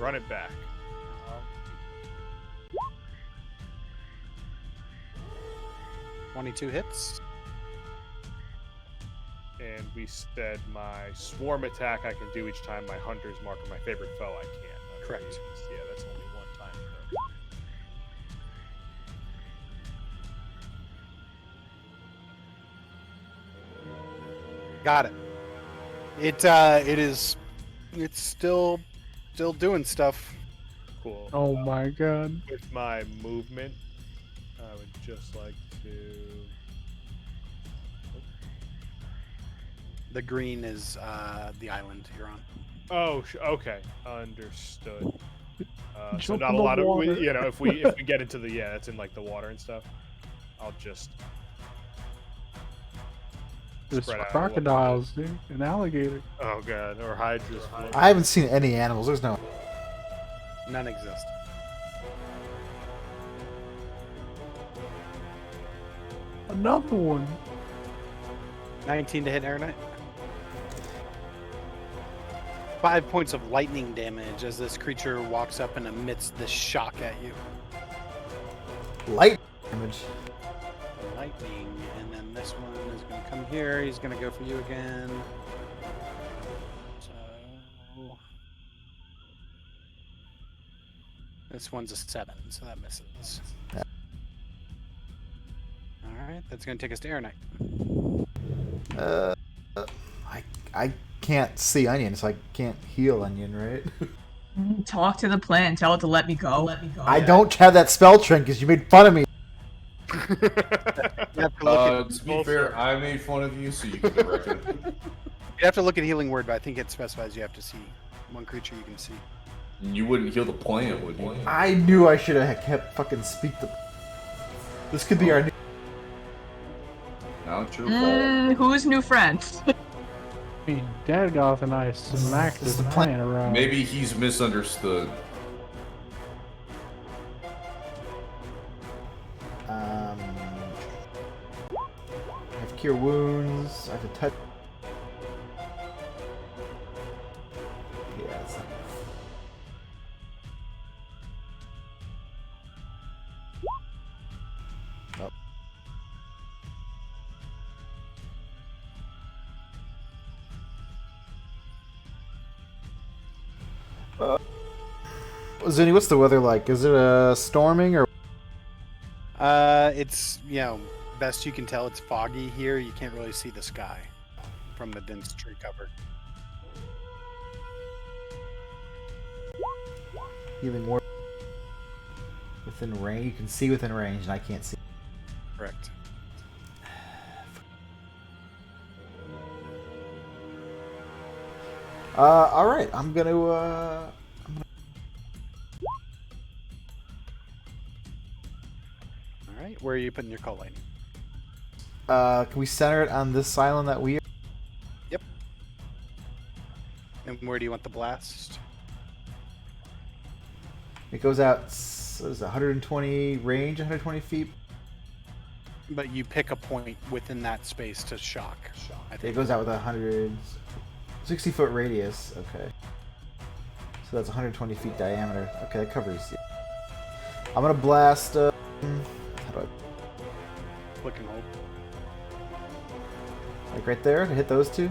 run it back. 22 hits. And we said my swarm attack I can do each time my hunter's mark or my favorite foe I can't. Correct. Yeah, that's only one time. Got it. It's still doing stuff. Cool. Oh my god. With my movement, I would just like to. The green is the island you're on. Oh, okay, understood. So Jump not in a the lot of, water. you know, if we get into the that's in like the water and stuff, I'll just There's spread out a little. crocodiles, dude, and alligator. Oh god, or hydras. I haven't seen any animals. There's no. None exist. Another one. 19 to hit Air Knight. 5 points of lightning damage as this creature walks up and emits this shock at you. Light damage. Lightning, and then this one is going to come here. He's going to go for you again. So this one's a 7, so that misses. Yeah. All right, that's going to take us to Air Knight. I can't see onion, so I can't heal onion, right? Talk to the plant. Tell it to let me go. Let me go. I don't have that spell trinket because you made fun of me. You have to look at, To be fair, I made fun of you, so you can correct it. you have to look at healing word, but I think it specifies you have to see one creature you can see. You wouldn't heal the plant, would you? I knew I should have kept fucking speak the. This could be our new. Now it's your fault. Who's new friend? I mean, Dadgoth and I smacked This this is the plan. plant around. Maybe he's misunderstood. I have cure wounds. I have a touch. Yeah, that's not... Oh. Zuni, what's the weather like? Is it storming or? It's, best you can tell, it's foggy here. You can't really see the sky from the dense tree cover. Healing word within range. You can see within range, and I can't see. Correct. All right. I'm gonna. All right, where are you putting your call lightning? Can we center it on this island that we are? Yep. And where do you want the blast? It goes out. What is it, 120 range, 120 feet. But you pick a point within that space to shock. I It think. goes out with 160-foot radius. Okay. So that's 120 feet diameter. Okay, that covers. Yeah. I'm gonna blast. How do I? Click and hold. Like right there to hit those two.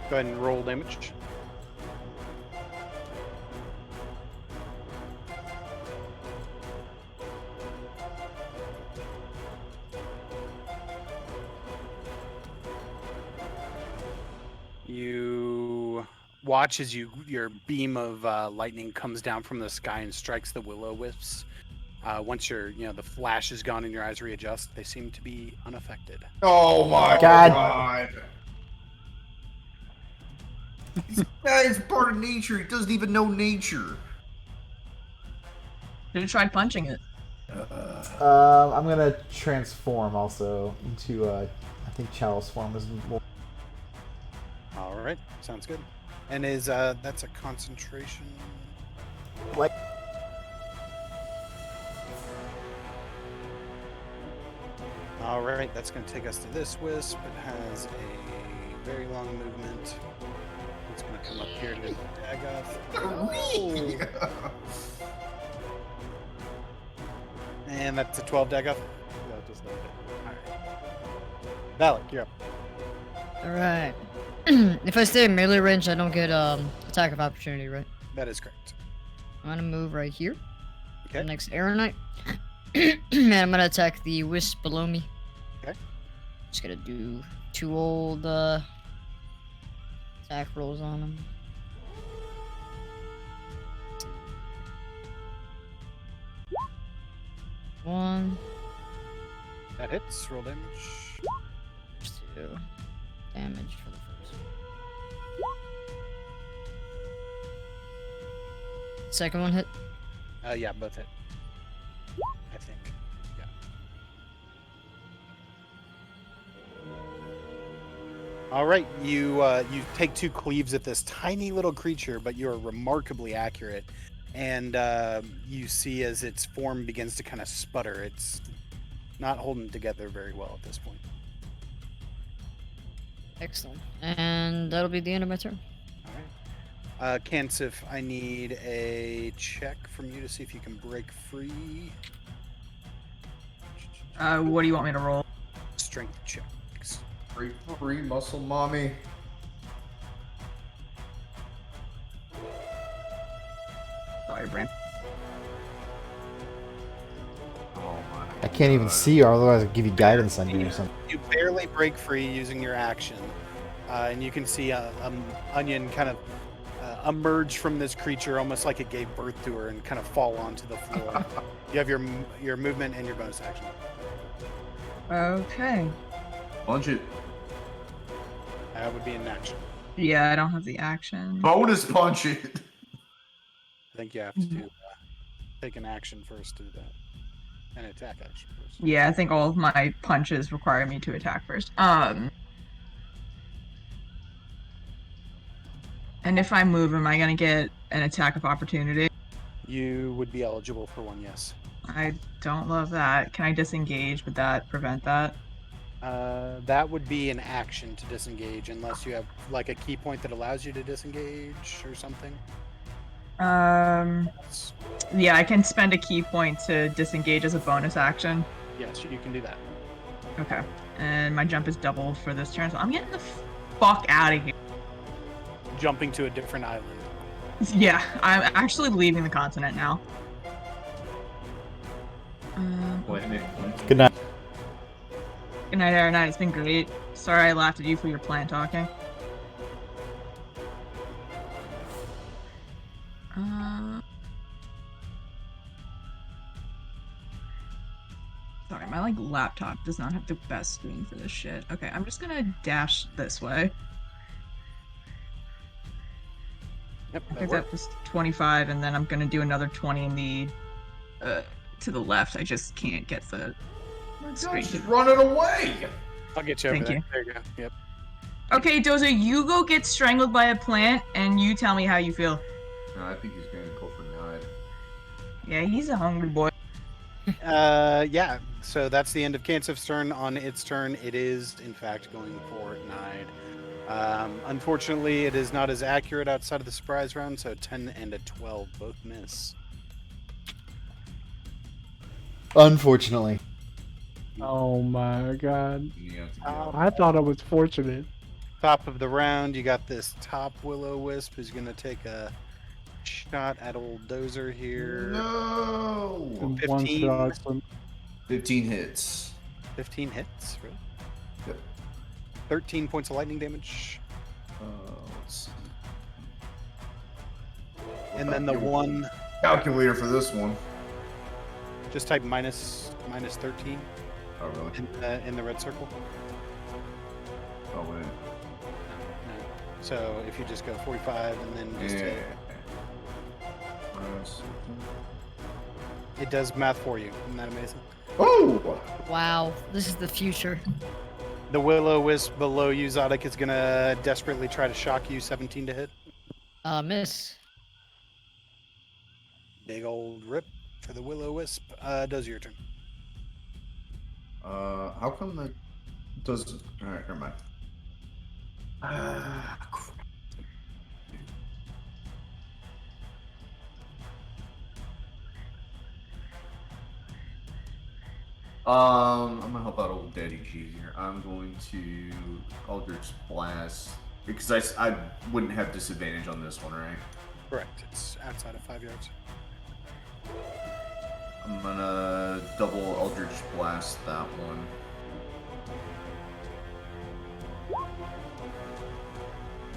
Go ahead and roll damage. You watch as your beam of lightning comes down from the sky and strikes the will-o-wisps. Once the flash is gone and your eyes readjust, they seem to be unaffected. Oh my God. This guy is part of nature. He doesn't even know nature. Should have tried punching it. I'm gonna transform also into I think chalice form is more. All right, sounds good. And is that's a concentration? Like. All right, that's going to take us to this wisp. It has a very long movement. It's going to come up here to Dagoth. And that's a 12 Dagoth. No, it does not hit. All right. Valak, you're up. Alright. If I stay in melee range, I don't get attack of opportunity, right? That is correct. I'm gonna move right here. Okay. The next Aeronite. And I'm gonna attack the wisp below me. Okay. Just gonna do 2 old attack rolls on him. One, That hits. Roll damage. 2 damage for the first one. Second one hit. Yeah, both hit. I think. Yeah. All right, you take 2 cleaves at this tiny little creature, but you are remarkably accurate. And you see as its form begins to kind of sputter. It's not holding together very well at this point. Excellent. And that'll be the end of my turn. All right. Kansif, I need a check from you to see if you can break free. What do you want me to roll? Strength checks. Break free, muscle mommy. Sorry, Brand. Oh my. I can't even see, or otherwise I'd give you guidance on you or something. You barely break free using your action, and you can see Onion kind of emerge from this creature almost like it gave birth to her and kind of fall onto the floor. You have your movement and your bonus action. Okay. Punch it. That would be an action. Yeah, I don't have the action. Bonus punch it. I think you have to take an action first to do that. An attack action first. Yeah, I think all of my punches require me to attack first. And if I move, am I gonna get an attack of opportunity? You would be eligible for one, yes. I don't love that. Can I disengage? Would that prevent that? That would be an action to disengage unless you have like a key point that allows you to disengage or something. Yeah, I can spend a key point to disengage as a bonus action. Yes, you can do that. Okay. And my jump is doubled for this turn, so I'm getting the fuck out of here. Jumping to a different island. Yeah, I'm actually leaving the continent now. Good night. Good night, Aeronite. It's been great. Sorry I laughed at you for your plant talking. Sorry, my laptop does not have the best screen for this shit. Okay, I'm just gonna dash this way. Yep, I that think works. that was 25, and then I'm gonna do another 20 in the to the left. I just can't get the screen. Just running away. I'll get you over Thank there. you. There you go. Yep. Okay, Dozer, you go get strangled by a plant, and you tell me how you feel. No, I think he's gonna go for Nide. Yeah, he's a hungry boy. Yeah. So that's the end of Kansif's turn. On its turn, it is in fact going for Nide. Unfortunately, it is not as accurate outside of the surprise round, so 10 and a 12 both miss. Unfortunately. Oh my god. You have to go. I thought I was fortunate. Top of the round, you got this top Will-O-Wisp who's going to take a shot at old Dozer here. No. And 15. one shot. 15 hits. 15 hits, really? Yep. 13 points of lightning damage. Let's see. And then the one, Calculator for this one. just type minus 13 Oh, really? in the red circle. Oh, wait. No. So if you just go 45 and then just Yeah. hit, it does math for you. Isn't that amazing? Oh! Wow, this is the future. The Will-O-Wisp below you, Zodic, is gonna desperately try to shock you. 17 to hit. Miss. Big old rip for the Will-O-Wisp. Does your turn. How come that does? All right, never mind. Crap. I'm gonna help out old Daddy G here. I'm going to Eldritch Blast because I wouldn't have disadvantage on this one, right? Correct. It's outside of 5 yards. I'm gonna double Eldritch Blast that one.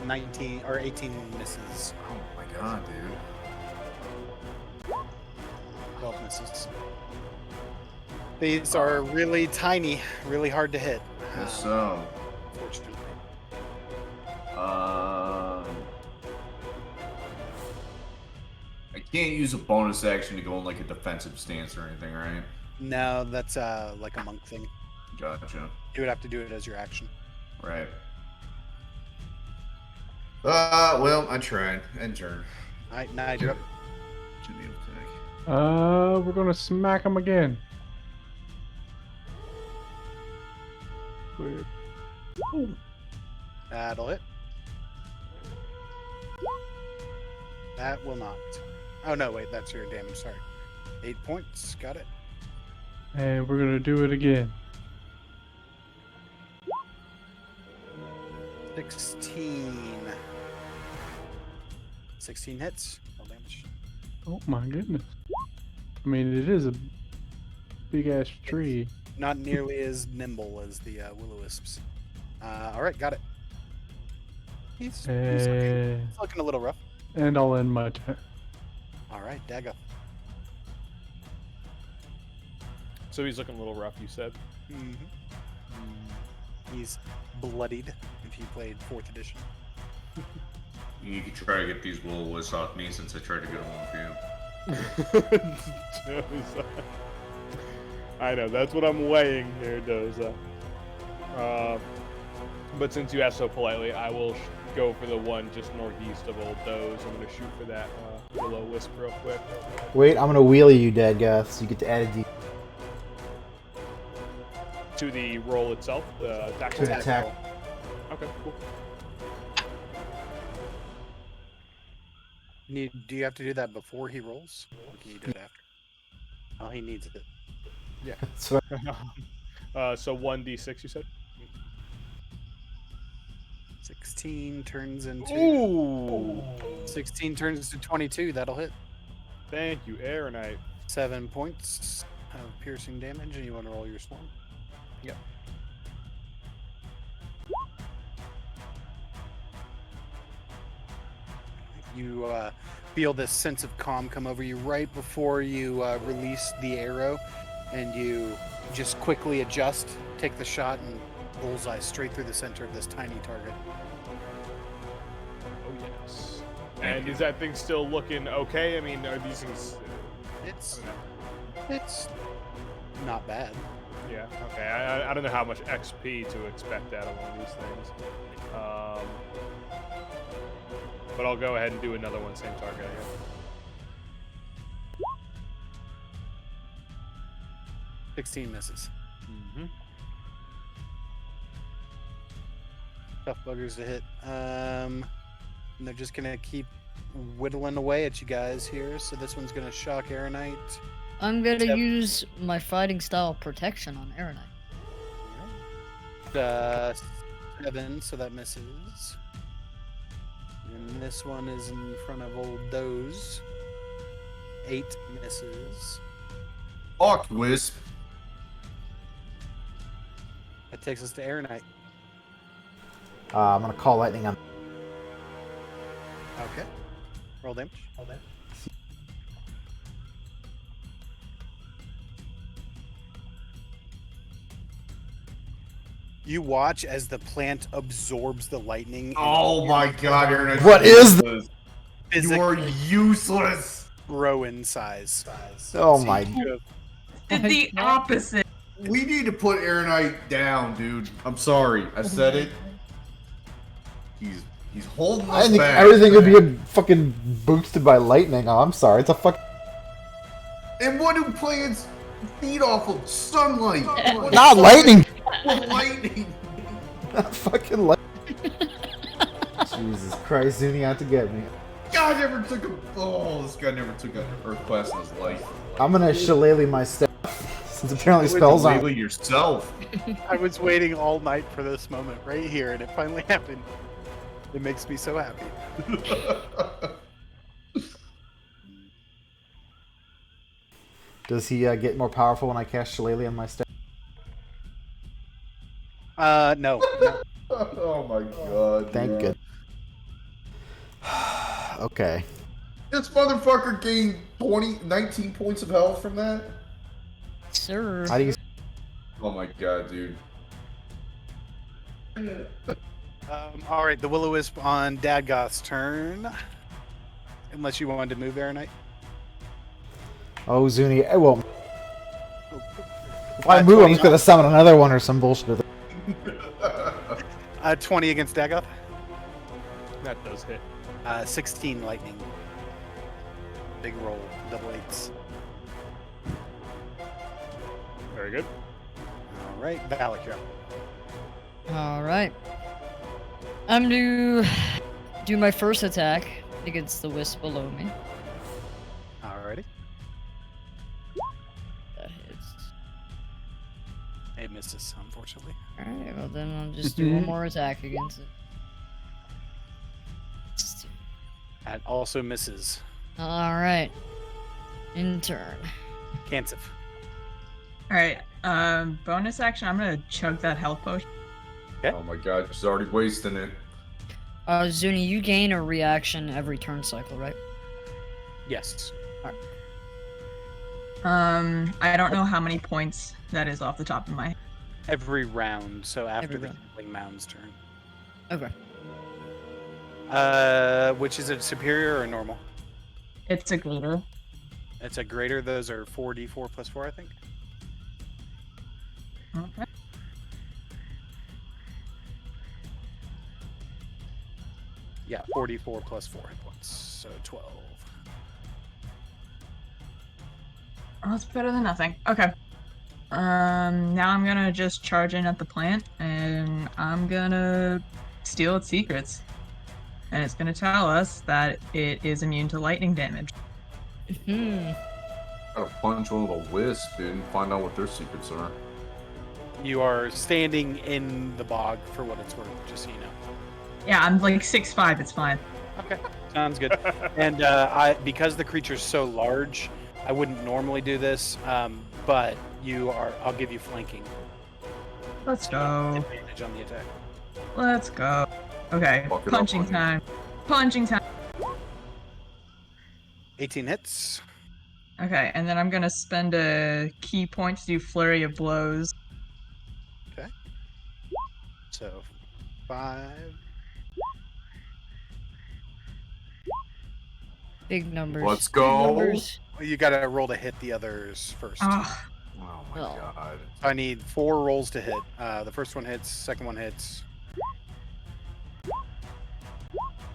– 19 or 18 misses. Oh my god, dude. 12 misses. These are really tiny, really hard to hit. Guess so. Unfortunately. I can't use a bonus action to go in like a defensive stance or anything, right? No, that's like a monk thing. Gotcha. You would have to do it as your action. Right. Well, I tried. End turn. All right, now you're up. Jimmy attack. We're gonna smack him again. Weird. That'll hit. That will not. Oh no, wait, that's your damage. Sorry. 8 points. Got it. And we're gonna do it again. 16. 16 hits. No damage. Oh my goodness. I mean, it is a big ass tree. Not nearly as nimble as the Will-O-Wisps. All right, got it. He's looking a little rough. And I'll end my turn. All right, Daga. So he's looking a little rough, you said? Mm-hmm. He's bloodied if you played 4th edition. You could try to get these Will-O-Wisps off me since I tried to get them off you. I know, that's what I'm weighing here, Doza. But since you asked so politely, I will go for the one just northeast of Old Doze. I'm going to shoot for that Will-O-Wisp real quick. Wait, I'm gonna wheelie you, Dadgoth, so you get to add a D. To the roll itself, the attack. To the attack. Okay, cool. Do you have to do that before he rolls? Or can you do it after? Oh, he needs it. Yeah. That's what So 1d6, you said? 16 turns into... Ooh! 16 turns to 22. That'll hit. Thank you, Aeronite. 7 points of piercing damage, and you want to roll your swarm? Yep. You feel this sense of calm come over you right before you release the arrow, and you just quickly adjust, take the shot, and bullseye straight through the center of this tiny target. Oh, yes. And is that thing still looking okay? I mean, are these things... It's not bad. Yeah, okay. I don't know how much XP to expect out of one of these things. But I'll go ahead and do another one, same target, I guess. 16 misses. Mm-hmm. Tough buggers to hit. And they're just gonna keep whittling away at you guys here. So this one's gonna shock Aeronite. I'm gonna use my fighting style protection on Aeronite. 7, so that misses. And this one is in front of Old Doze. 8 misses. Fuck, Wisp. That takes us to Aeronite. I'm gonna call lightning on. Okay. Roll damage. You watch as the plant absorbs the lightning. Oh my god, Aaron! What is this? You are useless. Grow in size. Oh my. Did the opposite. We need to put Aaronite down, dude. I'm sorry, I said it. He's holding us I think back. everything would be fucking boosted by lightning. Oh, I'm sorry. It's a fuck. And what do plants feed off of? Sunlight. Not lightning. What lightning? Not fucking lightning. Jesus Christ, Zuni out to get me. God never took a. Oh, this guy never took an Earth class in his life. I'm gonna shillelagh my staff since apparently spells aren't. Label yourself. I was waiting all night for this moment right here, and it finally happened. It makes me so happy. Does he get more powerful when I cast shillelagh on my staff? No. Oh my god. Thank dude. good. Okay. This motherfucker gained 19 points of health from that? Sir. How do you? Oh my god, dude. All right, the Will-O-Wisp on Dadgoth's turn. Unless you wanted to move there, Knight. Oh, Zuni. Well, if I move, I'm just gonna summon another one or some bullshit. 20 against Dagoth. That does hit. 16 lightning. Big roll, double eights. Very good. All right, Valak, you're up. All right. I'm gonna do my first attack against the wisp below me. Alrighty. That hits. It misses, unfortunately. All right. Well, then I'll just do one more attack against it. That also misses. All right. In turn. Cancif. Alright, bonus action, I'm gonna chug that health potion. Oh my god, she's already wasting it. Zuni, you gain a reaction every turn cycle, right? Yes. I don't know how many points that is off the top of my head. Every round, so after Every the round. Healing Mound's turn. Okay. Which is it, superior or normal? It's a greater. It's a greater, those are 4d4 plus 4, I think. Okay. Yeah, 4d4 plus 4 hit points, so 12. Oh, that's better than nothing. Okay. Now I'm gonna just charge in at the plant, and I'm gonna steal its secrets. And it's gonna tell us that it is immune to lightning damage. Hmm. Gotta punch one of the wisp, dude, and find out what their secrets are. You are standing in the bog for what it's worth, just so you know. Yeah, I'm like 6'5", it's fine. Okay, sounds good. And because the creature's so large, I wouldn't normally do this, but I'll give you flanking. Let's go. Advantage on the attack. Let's go. Okay, Fuck it up punching on you. time. Punching time. 18 hits. Okay, and then I'm gonna spend a key point to do flurry of blows. Okay. So 5. Big numbers. Let's Big go. numbers. Well, you gotta roll to hit the others first. Oh, Oh my Oh. god. I need 4 rolls to hit. The first one hits, second one hits.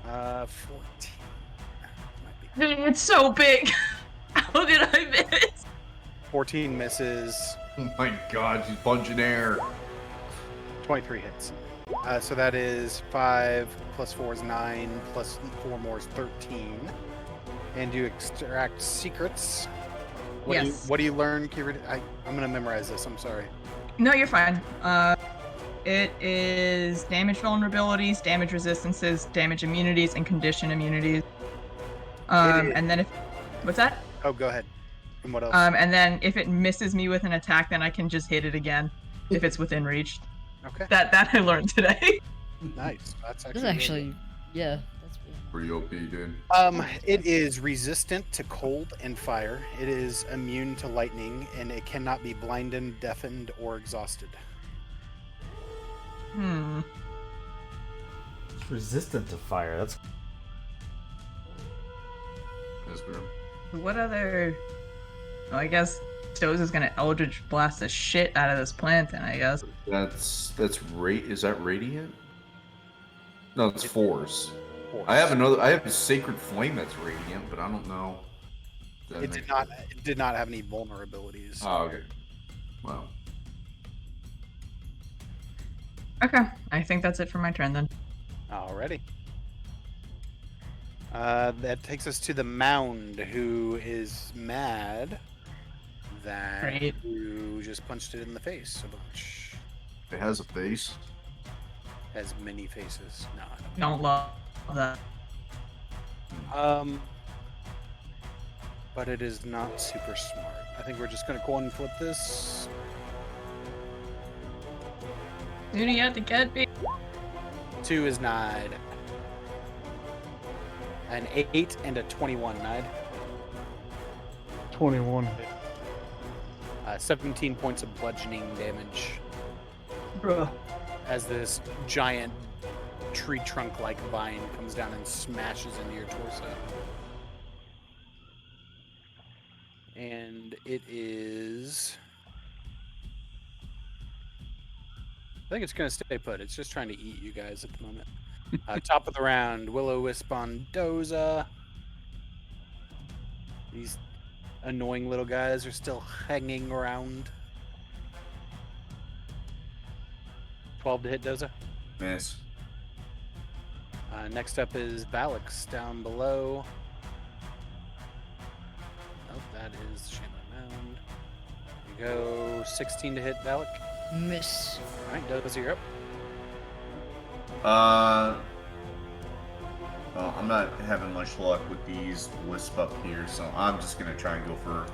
14. Might be. it's so big. How did I miss? 14 misses. Oh my god, she's punching air. 23 hits. So that is 5 plus 4 is 9 plus 4 more is 13. And you extract secrets. Yes. What do you learn, Kira? I'm gonna memorize this. I'm sorry. No, you're fine. It is damage vulnerabilities, damage resistances, damage immunities, and condition immunities. And then what's that? Oh, go ahead. And what else? And then if it misses me with an attack, then I can just hit it again if it's within reach. Okay. That I learned today. Nice. That's This is actually. actually, yeah. That's Pretty OP, dude. It is resistant to cold and fire. It is immune to lightning, and it cannot be blinded, deafened, or exhausted. Hmm. It's resistant to fire. That's What other? Well, I guess Stowe's is gonna Eldritch Blast the shit out of this plant, then I guess. Is that radiant? No, it's force. Force. I have a sacred flame that's radiant, but I don't know. It did not have any vulnerabilities. Oh, okay. Well, Okay, I think that's it for my turn then. Alrighty. That takes us to the mound, who is mad that Great. you just punched it in the face a bunch. it has a face. Has many faces. No, I Don't love that. don't. But it is not super smart. I think we're just gonna go and flip this. Dude, you had to get me. 2 is Nide. An 8 and a 21, Nide. 21. 17 points of bludgeoning damage Bruh. as this giant tree trunk-like vine comes down and smashes into your torso. And it is... I think it's going to stay put. It's just trying to eat you guys at the moment. Top of the round, Will-O-Wisp on Doza. These annoying little guys are still hanging around. 12 to hit Doza. Miss. Next up is Valix down below. Oh, that is Shambling Mound. There you go. 16 to hit Valak. Miss. Alright, Doza, you're up. Well, I'm not having much luck with these wisp up here, so I'm just gonna try and go for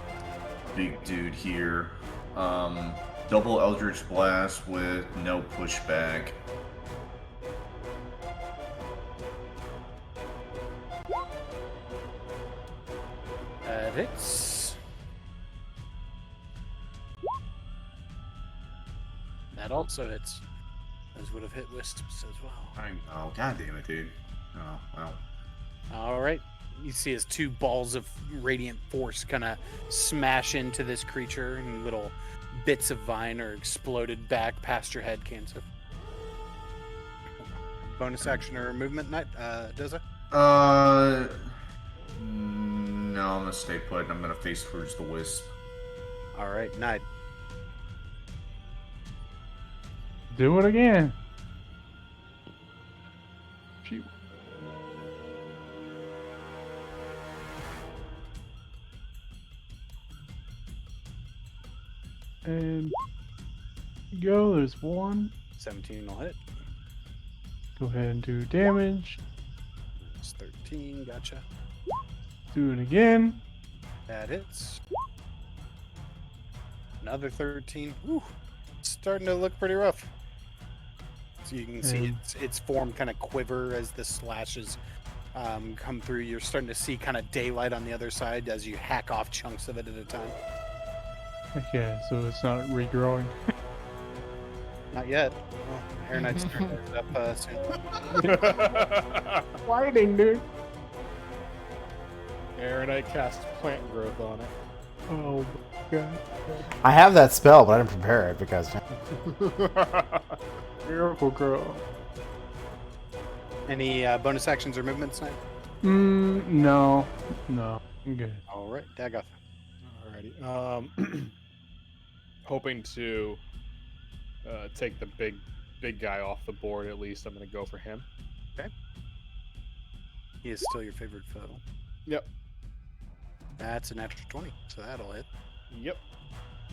big dude here. Double Eldritch Blast with no pushback. That hits. That also hits. Those would have hit Wisps as well. Oh, god damn it, dude. Oh, well. Alright. You see as 2 balls of radiant force kind of smash into this creature, and little bits of vine are exploded back past your head, Cancer. Bonus action or movement, Doza? No, I'm gonna stay put and I'm gonna face towards the wisp. Alright, Nide. Do it again. Shoot. And go, there's 1. 17 will hit. Go ahead and do damage. It's 13, gotcha. Do it again. That hits. Another 13. Whew. It's starting to look pretty rough. So you can see its form kind of quiver as the slashes come through. You're starting to see kind of daylight on the other side as you hack off chunks of it at a time. Okay, so it's not regrowing. Not yet. Well, Air Knight's turn is up soon. Fighting, dude. Aeronite casts plant growth on it. Oh my god. I have that spell, but I didn't prepare it because Miracle grow. Any bonus actions or movements tonight? No. No. I'm good. All right, Dagoth. Alrighty. Hoping to take the big guy off the board at least. I'm gonna go for him. Okay. He is still your favorite foe. Yep. That's a natural 20, so that'll hit. Yep.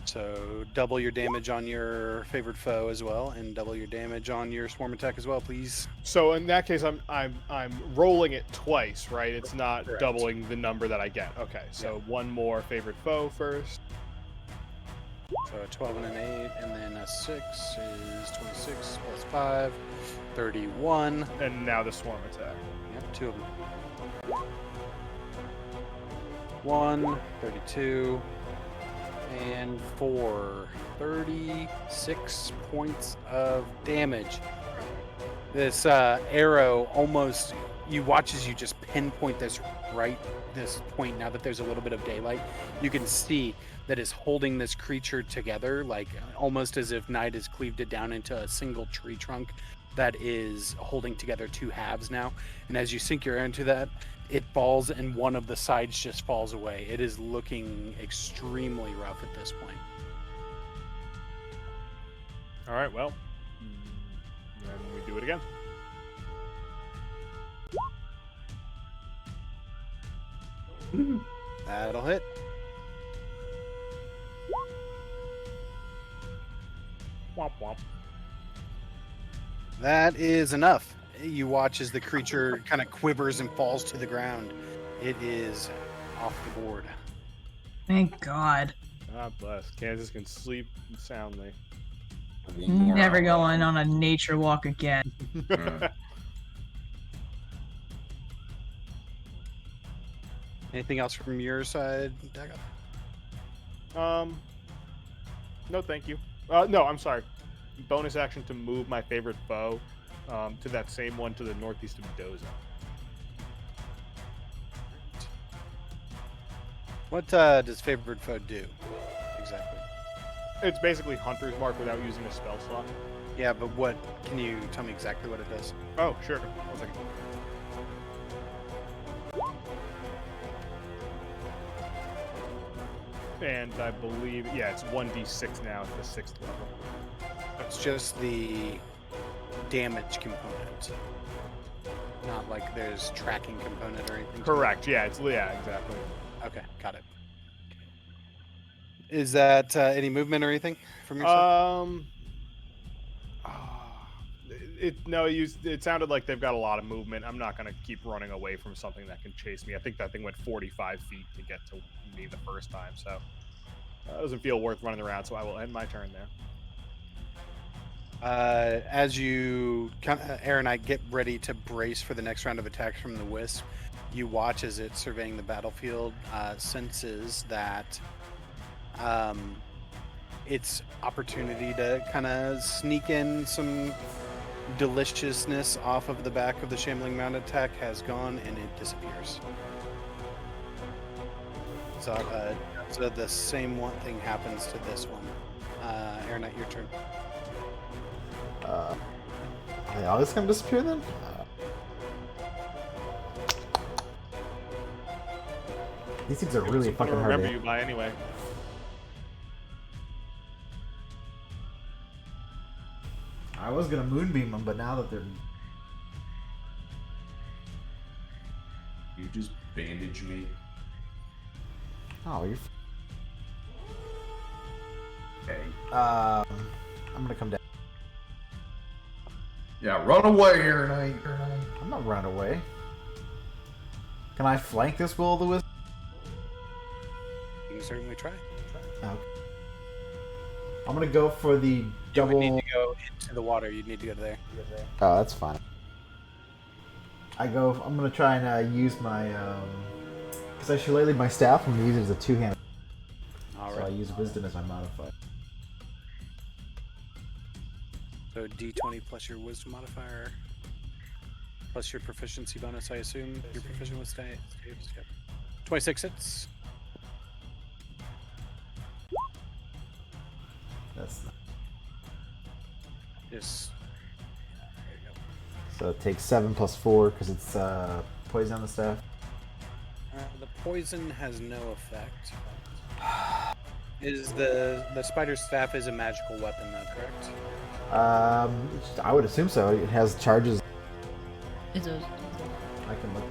So double your damage on your favorite foe as well, and double your damage on your swarm attack as well, please. So in that case, I'm rolling it twice, right? It's not Correct. doubling the number that I get. Okay, so one more favorite foe first. So a 12 and an 8, and then a 6 is 26 plus 5, 31. And now the swarm attack. Yep, 2 of them. 1, 32, and 4. 36 points of damage. This arrow almost, you watch as you just pinpoint this point. Now that there's a little bit of daylight, you can see that is holding this creature together, like almost as if night has cleaved it down into a single tree trunk that is holding together two halves now. And as you sink your arrow into that, it falls and one of the sides just falls away. It is looking extremely rough at this point. All right, well, then we do it again. That'll hit. Womp womp. That is enough. You watch as the creature kind of quivers and falls to the ground. It is off the board. Thank God. God bless. Kansas can sleep soundly. Never going on a nature walk again. Anything else from your side, Daga? No, thank you. No, I'm sorry. Bonus action to move my favorite foe to that same one to the northeast of Doza. What does favorite foe do exactly? It's basically Hunter's Mark without using a spell slot. Yeah, but what? Can you tell me exactly what it does? Oh, sure. 1 second. And I believe, yeah, it's 1d6 now at the 6th level. It's just the damage component, not like there's tracking component or anything. Correct. Yeah, exactly. Okay, got it. Is that any movement or anything from your side? It sounded like they've got a lot of movement. I'm not going to keep running away from something that can chase me. I think that thing went 45 feet to get to me the first time, so it doesn't feel worth running around, so I will end my turn there. As you, Aaron, I get ready to brace for the next round of attacks from the Wisp, you watch as it's surveying the battlefield, senses that its opportunity to kind of sneak in some deliciousness off of the back of the shambling mount attack has gone, and it disappears. So the same one thing happens to this one. Aaron, your turn. Are they all just gonna disappear then? These things are really I'm fucking gonna hard. remember to you by anyway. I was gonna moonbeam them, but now that they're You just bandage me. oh, you're. Okay. I'm gonna come down. Yeah, run away, Aaron. I'm not running away. Can I flank this will of the wisp? You can certainly try. Oh, okay. I'm gonna go for the You double. would need to go into the water. You'd need to go there. Oh, that's fine. I'm gonna try and use my because I shillelagh my staff. I'm gonna use it as a two-handed. All So I right. use wisdom as my modifier. So D20 plus your wisdom modifier, plus your proficiency bonus, I assume. You're proficient with saves. Yep. 26 hits. That's Just. There you go. so it takes 7 plus 4 because it's poison on the staff. The poison has no effect. Is the spider's staff is a magical weapon, though, correct? I would assume so. It has charges. It does. I can look.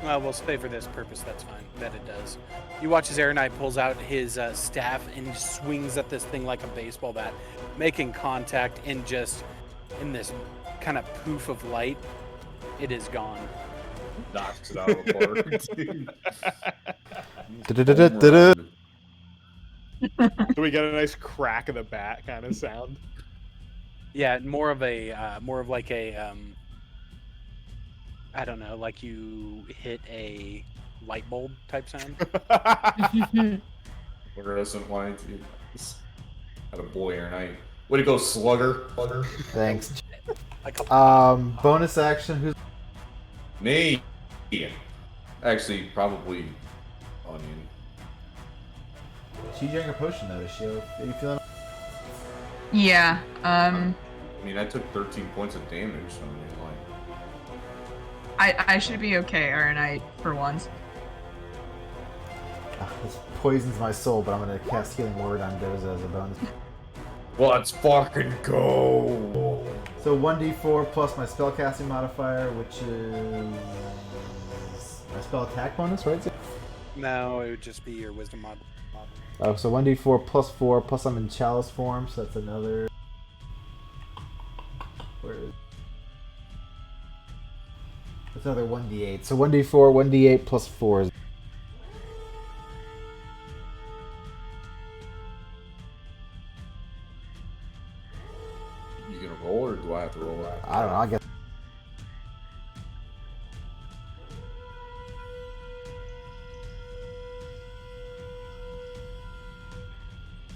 Well, we'll say for this purpose, that's fine. That it does. You watch as Aaron pulls out his staff and swings at this thing like a baseball bat, making contact, and just in this kind of poof of light, it is gone. Knocks it out of the park. Da-da-da-da-da-da. So we get a nice crack of the bat kind of sound. Yeah, more of like a I don't know, like you hit a light bulb type sound. Fluorescent lights. Had a boy or night. Way to go, slugger. Thanks. Like a Bonus action. Who's Me. Actually, probably onion. she drank a potion though? Is she? Are you feeling? Yeah. I mean, I took 13 points of damage, so I mean, like... I should be okay, Aronite, for once. This poisons my soul, but I'm gonna cast Healing Word on Doza as a bonus. Let's fucking go! So 1d4 plus my spellcasting modifier, which is my spell attack bonus, right? No, it would just be your wisdom mod. Oh, so 1d4 plus 4, plus I'm in chalice form, so that's another... Where is... That's another 1d8. So 1d4, 1d8 plus 4 is... You gonna roll, or do I have to roll it? I don't know, I guess...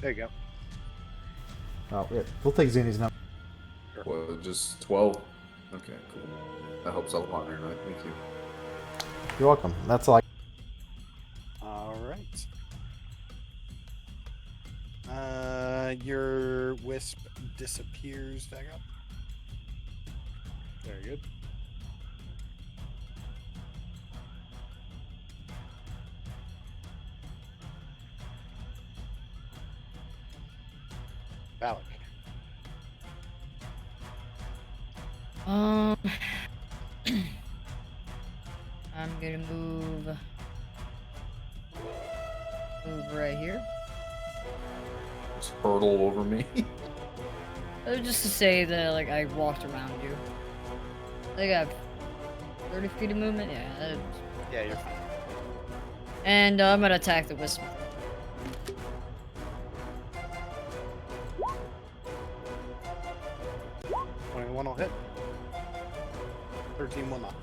There you go. Oh, yeah, we'll take Zuni's number. Well, just 12? Okay, cool. That helps out a lot, right? Thank you. You're welcome. That's all I... Alright. Your wisp disappears back up. Very good. Valak. I'm gonna move right here. Just hurtle over me. Just to say that, like, I walked around you. I think I have 30 feet of movement. Yeah. Yeah, you're fine. And I'm gonna attack the wisp. 21 will hit. 13 will not.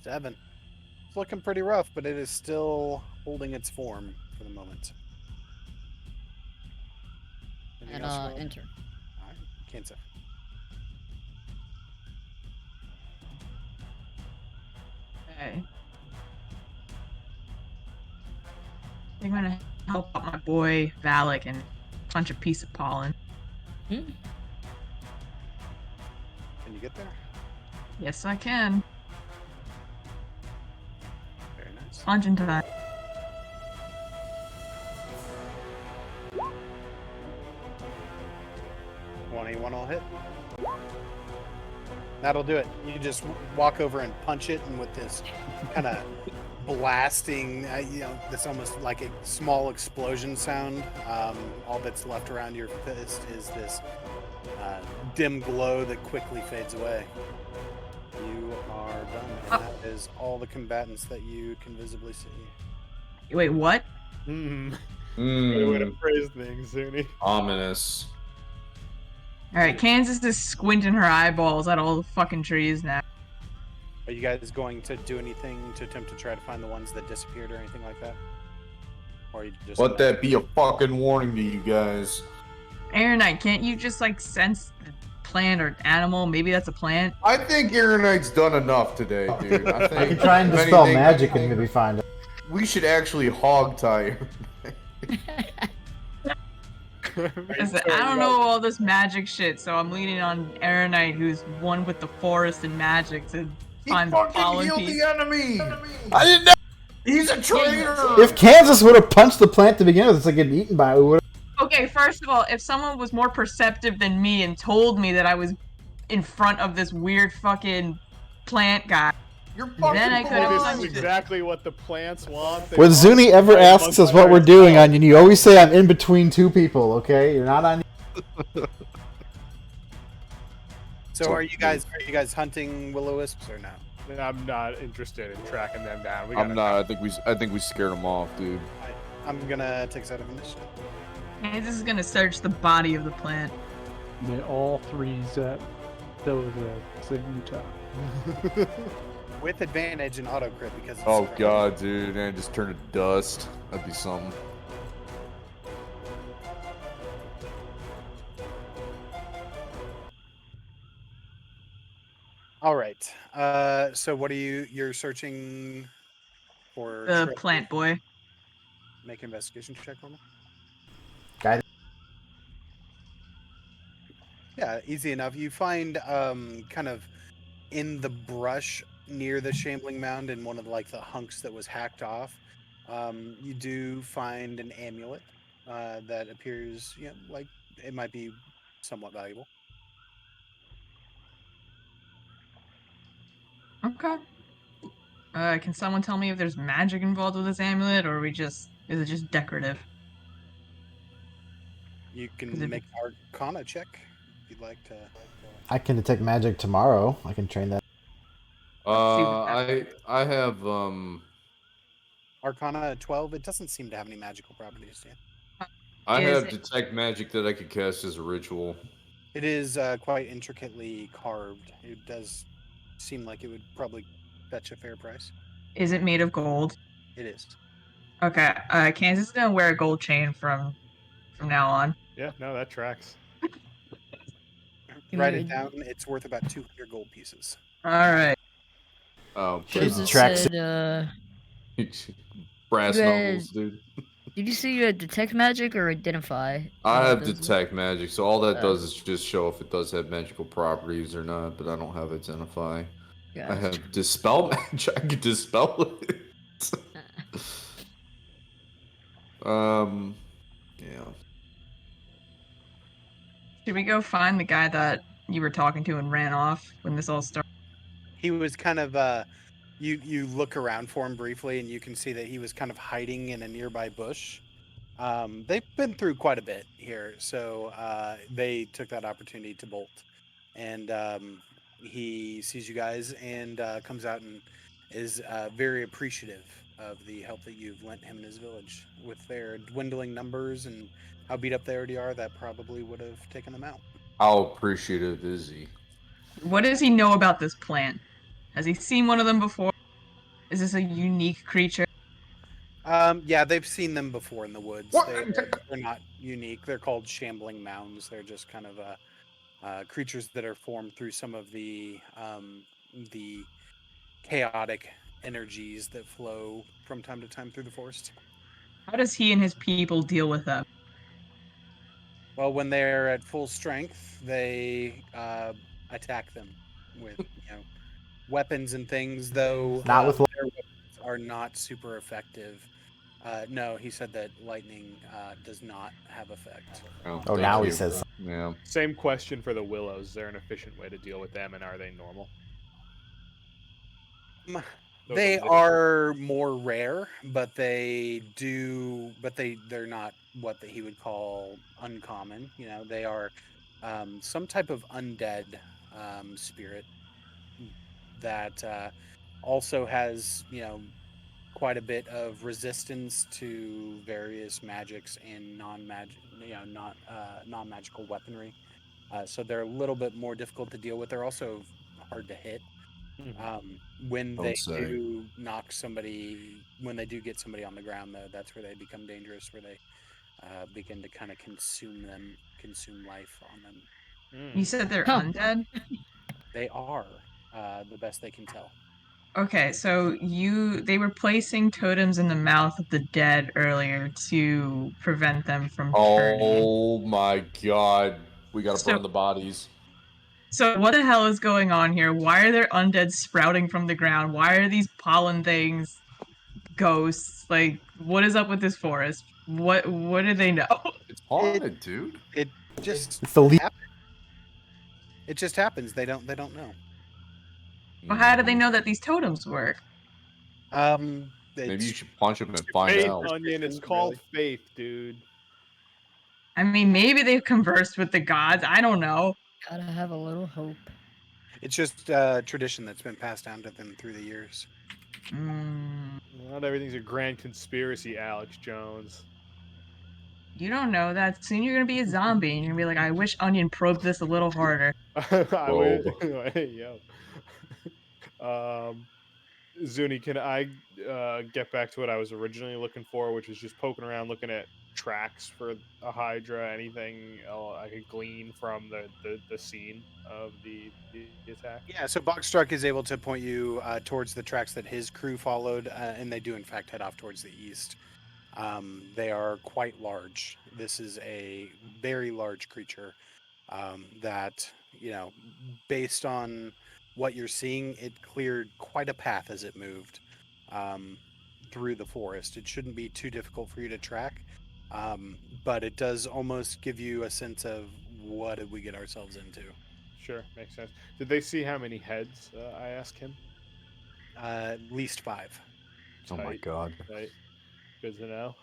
7. It's looking pretty rough, but it is still holding its form for the moment. Anything And else, Rob? enter. Alright, cancel. Okay. I'm gonna help out my boy Valak and punch a piece of pollen. Can you get there? Yes, I can. Very nice. Punch into that. One will hit. That'll do it. You just walk over and punch it, and with this kind of blasting, this almost like a small explosion sound. All that's left around your fist is this dim glow that quickly fades away. You are done, and that is all the combatants that you can visibly see. Wait, what? Good way to Mmm. phrase things, Zuni. Ominous. Alright, Kansas is squinting her eyeballs at all the fucking trees now. Are you guys going to do anything to attempt to try to find the ones that disappeared or anything like that? Or are you just Let that be a fucking warning to you guys. Aronite, can't you just like sense the plant or animal? Maybe that's a plant. I think Aaronite's done enough today, dude. I think I can try and if dispel anything, magic and maybe find it. we should actually hog tie her. Listen, I don't know all this magic shit, so I'm leaning on Aronite, who's one with the forest and magic, to find the pollen piece. the enemy! I didn't know! He's a traitor! If Kansas would have punched the plant to begin with, it's like getting eaten by it. We would Okay, first of all, if someone was more perceptive than me and told me that I was in front of this weird fucking plant guy, You're fucking then I could have This punched is it. exactly what the plants want. They When want Zuni to ever fight asks us amongst what we're doing, ourselves. Onion, you always say I'm in between two people, okay? You're not on... So are you guys hunting will-o-wisps or no? I'm not interested in tracking them down. We I'm gotta not. I think we scared him off, dude. I'm gonna take us out of initiative. Kansas is gonna search the body of the plant. They all three zap. That was a same time. With advantage and auto crit because it's Oh crit. god, dude, and just turn to dust. That'd be something. All right. So what are you're searching for? The treasure? plant boy. Make an investigation check on me. Guy. Yeah, easy enough. You find kind of in the brush near the shambling mound in one of like the hunks that was hacked off. You do find an amulet that appears, like it might be somewhat valuable. Okay. Can someone tell me if there's magic involved with this amulet, or is it just decorative? You 'Cause can if make it's- an Arcana check if you'd like to. I can detect magic tomorrow. I can train that. Let's see what that. I have Arcana 12. It doesn't seem to have any magical properties yet. I Is have it, detect magic that I could cast as a ritual. It is quite intricately carved. It does seem like it would probably fetch a fair price. is it made of gold? It is. Okay. Kansas is gonna wear a gold chain from now on. Yeah, no, that tracks. Write it down. It's worth about 200 gold pieces. All right. Oh, She's Kansas tracks. said, brass you knuckles, had- dude. did you say you had detect magic or identify? I have Does- detect magic, so all that does is just show if it does have magical properties or not, but I don't have identify. I Gotcha. have dispel magic. I can dispel it. Yeah. Should we go find the guy that you were talking to and ran off when this all started? He was kind of you look around for him briefly and you can see that he was kind of hiding in a nearby bush. They've been through quite a bit here, so they took that opportunity to bolt. And he sees you guys and comes out and is very appreciative of the help that you've lent him in his village. With their dwindling numbers and how beat up they already are, that probably would have taken them out. How appreciative is he? What does he know about this plant? Has he seen one of them before? Is this a unique creature? Yeah, they've seen them before in the woods. What? They're not unique. They're called shambling mounds. They're just kind of creatures that are formed through some of the chaotic energies that flow from time to time through the forest. How does he and his people deal with them? Well, when they're at full strength, they attack them with weapons and things. Though Not with their weapons are not super effective. No, he said that lightning does not have effect. Oh, thank now he you. says. Yeah. Same question for the willows. Is there an efficient way to deal with them, and are they normal? They are more rare, but they're not what he would call uncommon. They are some type of undead spirit that also has quite a bit of resistance to various magics and non-magical weaponry. So they're a little bit more difficult to deal with. They're also hard to hit. When I they would say. do when they do get somebody on the ground, though, that's where they become dangerous, where they begin to kind of consume life on them. You said they're Huh. undead? They are, the best they can tell. Okay, so they were placing totems in the mouth of the dead earlier to prevent them from turning. Oh my god. We gotta So- burn the bodies. So what the hell is going on here? Why are there undead sprouting from the ground? Why are these pollen things ghosts? Like, what is up with this forest? What do they know? It's haunted, dude. It just It's the lead. happens. It just happens. They don't know. Well, how do they know that these totems work? Maybe you should punch him and find Faith, out. Onion. It's called faith, dude. I mean, maybe they've conversed with the gods. I don't know. Gotta have a little hope. It's just tradition that's been passed down to them through the years. Not everything's a grand conspiracy, Alex Jones. You don't know that. Soon you're gonna be a zombie, and you're gonna be like, I wish Onion probed this a little harder. I would, hey, yo. Zuni, can I get back to what I was originally looking for, which was just poking around, looking at tracks for a hydra, anything I could glean from the scene of the attack? Yeah, so Bogstruck is able to point you towards the tracks that his crew followed, and they do in fact head off towards the east. They are quite large. This is a very large creature that, based on what you're seeing, it cleared quite a path as it moved through the forest. It shouldn't be too difficult for you to track, but it does almost give you a sense of what did we get ourselves into. Sure, makes sense. Did they see how many heads? I asked him. At least 5. Oh my Tight, god. tight. Good to know.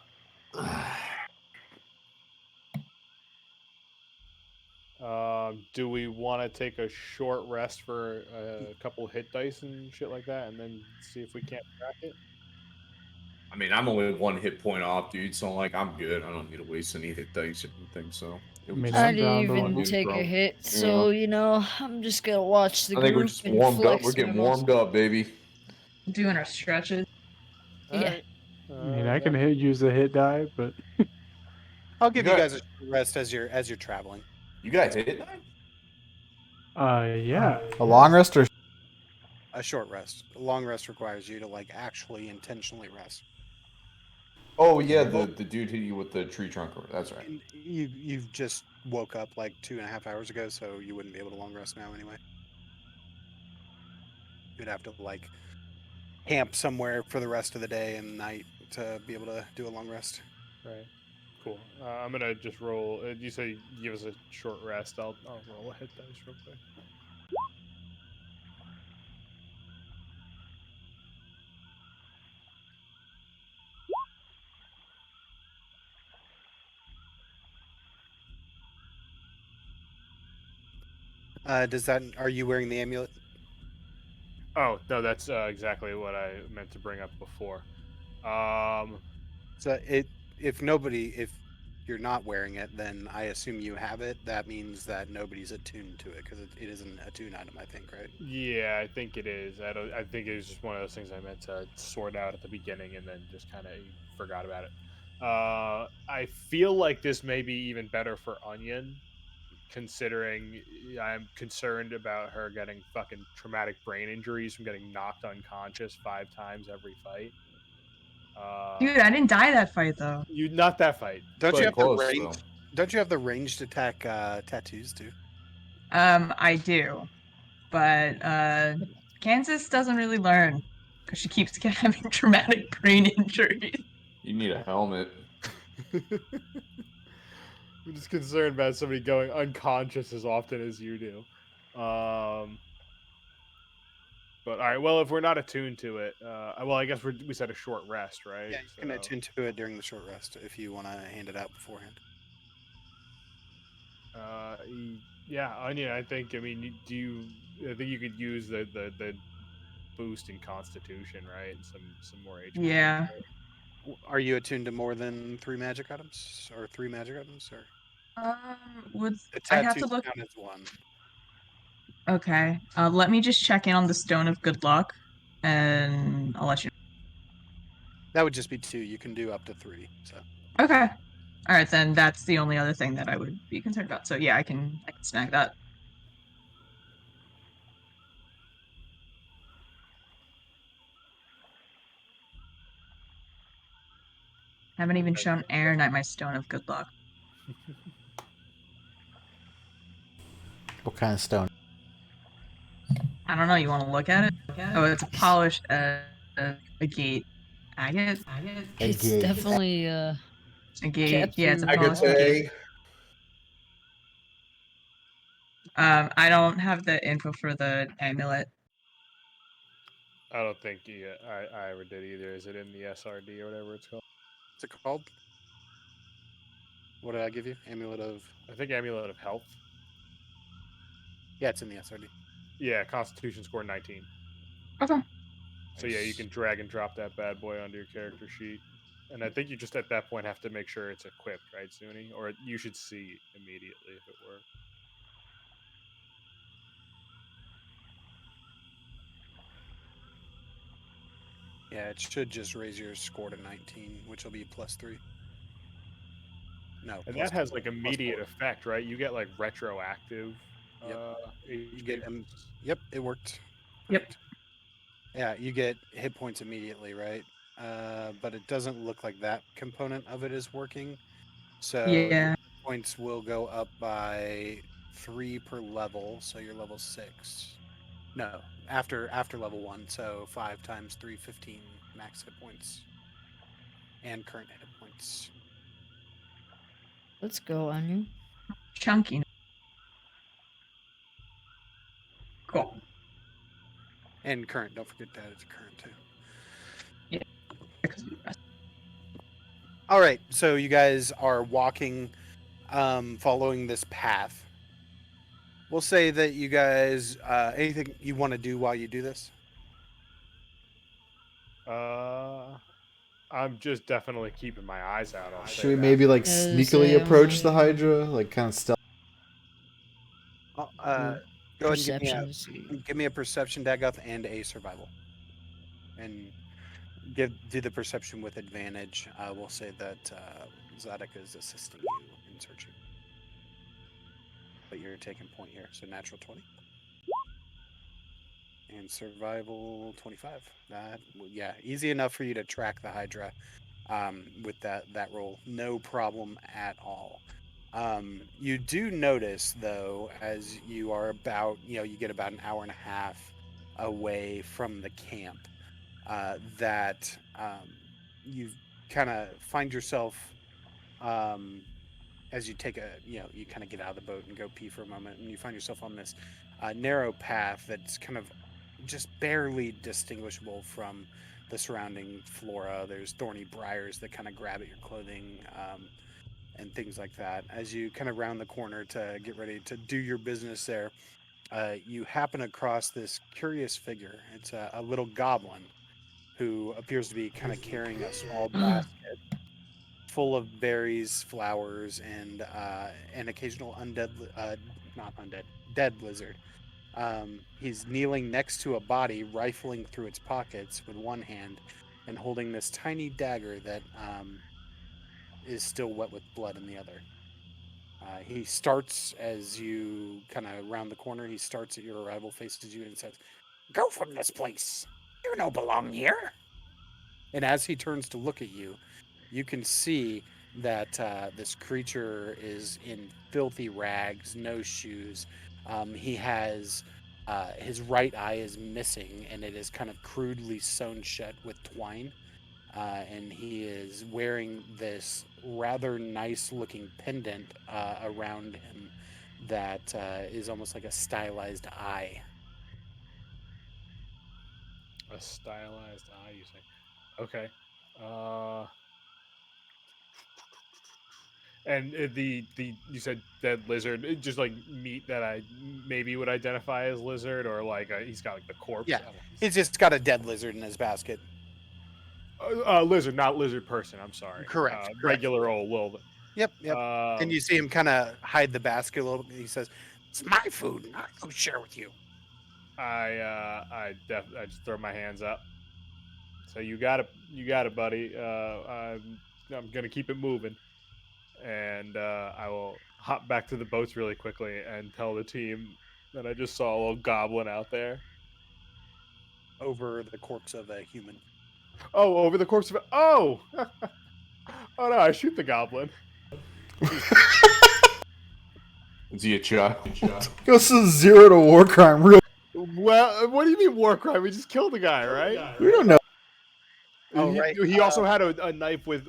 Do we want to take a short rest for a couple hit dice and shit like that, and then see if we can't track it? I mean, I'm only 1 hit point off, dude. So like, I'm good. I don't need to waste any hit dice or anything. So I mean, I I'm down didn't to even one. take a bro. hit, so I'm just gonna watch the I think we're group just and warmed up. flex We're getting my muscles. warmed up, baby. Doing our stretches. All Yeah. right. I mean, I can use a hit die, but I'll give you got- guys a short rest as you're traveling. You guys hit that? yeah. A long rest or A short rest. A long rest requires you to actually intentionally rest. Oh yeah, the dude hit you with the tree trunk. That's right. And you've just woke up like 2.5 hours ago, so you wouldn't be able to long rest now anyway. You'd have to camp somewhere for the rest of the day and night to be able to do a long rest. Right. Cool. I'm gonna just roll. You say give us a short rest. I'll roll a hit dice real quick. Are you wearing the amulet? Oh no, that's exactly what I meant to bring up before. So if you're not wearing it, then I assume you have it. That means that nobody's attuned to it because it isn't a tune item, I think, right? Yeah, I think it is. I think it was just one of those things I meant to sort out at the beginning and then just kind of forgot about it. I feel like this may be even better for Onion, considering I'm concerned about her getting fucking traumatic brain injuries from getting knocked unconscious 5 times every fight. Dude, I didn't die that fight though. You not that fight. Don't you but have close, the range? Don't you have the ranged attack tattoos too? I do, but Kansas doesn't really learn because she keeps having traumatic brain injuries. You need a helmet. I'm just concerned about somebody going unconscious as often as you do. But all right, well, if we're not attuned to it, well, I guess we said a short rest, right? Yeah, you can attune to it during the short rest if you want to hand it out beforehand. Yeah, Onion. I think. I mean, I think you could use the boost in Constitution, right? And some more HP. Yeah. Are you attuned to more than 3 magic items or 3 magic items or? Would The I have to tattoos look? count as 1. Okay. Let me just check in on the Stone of Good Luck, and I'll let you That would just be 2. You can do up to 3. So know. Okay. All right, then that's the only other thing that I would be concerned about. So yeah, I can snag that. Haven't even shown Air Knight my Stone of Good Luck. what kind of stone? I don't know. You want to look at it? Oh, it's a polished agate. Agate? It's Agate. definitely Agate. Yeah, it's a Kept polished agate. I don't have the info for the amulet. I don't think I ever did either. Is it in the SRD or whatever it's called? what's it called? What did I give you? Amulet of. I think Amulet of Health. Yeah, it's in the SRD. Yeah, Constitution score 19. Okay. So yeah, you can drag and drop that bad boy onto your character sheet. And I think you just at that point have to make sure it's equipped, right, Zuni? Or you should see immediately if it works. Yeah, it should just raise your score to 19, which will be +3. No, And plus that has 4, like plus immediate 4. effect, right? You get like retroactive Yep. You HP. get Yep, it worked. Yep. Perfect. Yeah, you get hit points immediately, right? But it doesn't look like that component of it is working. So your Yeah. points will go up by 3 per level. So you're level 6. No, after level 1. So 5 times 3, 15 max hit points and current hit points. Let's go, Anu. Chunky. Cool. And current. Don't forget that it's current too. Yeah. Because we rest. All right, so you guys are walking, following this path. We'll say that you guys, anything you want to do while you do this? I'm just definitely keeping my eyes out. I'll Should say we that. maybe like Yeah, sneakily approach the Hydra, like kind of stealth? Go ahead Perception. and give me a perception, Dagoth, and a survival. And do the perception with advantage. We'll say that Zadok is assisting you in searching. But you're taking point here, so natural 20. And survival 25. Yeah, easy enough for you to track the Hydra with that roll. No problem at all. You do notice, though, as you are about, you get about an hour and a half away from the camp, that you kind of find yourself, as you take you kind of get out of the boat and go pee for a moment, and you find yourself on this narrow path that's kind of just barely distinguishable from the surrounding flora. There's thorny briars that kind of grab at your clothing, and things like that. As you kind of round the corner to get ready to do your business there, you happen across this curious figure. It's a little goblin who appears to be kind of carrying a small basket full of berries, flowers, and an occasional not undead, dead lizard. He's kneeling next to a body, rifling through its pockets with one hand and holding this tiny dagger that is still wet with blood in the other. He starts as you kind of round the corner. He starts at your arrival, faces you, and says, "Go from this place. You don't belong here." And as he turns to look at you, you can see that this creature is in filthy rags, no shoes. He has his right eye is missing, and it is kind of crudely sewn shut with twine. And he is wearing this rather nice-looking pendant around him that is almost like a stylized eye. A stylized eye, you say? Okay. Uh, and the you said dead lizard, just like meat that I maybe would identify as lizard, or like he's got like the corpse. Yeah, he's just got a dead lizard in his basket. Lizard, not lizard person. I'm sorry. Correct. Regular old little. Yep. And you see him kind of hide the basket a little bit. He says, "It's my food, and I don't share with you." I just throw my hands up. So you got it, buddy. I'm gonna keep it moving, and I will hop back to the boats really quickly and tell the team that I just saw a little goblin out there. Over the corpse of a human. Oh, over the corpse of it. Oh, oh no! I shoot the goblin. Is he a chop? Goes to 0 to war crime real. Well, what do you mean war crime? We just killed the guy, right? We don't know. Oh, he, right. He also had a knife with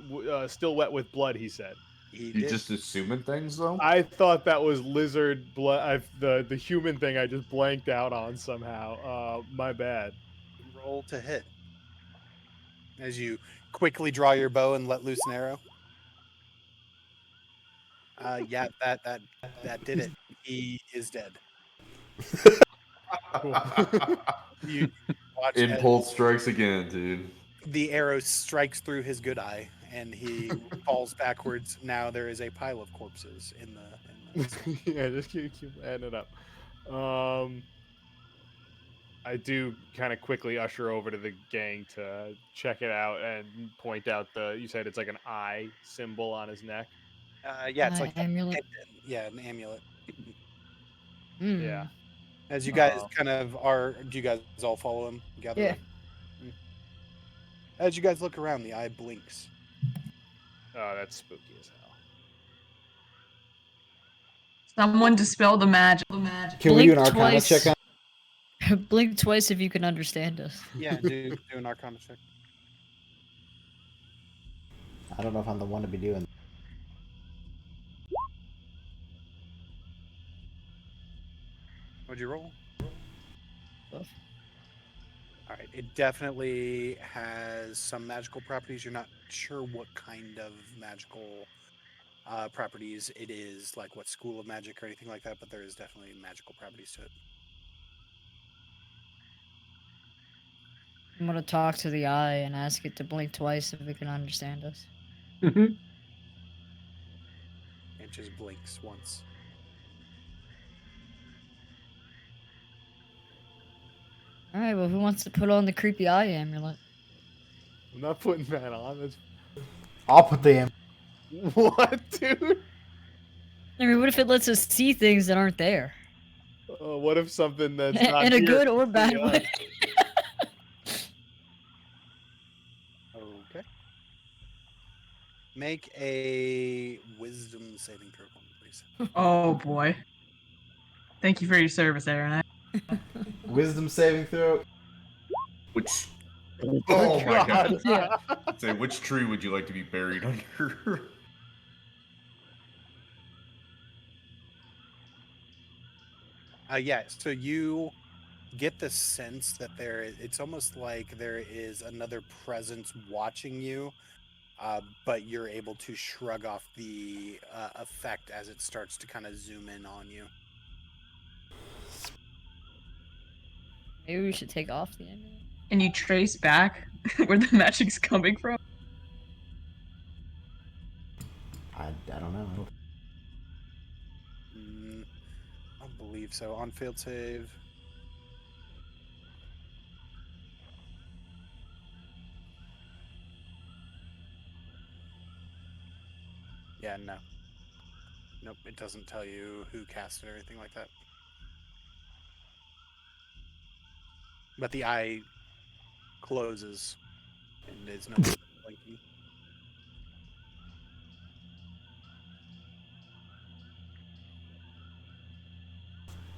still wet with blood. He said. He You did. just assuming things though? I thought that was lizard blood. The human thing I just blanked out on somehow. My bad. Roll to hit. As you quickly draw your bow and let loose an arrow. Yeah, that did it. He is dead. You watch as Impulse strikes again, dude. the arrow strikes through his good eye, and he falls backwards. Now there is a pile of corpses in the Yeah, just keep adding it up. I do kind of quickly usher over to the gang to check it out and point out you said it's like an eye symbol on his neck. Yeah, it's like amulet. yeah, an amulet. Yeah. Mm. As you guys Oh. kind of do you guys all follow him? Gather Yeah. around? As you guys look around, the eye blinks. Oh, that's spooky as hell. Someone dispel the magic. Can we do an Blink Arcana twice. check on? Blink twice if you can understand us. Yeah, do an Arcana check. I don't know if I'm the one to be doing. What'd you roll? Stuff. All right, it definitely has some magical properties. You're not sure what kind of magical properties it is, like what school of magic or anything like that, but there is definitely magical properties to it. I'm gonna talk to the eye and ask it to blink twice if it can understand us. It just blinks once. All right. Well, who wants to put on the creepy eye amulet? I'm not putting that on. That's I'll put the. what, dude? I mean, what if it lets us see things that aren't there? What if something that's not In a here good or can bad see way? us? Okay. Make a wisdom saving throw, please. Oh boy. Thank you for your service, Aaron. Wisdom saving throw. Which? Oh my god! Yeah. Say, which tree would you like to be buried under? Yeah. So you get the sense that it's almost like there is another presence watching you, but you're able to shrug off the effect as it starts to kind of zoom in on you. Maybe we should take off the amulet. And you trace back where the magic's coming from? I don't know. I don't believe so. On field save. Yeah, no. Nope, it doesn't tell you who cast it or anything like that. But the eye closes and is no longer blinking.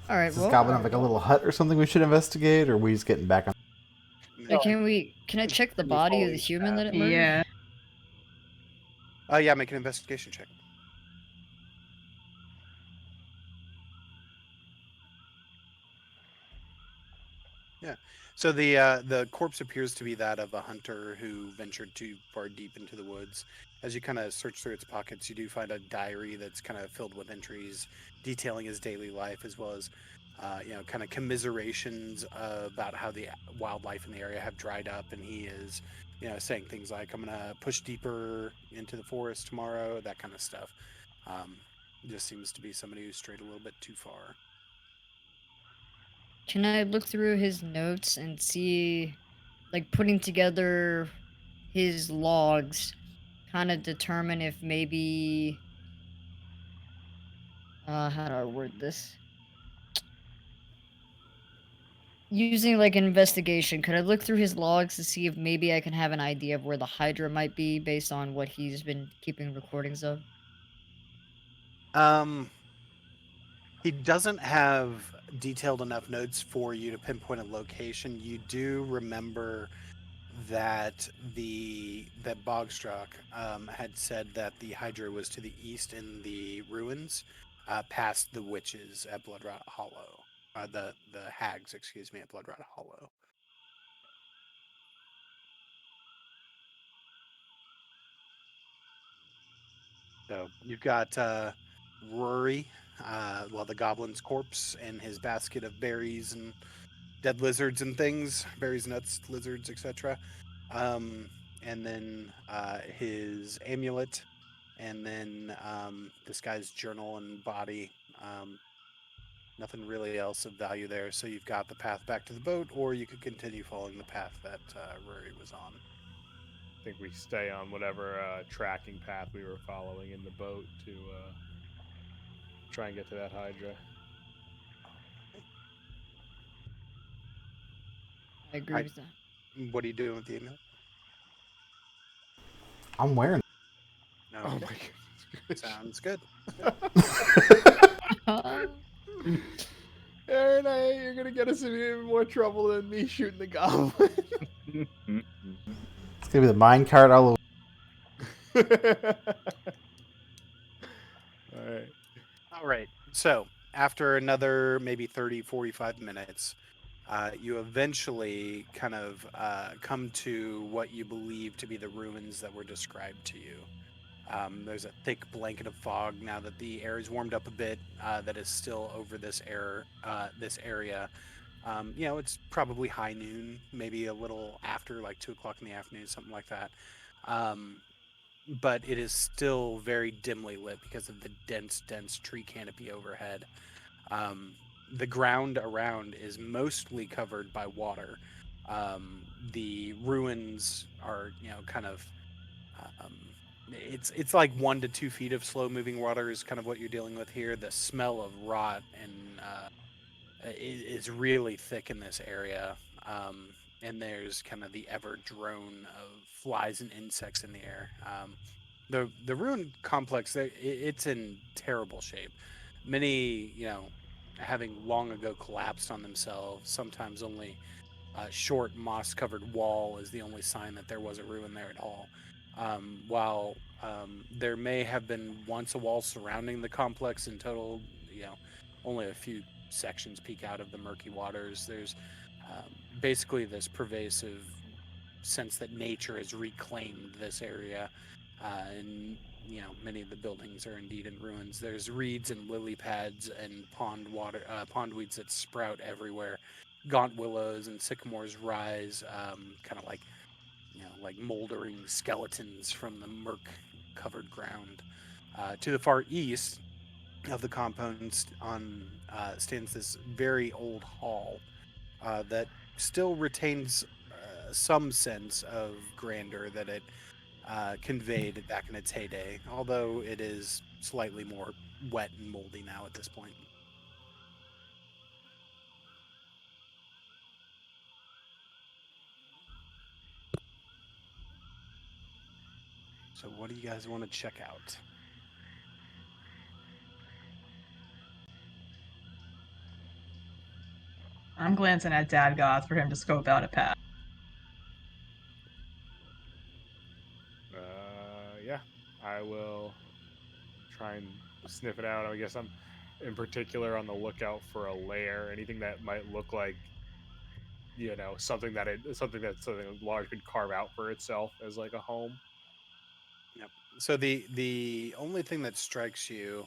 All right. Does this Well, goblin have like a little hut or something we should investigate, or are we just getting back on? can I check the body of the human that it murdered? Yeah. Yeah, make an investigation check. Yeah. So the corpse appears to be that of a hunter who ventured too far deep into the woods. As you kind of search through its pockets, you do find a diary that's kind of filled with entries detailing his daily life, as well as kind of commiserations about how the wildlife in the area have dried up, and he is saying things like, "I'm gonna push deeper into the forest tomorrow," that kind of stuff. Just seems to be somebody who strayed a little bit too far. Can I look through his notes and see, like, putting together his logs, kind of determine if maybe, how do I word this? Using like an investigation, could I look through his logs to see if maybe I can have an idea of where the hydra might be based on what he's been keeping recordings of? He doesn't have detailed enough notes for you to pinpoint a location. You do remember that that Bogstruck had said that the Hydra was to the east in the ruins, past the witches at Bloodrot Hollow. The hags, excuse me, at Bloodrot Hollow. So you've got Rory, the goblin's corpse, and his basket of berries and dead lizards and things, berries, nuts, lizards, etc. And then his amulet, and then this guy's journal and body. Nothing really else of value there. So you've got the path back to the boat, or you could continue following the path that Rory was on. I think we stay on whatever tracking path we were following in the boat to try and get to that hydra. I agree with that. What are you doing with the email? I'm wearing it. No. Oh Okay. my goodness. Sounds good. Aaron, you're gonna get us in even more trouble than me shooting the goblin. It's gonna be the mine cart all over. Alright. All right. So after another maybe 30, 45 minutes, you eventually kind of come to what you believe to be the ruins that were described to you. There's a thick blanket of fog now that the air is warmed up a bit. That is still over this area. It's probably high noon, maybe a little after, like 2 o'clock in the afternoon, something like that. But it is still very dimly lit because of the dense tree canopy overhead. The ground around is mostly covered by water. The ruins are, kind of. It's like 1 to 2 feet of slow moving water is kind of what you're dealing with here. The smell of rot and is really thick in this area. And there's kind of the ever drone of flies and insects in the air. The ruin complex, it's in terrible shape. Many, having long ago collapsed on themselves. Sometimes only a short moss-covered wall is the only sign that there was a ruin there at all. While there may have been once a wall surrounding the complex, in total, only a few sections peek out of the murky waters. There's basically this pervasive sense that nature has reclaimed this area, and many of the buildings are indeed in ruins. There's reeds and lily pads and pondweeds that sprout everywhere. Gaunt willows and sycamores rise, kind of like moldering skeletons from the murk-covered ground. To the far east of the compound stands this very old hall that still retains some sense of grandeur that it conveyed back in its heyday, although it is slightly more wet and moldy now at this point. So what do you guys want to check out? I'm glancing at Dadgoth for him to scope out a path. Yeah, I will try and sniff it out. I guess I'm in particular on the lookout for a lair, anything that might look like, something that something large could carve out for itself as like a home. Yep. So the only thing that strikes you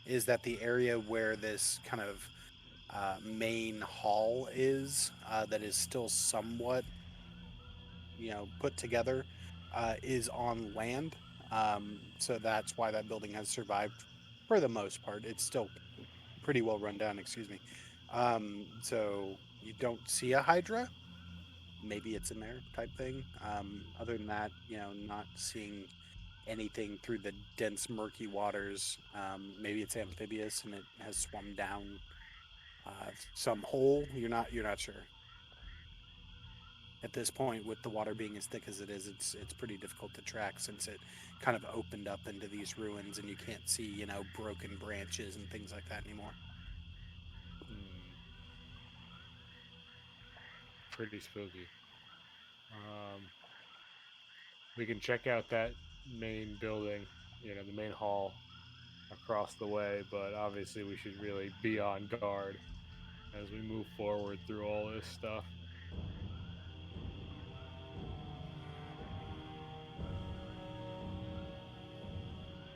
is that the area where this kind of main hall is, that is still somewhat, put together, is on land. So that's why that building has survived for the most part. It's still pretty well run down, excuse me. So you don't see a hydra. Maybe it's in there type thing. Other than that, not seeing anything through the dense, murky waters. Maybe it's amphibious and it has swum down some hole. You're not sure. At this point, with the water being as thick as it is, it's pretty difficult to track since it kind of opened up into these ruins, and you can't see broken branches and things like that anymore. Pretty spooky. We can check out that main building, the main hall across the way, but obviously we should really be on guard as we move forward through all this stuff.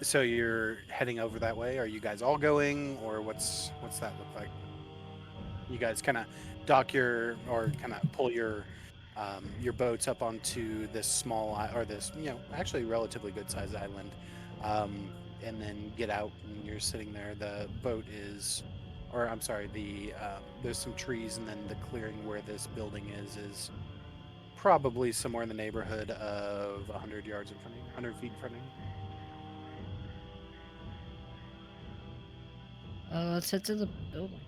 So you're heading over that way. Are you guys all going, or what's that look like? You guys kind of dock or kind of pull your boats up onto this small or this actually relatively good sized island, and then get out, and you're sitting there. The boat is or I'm sorry, there's some trees, and then the clearing where this building is probably somewhere in the neighborhood of 100 yards in front of you, 100 feet in front of you. Let's head to the building.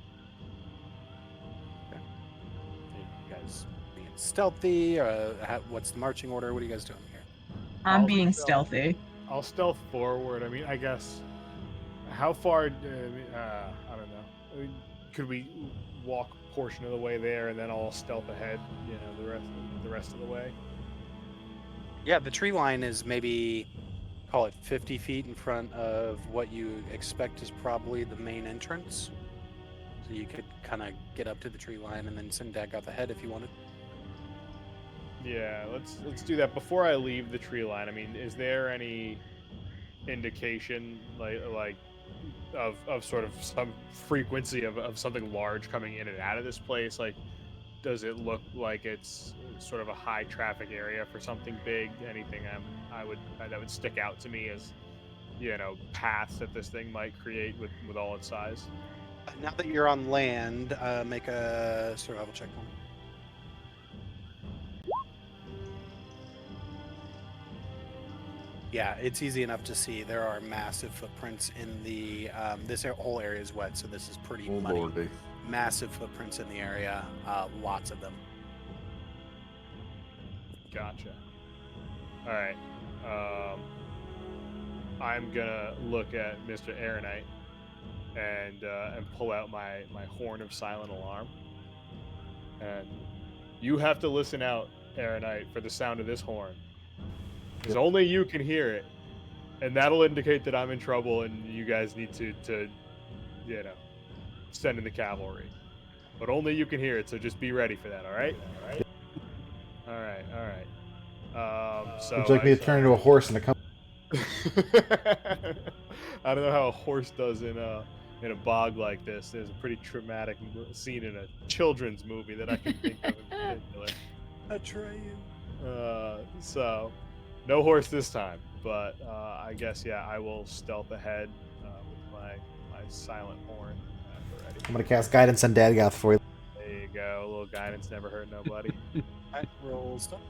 You guys being stealthy? What's the marching order? What are you guys doing here? I'm I'll being stealth. stealthy. I'll stealth forward. I mean, I guess. How far? I don't know. I mean, could we walk a portion of the way there and then I'll stealth ahead? You know, the rest of the way. Yeah, the tree line is maybe, call it 50 feet in front of what you expect is probably the main entrance. So you could kind of get up to the tree line and then send Dag out the head if you wanted. Yeah, let's do that. Before I leave the tree line, I mean, is there any indication like of sort of some frequency of something large coming in and out of this place? Like, does it look like it's sort of a high traffic area for something big? Anything that would stick out to me as, you know, paths that this thing might create with all its size? Now that you're on land, make a survival check. Yeah, it's easy enough to see. There are massive footprints in the this whole area is wet, so this is pretty muddy. Lordy. Massive footprints in the area, lots of them. Gotcha. All right. I'm gonna look at Mr. Aeronite and pull out my horn of silent alarm. And you have to listen out, Aeronite, for the sound of this horn. Because only you can hear it, and that'll indicate that I'm in trouble, and you guys need to you know, send in the cavalry. But only you can hear it, so just be ready for that. All right. All right. So Would you like me to turn into a horse and a come? I don't know how a horse does in a bog like this. There's a pretty traumatic scene in a children's movie that I can think of in particular. Atreyu. So. No horse this time, but I guess, yeah, I will stealth ahead with my silent horn ready. I'm gonna cast guidance on Dadgoth for you. There you go. A little guidance never hurt nobody. Alright, roll stuff.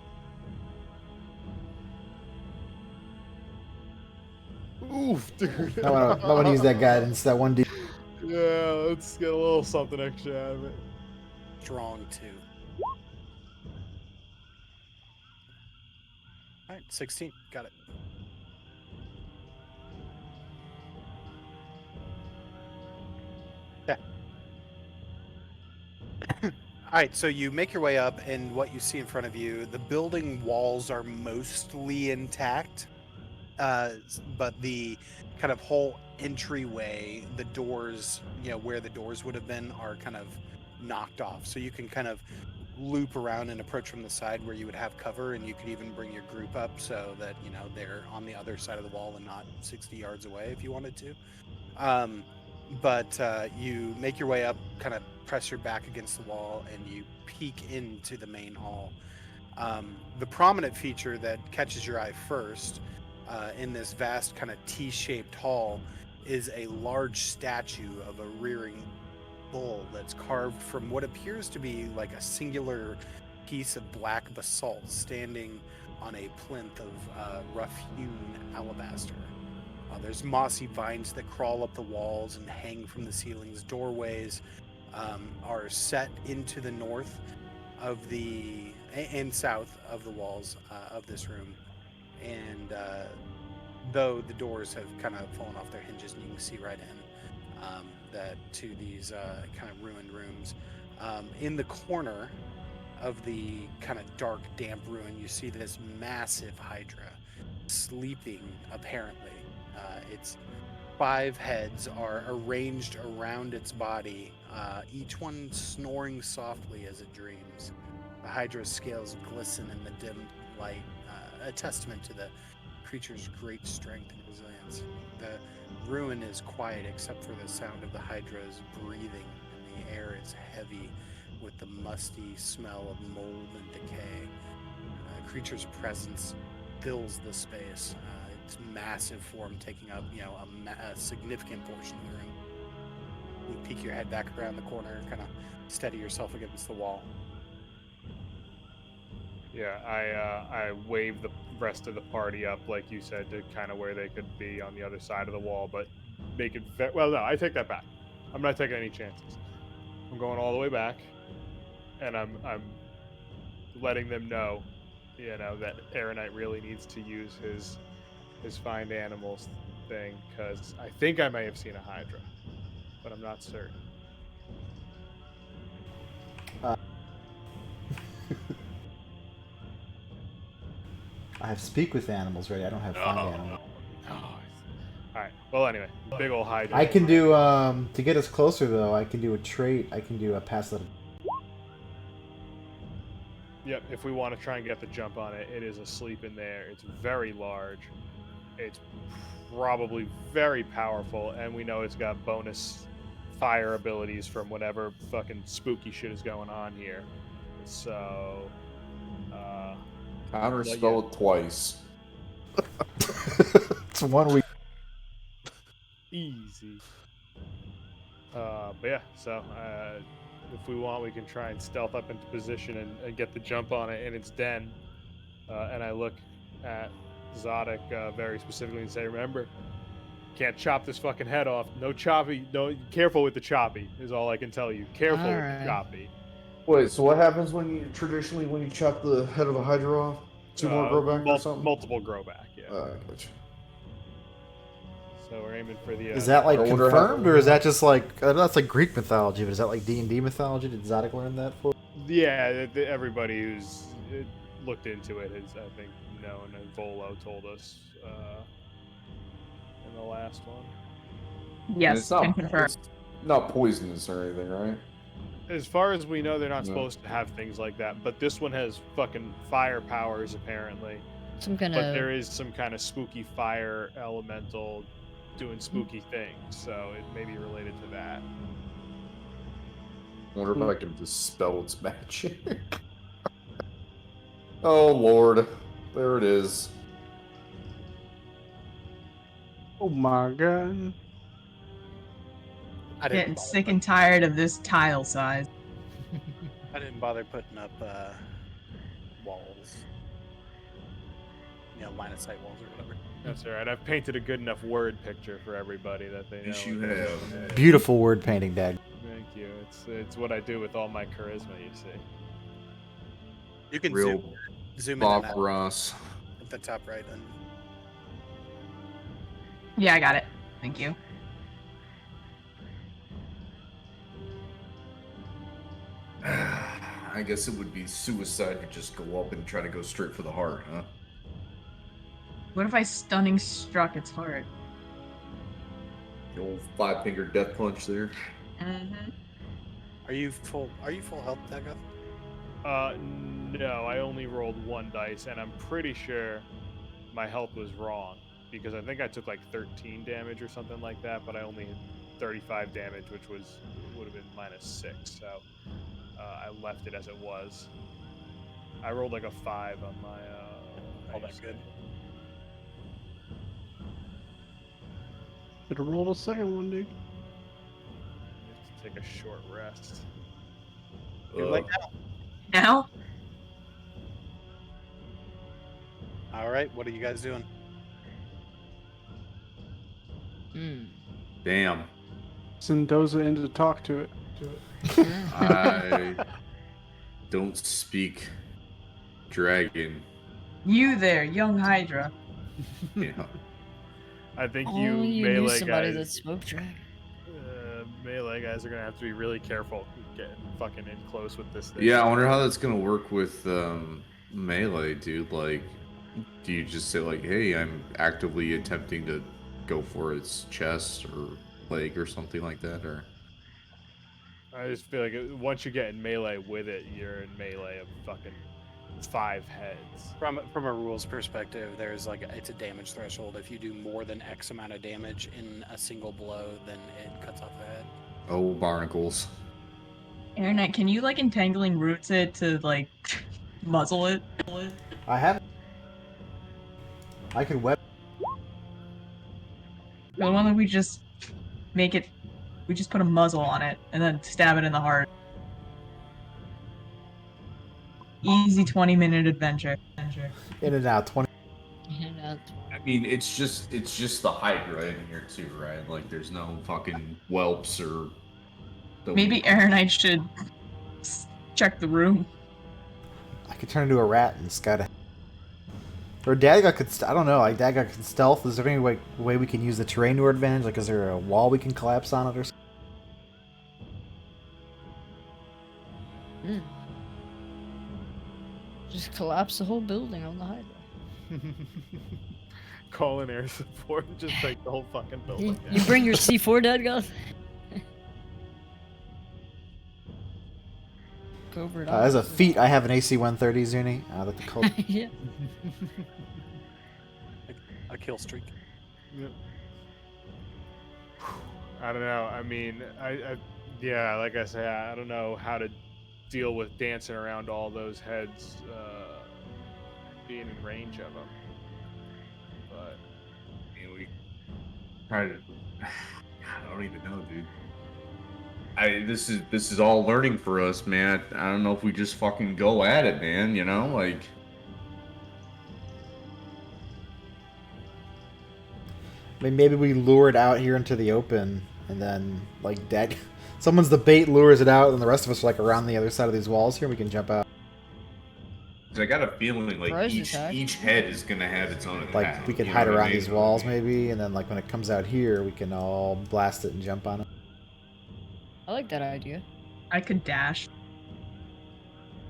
Oof, dude. I want to use that guidance. That 1d. Yeah, let's get a little something extra out of it. Strong 2. Alright, 16. Got it. Yeah. Alright, so you make your way up, and what you see in front of you, the building walls are mostly intact, but the kind of whole entryway, the doors, you know, where the doors would have been, are kind of knocked off. So you can kind of loop around and approach from the side where you would have cover, and you could even bring your group up so that, you know, they're on the other side of the wall and not 60 yards away if you wanted to. But you make your way up, kind of press your back against the wall, and you peek into the main hall. The prominent feature that catches your eye first in this vast kind of T-shaped hall is a large statue of a rearing bull that's carved from what appears to be like a singular piece of black basalt standing on a plinth of rough-hewn alabaster. There's mossy vines that crawl up the walls and hang from the ceilings. Doorways are set into the north of the and south of the walls of this room, and though the doors have kind of fallen off their hinges and you can see right in that to these kind of ruined rooms. In the corner of the kind of dark, damp ruin, you see this massive hydra sleeping, apparently. Its 5 heads are arranged around its body, each one snoring softly as it dreams. The hydra's scales glisten in the dim light, a testament to the creature's great strength and resilience. The ruin is quiet except for the sound of the hydra's breathing, and the air is heavy with the musty smell of mold and decay. The creature's presence fills the space, its massive form taking up, a significant portion of the room. You peek your head back around the corner, kind of steady yourself against the wall. Yeah, I wave the rest of the party up, like you said, to kind of where they could be on the other side of the wall, but make it well. No, I take that back. I'm not taking any chances. I'm going all the way back, and I'm letting them know, that Aaronite really needs to use his find animals thing, because I think I may have seen a hydra, but I'm not certain. I have speak with animals ready. I don't have find animals. No. All right. Well, anyway, big old hydra. I can do to get us closer though. I can do a trait. I can do a pass that. Yep, if we want to try and get the jump on it, it is asleep in there. It's very large. It's probably very powerful, and we know it's got bonus fire abilities from whatever fucking spooky shit is going on here. So, Counterspell it twice. It's 1 week. easy. But yeah, so if we want, we can try and stealth up into position and get the jump on it in its den. And I look at Zodek very specifically and say, remember, can't chop this fucking head off. No choppy. No, careful with the choppy is all I can tell you. Careful with the choppy. Wait, so what happens when you chop the head of a hydra off? 2 more grow back or something? Multiple grow back, yeah. Gotcha. So we're aiming for the. Is that like I wonder confirmed, how- or is that just like that's like Greek mythology? But is that like D&D mythology? Did Zodek learn that for? Yeah, everybody who's looked into it has, I think, known, and Volo told us in the last one. And Yes, it's not, can confirm. it's not poisonous or anything, right? As far as we know, they're not No. supposed to have things like that, but this one has fucking fire powers, apparently. Some kind But of. there is some kind of spooky fire elemental doing spooky things, so it may be related to that. I wonder if I can dispel its magic. Oh lord, there it is. Oh my god. I Getting didn't sick and tired of this tile size. I didn't bother putting up walls. Line of sight walls or whatever. That's all right. I've painted a good enough word picture for everybody that they know. Yes, you what it have. is. Beautiful word painting, Dad. Thank you. It's what I do with all my charisma, you see. You can Real zoom in Bob and out Ross. at the top right. And Yeah, I got it. Thank you. I guess it would be suicide to just go up and try to go straight for the heart, huh? What if I stunning struck its heart? The old 5-finger death punch there. Mm-hmm. are you full health, Dagoth? No, I only rolled 1 dice, and I'm pretty sure my health was wrong because I think I took like 13 damage or something like that, but I only had 35 damage, which would have been -6. So I left it as it was. I rolled like a 5 on my. All that good. Should have rolled a second one, dude. Take a short rest. You're like that. Now? All right, what are you guys doing? Damn. Sendoza in to talk to it. I don't speak dragon. You there, young Hydra. Yeah. I think Oh, you you knew melee somebody guys. that spoke dragon. Melee guys are gonna have to be really careful getting fucking in close with this thing. Yeah, I wonder how that's gonna work with melee, dude. Like, do you just say like, "Hey, I'm actively attempting to go for its chest or leg or something like that," or? I just feel like once you get in melee with it, you're in melee of fucking 5 heads. From a rules perspective, there's it's a damage threshold. If you do more than X amount of damage in a single blow, then it cuts off the head. Oh, barnacles. Aaronite, can you entangling roots it to muzzle it? I have. I can web. Why don't we just make it? We just put a muzzle on it and then stab it in the heart. Easy 20-minute adventure. In and out, 20. I mean, it's just the hydra in here too, right? Like, there's no fucking whelps or. Maybe Aaronite should check the room. I could turn into a rat and scout ahead. Or Daga could, I don't know, like Daga can stealth. Is there any way we can use the terrain to our advantage? Like, is there a wall we can collapse on it or something? Just collapse the whole building on the hydra. Call in air support and just take the whole fucking building. You bring your C4 dead guys? Covert As a officer. feat, I have an AC-130, Zuni. I like to call it. Yeah. A kill streak. I don't know. I mean, yeah, like I say, I don't know how to deal with dancing around all those heads being in range of them. But I mean, we try to. I don't even know, dude. This is all learning for us, man. I don't know if we just fucking go at it, man. You know, like. I mean, maybe we lure it out here into the open, and then, like, someone's the bait, lures it out, and the rest of us are, like, around the other side of these walls here, and we can jump out. I got a feeling like Surprise each head is gonna have its own attack. Like, we could hide around these walls, maybe, and then, like, when it comes out here, we can all blast it and jump on it. I like that idea. I could dash.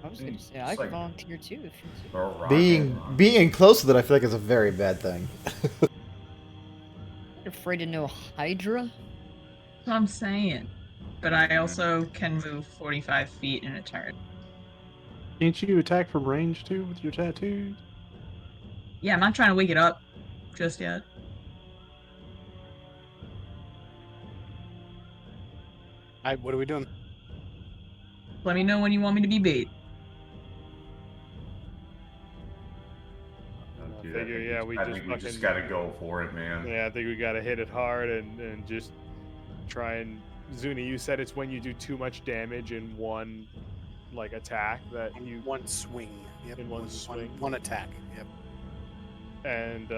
I was gonna say I could volunteer too if you Being close to it, I feel like is a very bad thing. afraid of no hydra. That's what I'm saying. But I also can move 45 feet in a turn. Can't you attack from range too with your tattoos? Yeah, I'm not trying to wake it up just yet. What are we doing? Let me know when you want me to be bait. Dude, figure, yeah, we just gotta go for it, man. Yeah, I think we gotta hit it hard and just try and. Zuni, you said it's when you do too much damage in one, like, attack that you. One swing. Yep. In one swing. One attack. Yep. And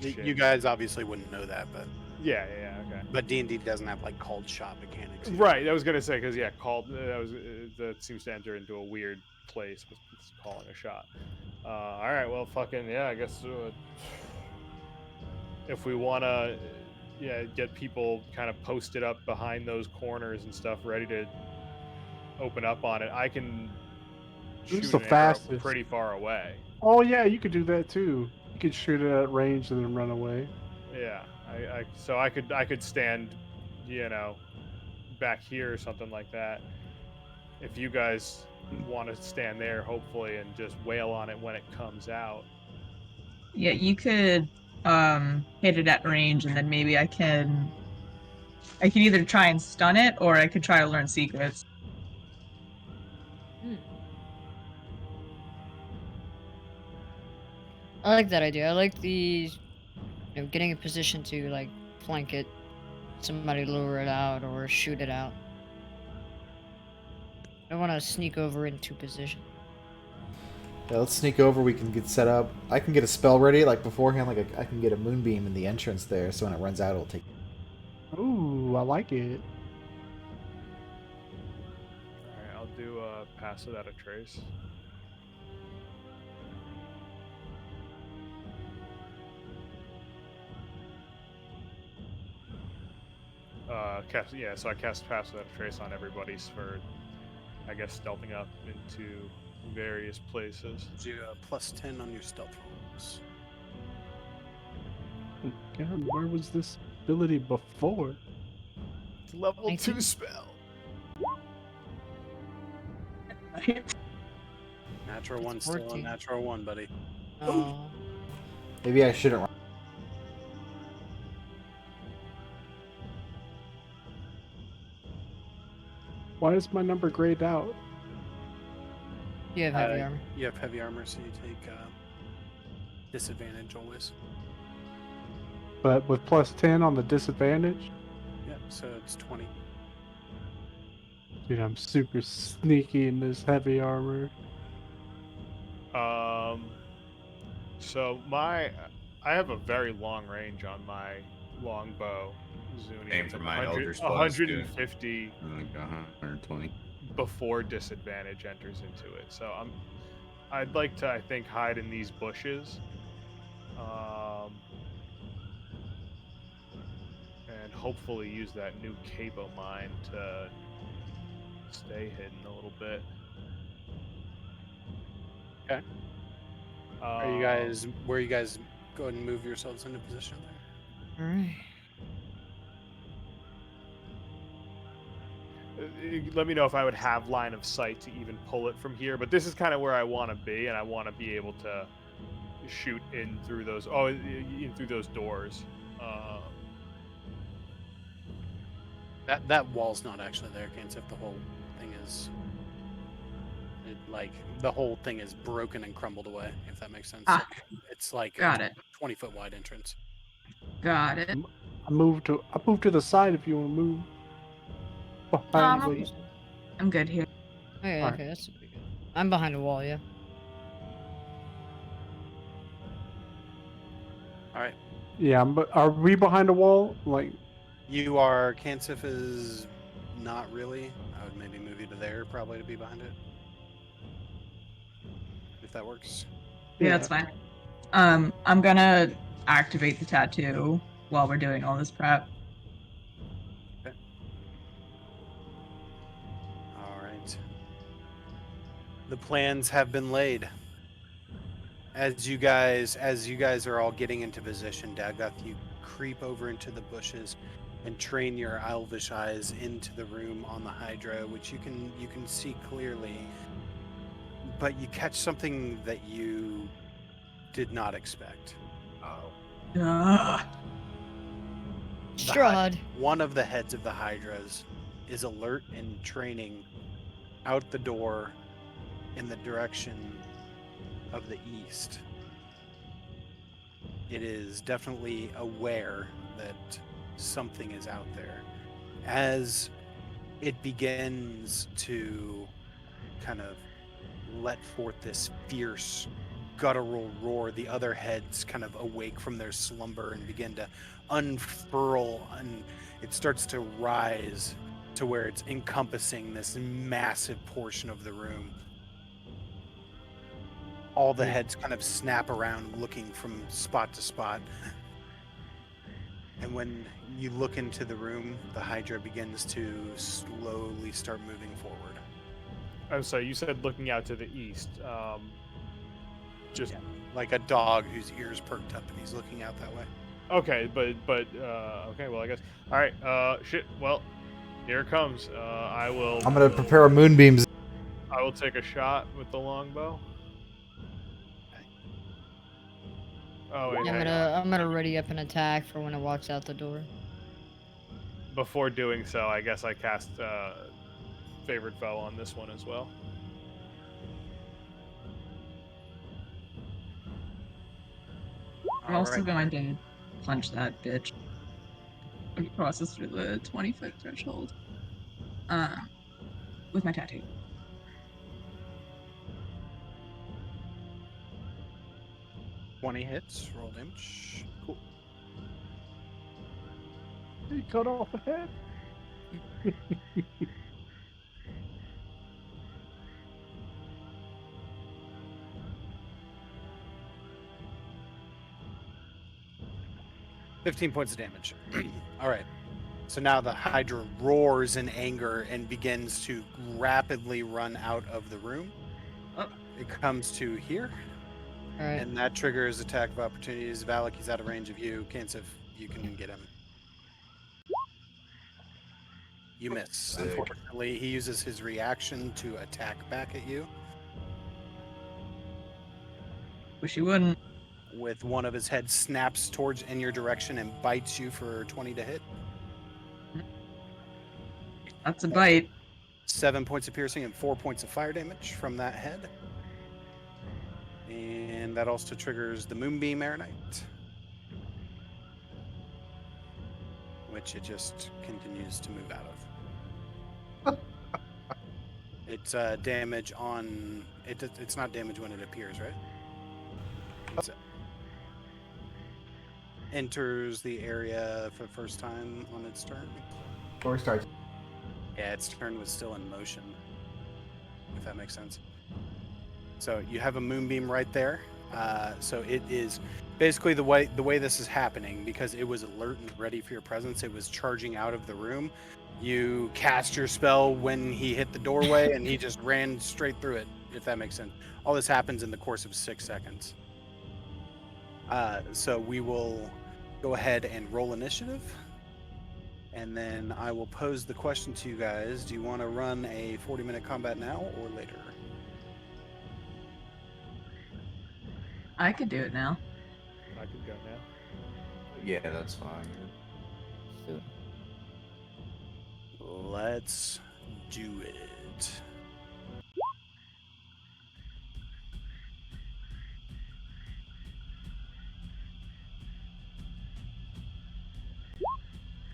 You guys obviously wouldn't know that, but yeah, okay. but D&D doesn't have like called shot mechanics. Right, I was gonna say because called that seems to enter into a weird place with calling a shot. All right, well, fucking yeah, I guess if we wanna get people kind of posted up behind those corners and stuff, ready to open up on it, I can shoot the an arrow fastest. pretty far away. Oh yeah, you could do that too. You could shoot it at range and then run away. Yeah, so I could stand, back here or something like that. If you guys want to stand there, hopefully, and just wail on it when it comes out. Yeah, you could hit it at range, and then maybe I can either try and stun it, or I could try to learn secrets. I like that idea. I like the, getting a position to like flank it, somebody lure it out or shoot it out. I want to sneak over into position. Yeah, let's sneak over. We can get set up. I can get a spell ready, like beforehand. Like I can get a moonbeam in the entrance there, so when it runs out, it'll take. Ooh, I like it. Alright, I'll do pass without a trace. So I cast pass without a trace on everybody's for, I guess, stealthing up into various places. Do +10 on your stealth rolls. God, where was this ability before? It's level 19. 2 spell. Natural one, It's still a 14. natural one, buddy. Oh. Maybe I shouldn't. Why is my number grayed out? You have heavy armor. You have heavy armor, so you take disadvantage always. but with plus 10 on the disadvantage. Yeah, so it's 20. Dude, I'm super sneaky in this heavy armor. So I have a very long range on my longbow, Zuni. Aim It's for like mine, Eldritch Blast, 150 Like 120. before disadvantage enters into it. So I'd like to, I think, hide in these bushes. And hopefully use that new cape of mine to stay hidden a little bit. Okay. Where you guys go ahead and move yourselves into position there? Alright. Let me know if I would have line of sight to even pull it from here, but this is kind of where I want to be, and I want to be able to shoot in through those doors. That wall's not actually there, Kansif. The whole thing is the whole thing is broken and crumbled away, if that makes sense. Ah, It's like got a it. 20-foot wide entrance. Got it. I move to the side if you want to move. Behind I'm the- I'm good here. Okay, Alright. okay, that's pretty good. I'm behind a wall, yeah. All right. Yeah, but are we behind a wall? Like, You are. Kansif is not really. I would maybe move you to there probably to be behind it. If that works. Yeah, that's fine. I'm gonna activate the tattoo while we're doing all this prep. All right. The plans have been laid. As you guys are all getting into position, Dagoth, you creep over into the bushes and train your elvish eyes into the room on the hydra, which you can see clearly. But you catch something that you did not expect. Ugh. Strahd. One of the heads of the hydras is alert and training out the door in the direction of the east. It is definitely aware that something is out there. As it begins to kind of let forth this fierce guttural roar, the other heads kind of awake from their slumber and begin to unfurl, and it starts to rise to where it's encompassing this massive portion of the room. All the heads kind of snap around looking from spot to spot. And when you look into the room, the hydra begins to slowly start moving forward. I'm sorry, you said looking out to the east. Just Like a dog whose ears perked up and he's looking out that way. okay, but okay. Well, I guess. All right. Shit. Well, here it comes. I'm gonna prepare our moonbeams. I will take a shot with the longbow. Oh, wait, hang on. I'm gonna ready up an attack for when it walks out the door. Before doing so, I guess I cast favorite foe on this one as well. I'm also going to punch that bitch when he crosses through the 20-foot threshold. With my tattoo. $20 hits, roll damage. Cool. he cut off a head. 15 points of damage. All right. So now the hydra roars in anger and begins to rapidly run out of the room. It comes to here. All right. And that triggers attack of opportunities. Valak, he's out of range of you. Kansif, you can get him. You miss. Sick. Unfortunately, he uses his reaction to attack back at you Wish you wouldn't. with one of his heads snaps towards in your direction and bites you for 20 to hit. That's a bite. 7 points of piercing and 4 points of fire damage from that head. And that also triggers the Moonbeam Aeronite. which it just continues to move out of. It's damage on it. It's not damage when it appears, right? It enters the area for the first time on its turn. Or starts. Yeah, its turn was still in motion. If that makes sense. So you have a moonbeam right there. So it is basically the way this is happening, because it was alert and ready for your presence. It was charging out of the room. You cast your spell when he hit the doorway, and he just ran straight through it. If that makes sense. All this happens in the course of 6 seconds. So we will go ahead and roll initiative, and then I will pose the question to you guys. Do you want to run a 40-minute combat now or later? I could do it now. I could go now. Yeah, that's fine. Let's do it.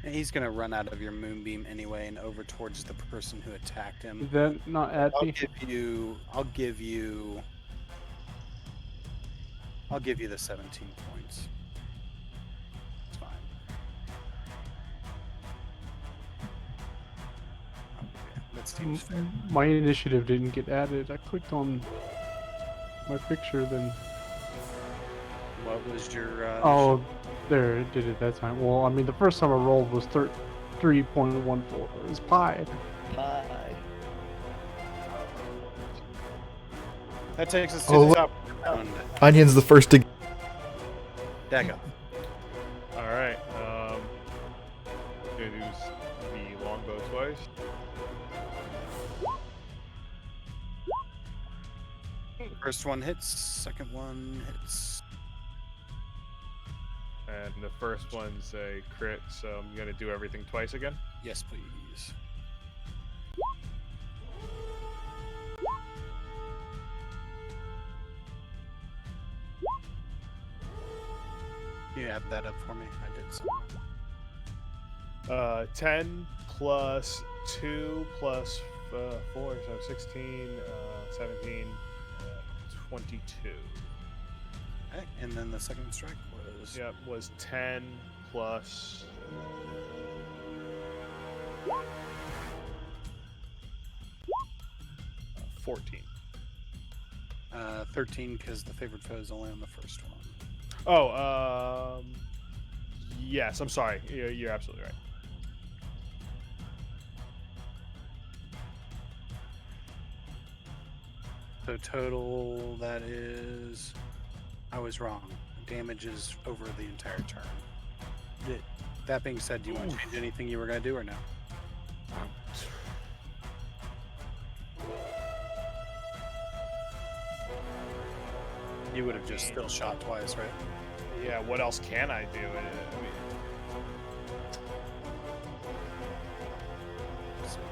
And he's gonna run out of your moonbeam anyway and over towards the person who attacked him. Is that not at I'll me? give you the 17 points. It's fine. Okay, let's teach fair. My initiative didn't get added. I clicked on my picture, then. What was your Oh, there, it did it that time. Well, I mean, the first time I rolled was 3.14. It was pi. Bye. That takes us to Oh, the top round. Onion's the first to. Dago. All right. Gonna use the longbow twice. First one hits, second one hits. And the first one's a crit, so I'm gonna do everything twice again. Yes, please. Can you add that up for me? I did some. 10 plus 2 plus 4, so 16, 17, 22. Okay, and then the second strike was. Yep, was 10 plus 14. 13 because the favorite foe is only on the first one. Oh, yes, I'm sorry. You're absolutely right. So total, that is. I was wrong. Damage is over the entire turn. That being said, do you want to change anything you were going to do or no? You would have just still shot twice, right? Yeah, what else can I do?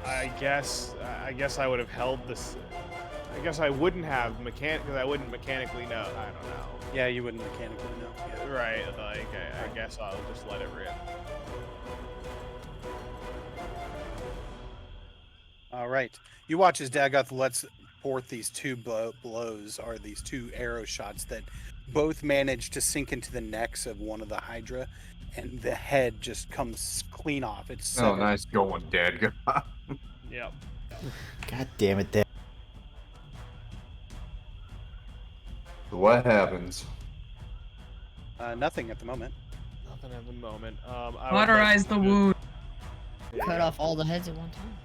I guess I would have held this. I guess I wouldn't have because I wouldn't mechanically know. I don't know. Yeah, you wouldn't mechanically know. Yeah. Right, like I guess I'll just let it rip. All right. You watch as Dagoth lets forth these two blows, or these two arrow shots that both manage to sink into the necks of one of the hydra, and the head just comes clean off. It's Oh, nice going, Dad. Yep. God damn it, Dad. What happens? Nothing at the moment. Nothing at the moment. Cauterize the wound. Cut off all the heads at one time.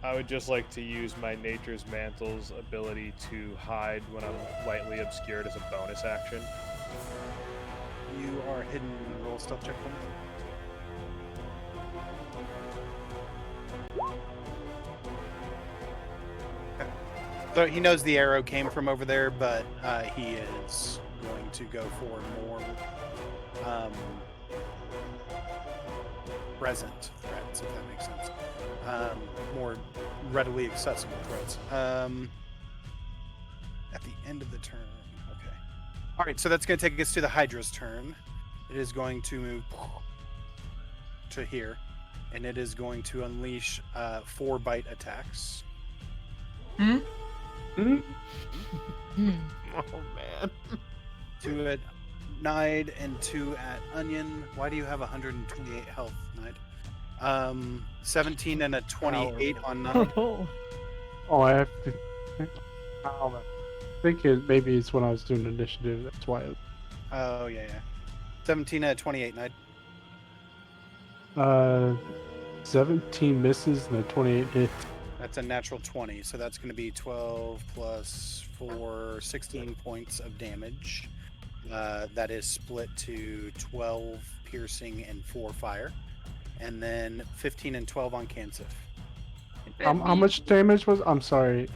I would just like to use my Nature's Mantle's ability to hide when I'm lightly obscured as a bonus action. You are hidden. Roll stealth check for me. Okay. So he knows the arrow came from over there, but he is going to go for more present threats, if that makes sense. More readily accessible threats. At the end of the turn. Okay. All right, so that's going to take us to the Hydra's turn. It is going to move to here, and it is going to unleash 4 bite attacks. Hmm? Hmm? Oh man. 2 at Nide and 2 at Onion. Why do you have 128 health, Nide? 17 and a 28 on Nide. Oh, Oh, I have to. I don't know. I think maybe it's when I was doing initiative. That's why. Oh, yeah. 17 and a 28, Nide. 17 misses and a 28 hits. That's a natural 20, so that's going to be 12 plus 4, 16 points of damage. That is split to 12 piercing and 4 fire. And then 15 and 12 on Cansif. How much damage was? I'm sorry.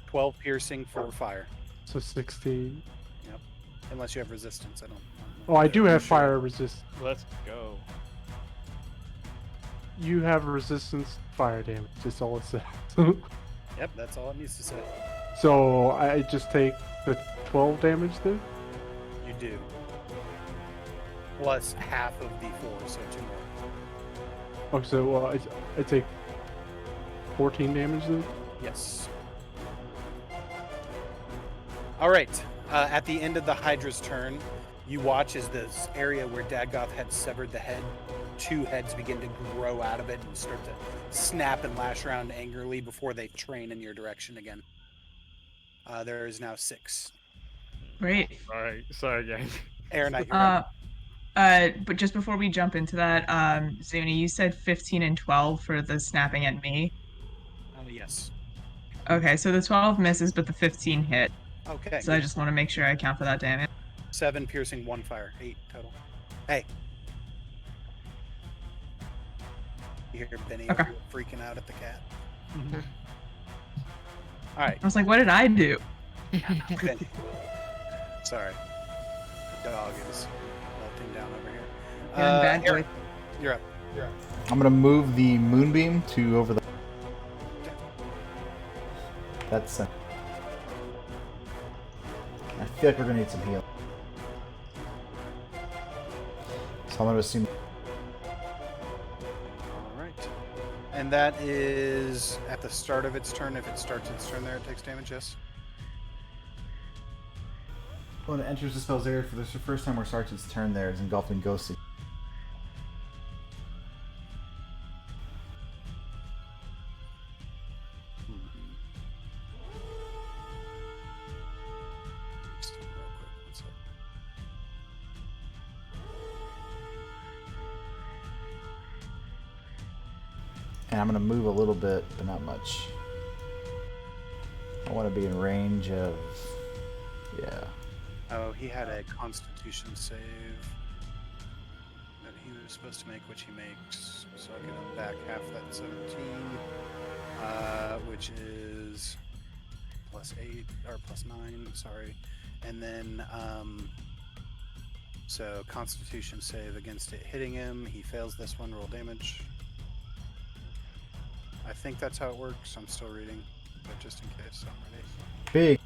12 piercing, 4 fire. So 16. Yep. Unless you have resistance, I don't know. Oh, I do have Sure. fire resist. Let's go. You have resistance fire damage. That's all it says. Yep, that's all it needs to say. So I just take the 12 damage then? You do. Plus half of the 4, so 2 more. Oh, so I take 14 damage then? Yes. All right. At the end of the Hydra's turn, you watch as this area where Dagoth had severed the head, 2 heads begin to grow out of it and start to snap and lash around angrily before they train in your direction again. There is now 6. Great. Alright, sorry gang. Aaronite, you're up. But just before we jump into that, Zuni, you said 15 and 12 for the snapping at me. Yes. Okay, so the 12 misses, but the 15 hit. Okay. So I just want to make sure I account for that damage. 7 piercing, 1 fire, 8 total. Hey. You hear Benny Okay. freaking out at the cat. All right. I was like, what did I do? Benny. Sorry. The dog is melting down over here. Feeling bad boy. Aaron, you're up. I'm gonna move the moonbeam to over the. That's. I feel like we're gonna need some heal. So I'm gonna assume. All right. And that is at the start of its turn. If it starts its turn there, it takes damage, yes? When it enters the spell's area for the first time or starts its turn, there is engulfed in ghostly. And I'm gonna move a little bit, but not much. I want to be in range of. Yeah. Oh, he had a Constitution save that he was supposed to make, which he makes. So I'll give him back half that 17, which is plus 8 or plus 9. Sorry, and then so Constitution save against it hitting him. He fails this one. Roll damage. I think that's how it works. I'm still reading, but just in case, I'm ready. Big.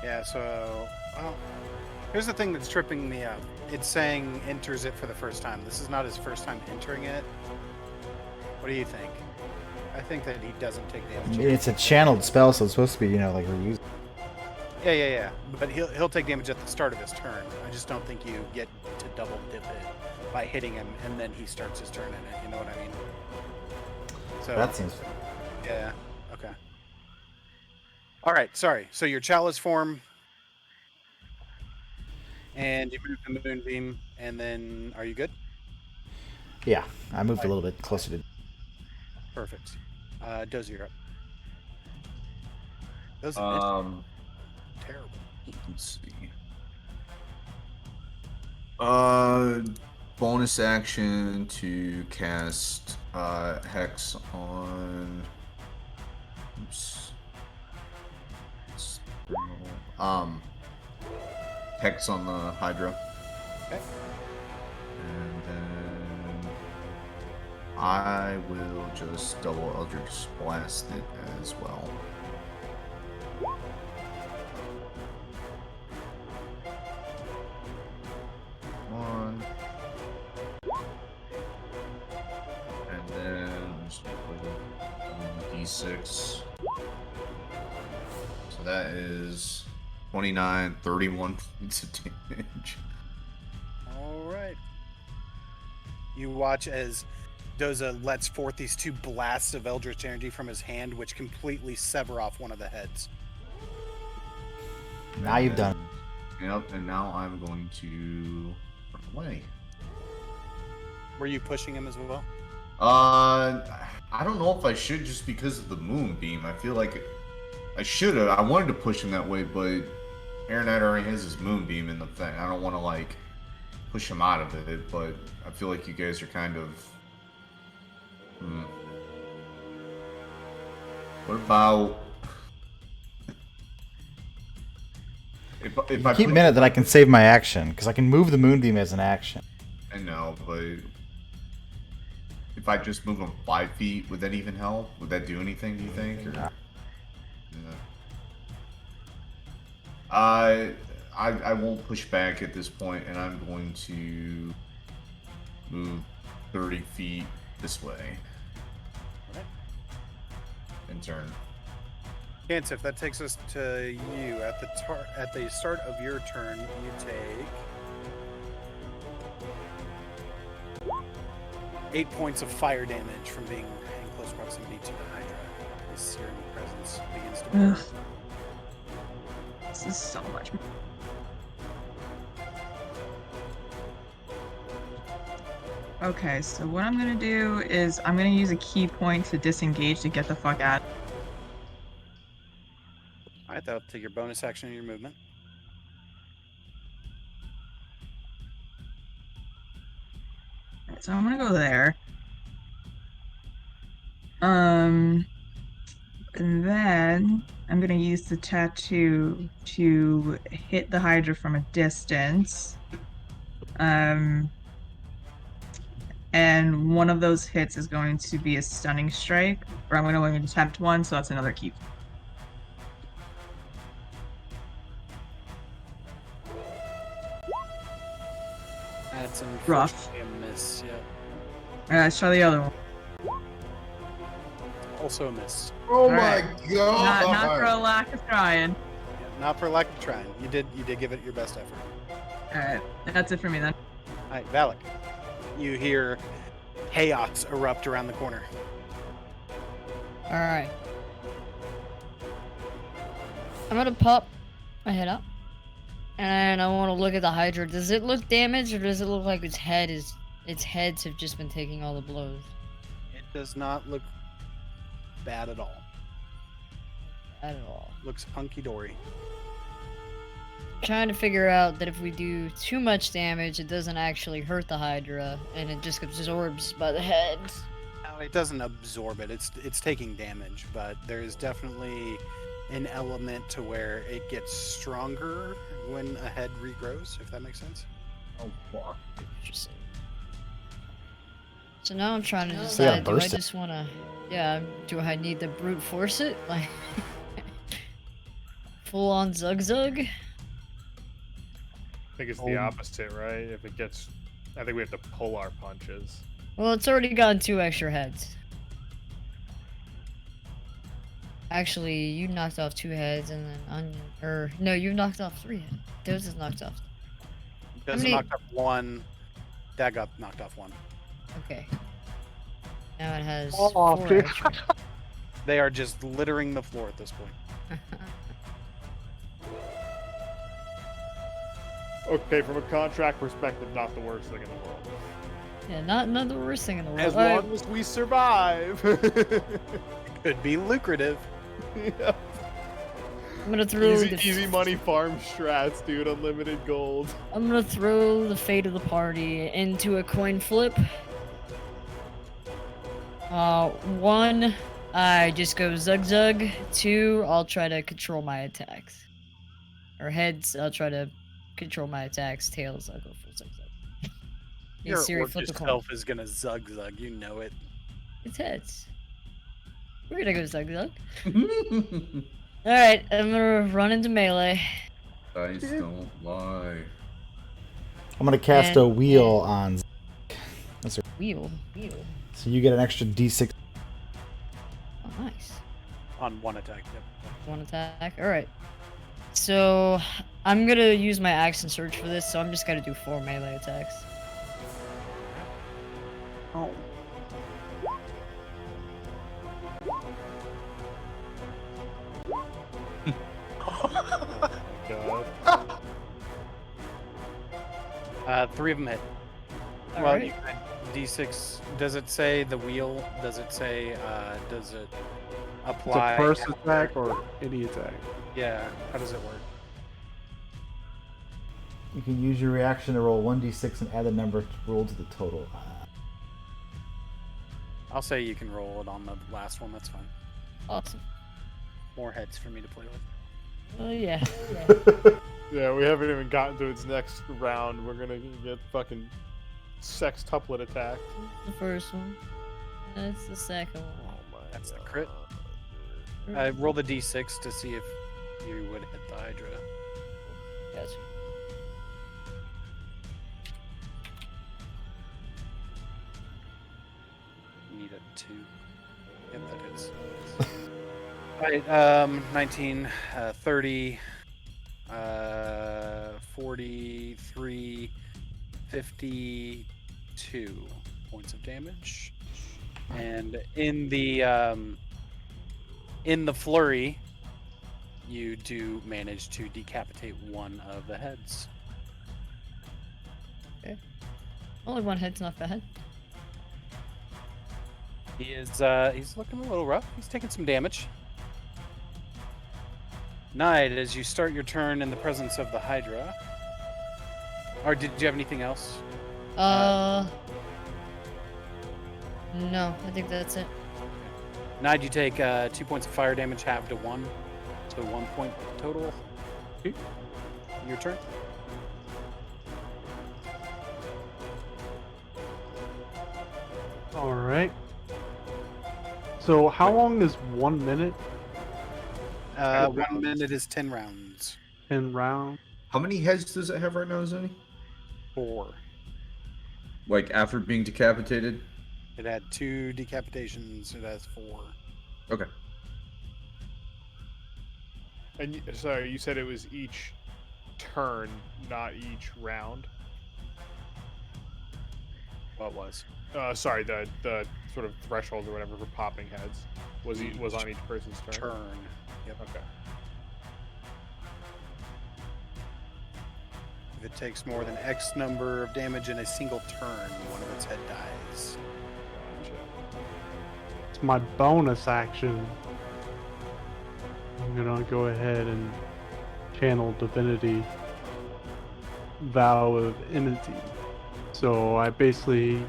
Yeah, so, well, here's the thing that's tripping me up. It's saying enters it for the first time. This is not his first time entering it. What do you think? I think that he doesn't take damage. It's a channeled spell, so it's supposed to be, like reused. Yeah. But he'll take damage at the start of his turn. I just don't think you get to double dip it by hitting him, and then he starts his turn in it. You know what I mean? So That seems. yeah. Okay. All right. Sorry. So your chalice form, and you move the moonbeam, and then are you good? Yeah, I moved a little bit closer to. Perfect. Dozy, you're up. Dozy, terrible. Let's see. Bonus action to cast Hex on. Oops. Hex on the Hydra. Okay. And then I will just double Eldritch Blast it as well. One. And then I'm just gonna put D6. So that is 29, 31 points of damage. All right. You watch as Doza lets forth these two blasts of eldritch energy from his hand, which completely sever off one of the heads. Now you've done it. Yep, and now I'm going to run away. Were you pushing him as well? I don't know if I should just because of the moonbeam. I feel like I should have. I wanted to push him that way, but Aeronite already has his moonbeam in the thing. I don't want to like push him out of it, but I feel like you guys are kind of. What about if I Keep minute that I can save my action because I can move the moonbeam as an action. I know, but if I just move him 5 feet, would that even help? Would that do anything? Do you think? Or... Nah. Yeah. I won't push back at this point, and I'm going to move 30 feet this way. Okay. And turn. Kansif, that takes us to you. At the start of your turn, you take 8 points of fire damage from being in close proximity to the Hydra. His searing presence begins to burn. This is so much. Okay, so what I'm gonna do is I'm gonna use a key point to disengage to get the fuck out. Alright, that'll take your bonus action in your movement. Alright, so I'm gonna go there. And then I'm gonna use the tattoo to hit the Hydra from a distance. And one of those hits is going to be a stunning strike, or I'm going to attempt one, so that's another key. That's Rough. unfortunately a miss, yeah. Alright, let's try the other one. Also a miss. Oh Alright. my god! Not for a lack of trying. Yeah, not for lack of trying. You did give it your best effort. Alright, that's it for me then. Alright, Valak. You hear chaos erupt around the corner. Alright. I'm gonna pop my head up. And I want to look at the Hydra. Does it look damaged, or does it look like its heads have just been taking all the blows? It does not look bad at all. Not at all. Looks hunky-dory. Trying to figure out that if we do too much damage, it doesn't actually hurt the Hydra, and it just absorbs by the head. No, it doesn't absorb it. It's taking damage, but there's definitely an element to where it gets stronger when a head regrows, if that makes sense. Oh fuck! Interesting. So now I'm trying to So you decide, gotta do I burst it. just want to, yeah, do I need to brute force it? Like, full on zug? I think it's the opposite, right? If it gets, I think we have to pull our punches. Well, it's already gotten 2 extra heads. Actually, you knocked off 2 heads, and then no, you knocked off 3 heads. Those is knocked off. Doesn't many- knocked off 1. That got knocked off 1. Okay. Now it has Oh, 4 dude. extra. They are just littering the floor at this point. Okay, from a contract perspective, not the worst thing in the world. Yeah, not the worst thing in the world. As Alright, long as we survive. Could be lucrative. Yeah. I'm gonna throw Easy money farm strats, dude. Unlimited gold. I'm gonna throw the fate of the party into a coin flip. 1, I just go zug. 2, I'll try to control my attacks. Or heads, I'll try to control my attacks. Tails, I'll go for zug. Your Siri, orc flip a coin. yourself is gonna zug. You know it. It's heads. We're gonna go Zug Zug. Alright, I'm gonna run into melee. Dice don't lie. I'm gonna cast a wheel on. That's a Wheel. So you get an extra D6. Oh, nice. On one attack. Yep. One attack. Alright. So, I'm gonna use my action surge for this, so I'm just gonna do 4 melee attacks. Oh. God. 3 of them hit. All Well, right. you can D6. Does it say the wheel? Does it say? Does it It's apply? a first attack or any attack. Yeah. How does it work? You can use your reaction to roll 1d6 and add the number rolled to the total. I'll say you can roll it on the last one. That's fine. Awesome. More heads for me to play with. Oh, yeah. Yeah, we haven't even gotten to its next round. We're gonna get fucking sextuplet attacked. The first one. That's the second one. That's the crit. Roll the D6 to see if you would hit the hydra. Gotcha. You need a 2. Yep, that hits. Alright, 19, 30, 43, 52 points of damage. And in the flurry, you do manage to decapitate one of the heads. Only one head's not bad. He is he's looking a little rough. He's taking some damage. Night, as you start your turn in the presence of the hydra. Or did you have anything else? No, I think that's it. Night, you take 2 points of fire damage, half to 1. So 1 point total. Your turn. Alright. So how long is 1 minute 1 minute is 10 rounds. in round? How many heads does it have right now, Zenny? 4. Like after being decapitated? It had 2 decapitations. It has 4. Okay. And sorry, you said it was each turn, not each round. What was? Sorry, the sort of threshold or whatever for popping heads was on each person's turn. Turn. Yep. Okay. If it takes more than X number of damage in a single turn, one of its head dies. Gotcha. It's my bonus action. I'm gonna go ahead and channel Divinity Vow of Enmity. So I basically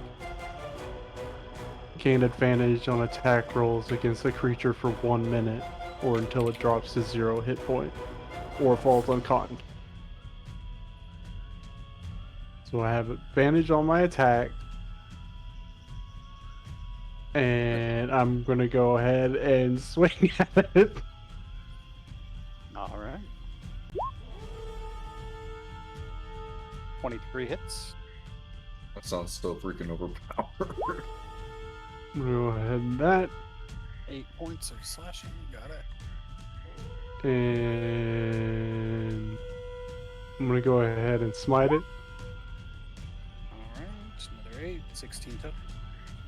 gain advantage on attack rolls against a creature for 1 minute, or until it drops to 0 hit point, or falls unconscious. So I have advantage on my attack, and I'm gonna go ahead and swing at it. All right. 23 hits. That sounds so freaking overpowered. Go ahead and that, 8 points of slashing. Got it. and I'm gonna go ahead and smite it, All right. Another 8. 16 total.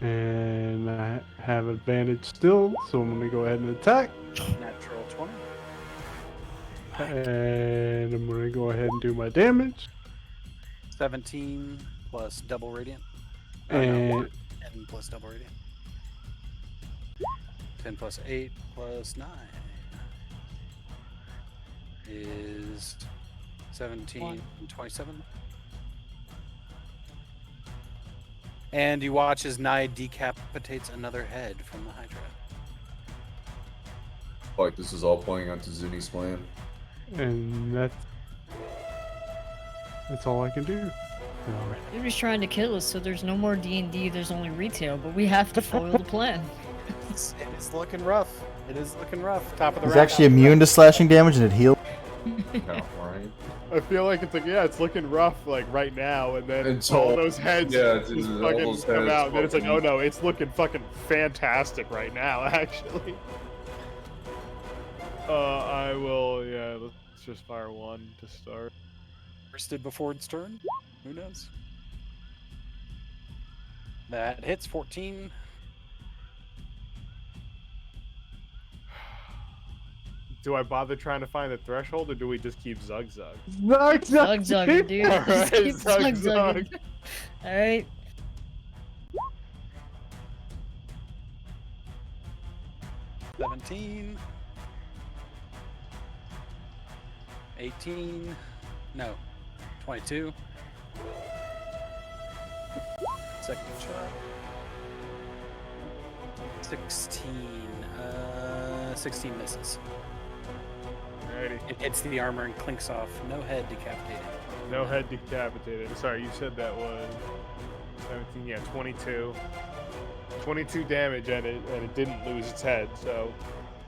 and I have advantage still, so I'm gonna go ahead and attack, Natural 20. and I'm gonna go ahead and do my damage, 17 plus double radiant. and 10 plus double radiant. 10 plus 8 plus 9 is 17 and 27. And you watch as Nye decapitates another head from the hydra. Like this is all playing onto Zuni's plan. that's all I can do. You're just trying to kill us, so there's no more D&D. There's only retail, but we have to foil the plan. It's looking rough. It is looking rough. Top of the He's round. actually immune to slashing damage and it heals. No, right? I feel like it's like, yeah, it's looking rough like right now, and then Until- all those heads yeah, just dude, all fucking those come heads out, and then it's like, fucking- oh no, it's looking fucking fantastic right now, actually. I will, yeah, let's just fire one to start. Bursted before its turn. Who knows? That hits 14. Do I bother trying to find the threshold, or do we just keep Zug Zug? Zug Zug zugging, dude. Alright, Just keep Zug zug Zug. zugging. Alright. $17. 18. No. 22. Second shot. 16. 16 misses. Alrighty. It hits the armor and clinks off. No head decapitated. No head decapitated. Sorry, you said that was 17. Yeah, 22. 22 damage, and it didn't lose its head. So,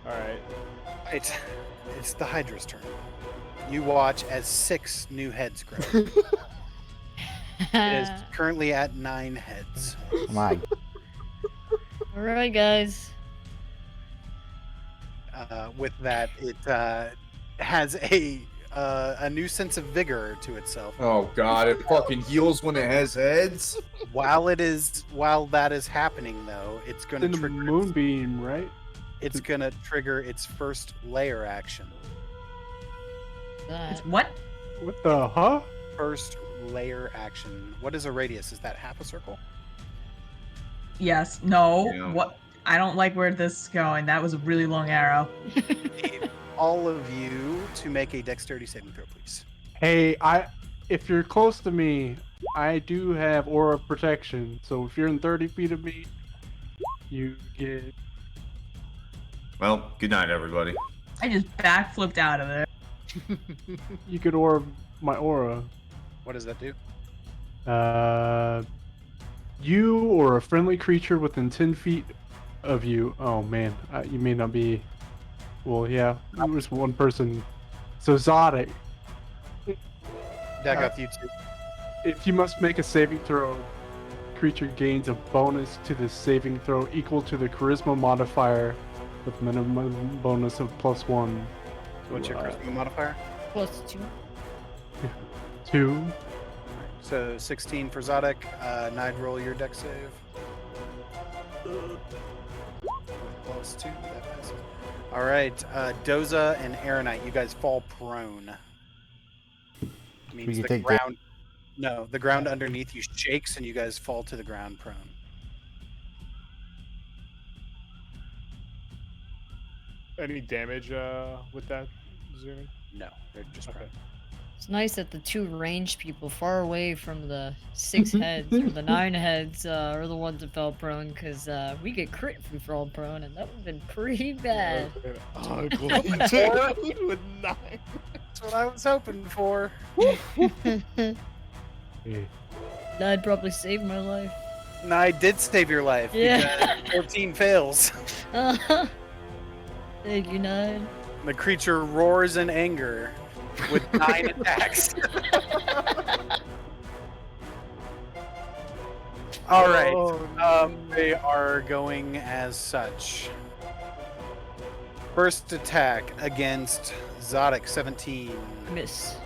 all right. It's the Hydra's turn. You watch as 6 new heads grow. It is currently at 9 heads. My. Alright, guys. With that, it has a new sense of vigor to itself. Oh god, it fucking heals when it has heads? While that is happening, though, it's going In to the trigger. moonbeam, right? It's going to trigger its first layer action. That. What? What the huh? First layer action. What is a radius? Is that half a circle? Yes. No. Yeah. What? I don't like where this is going. That was a really long arrow. Need all of you to make a dexterity saving throw, please. Hey, if you're close to me, I do have aura protection. So if you're in 30 feet of me, you get. Well, good night, everybody. I just backflipped out of it. You could aura my aura. What does that do? You or a friendly creature within 10 feet of you. Oh man, you may not be. Well, yeah, there was one person. So Zodic, Dagoth, you too. if you must make a saving throw, creature gains a bonus to the saving throw equal to the charisma modifier with minimum bonus of +1. What's your charisma modifier? +2. 2. So 16 for Zodic. Nide, roll your dex save. +2. That passes. All right, Doza and Aeronite, you guys fall prone. Means can the take ground. No, the ground underneath you shakes and you guys fall to the ground prone. Any damage with that, Zuni? No, they're just Okay. prone. It's nice that the 2 ranged people far away from the 6 heads or the 9 heads are the ones that fell prone, because we get crit if we fall prone, and that would have been pretty bad. Ugly dude with 9. That's what I was hoping for. Hey. That'd probably save my life. Nide did save your life. Yeah. Because 14 fails. Thank you, Nine. The creature roars in anger with 9 attacks. All right. They are going as such. First attack against Zodic, 17. Miss.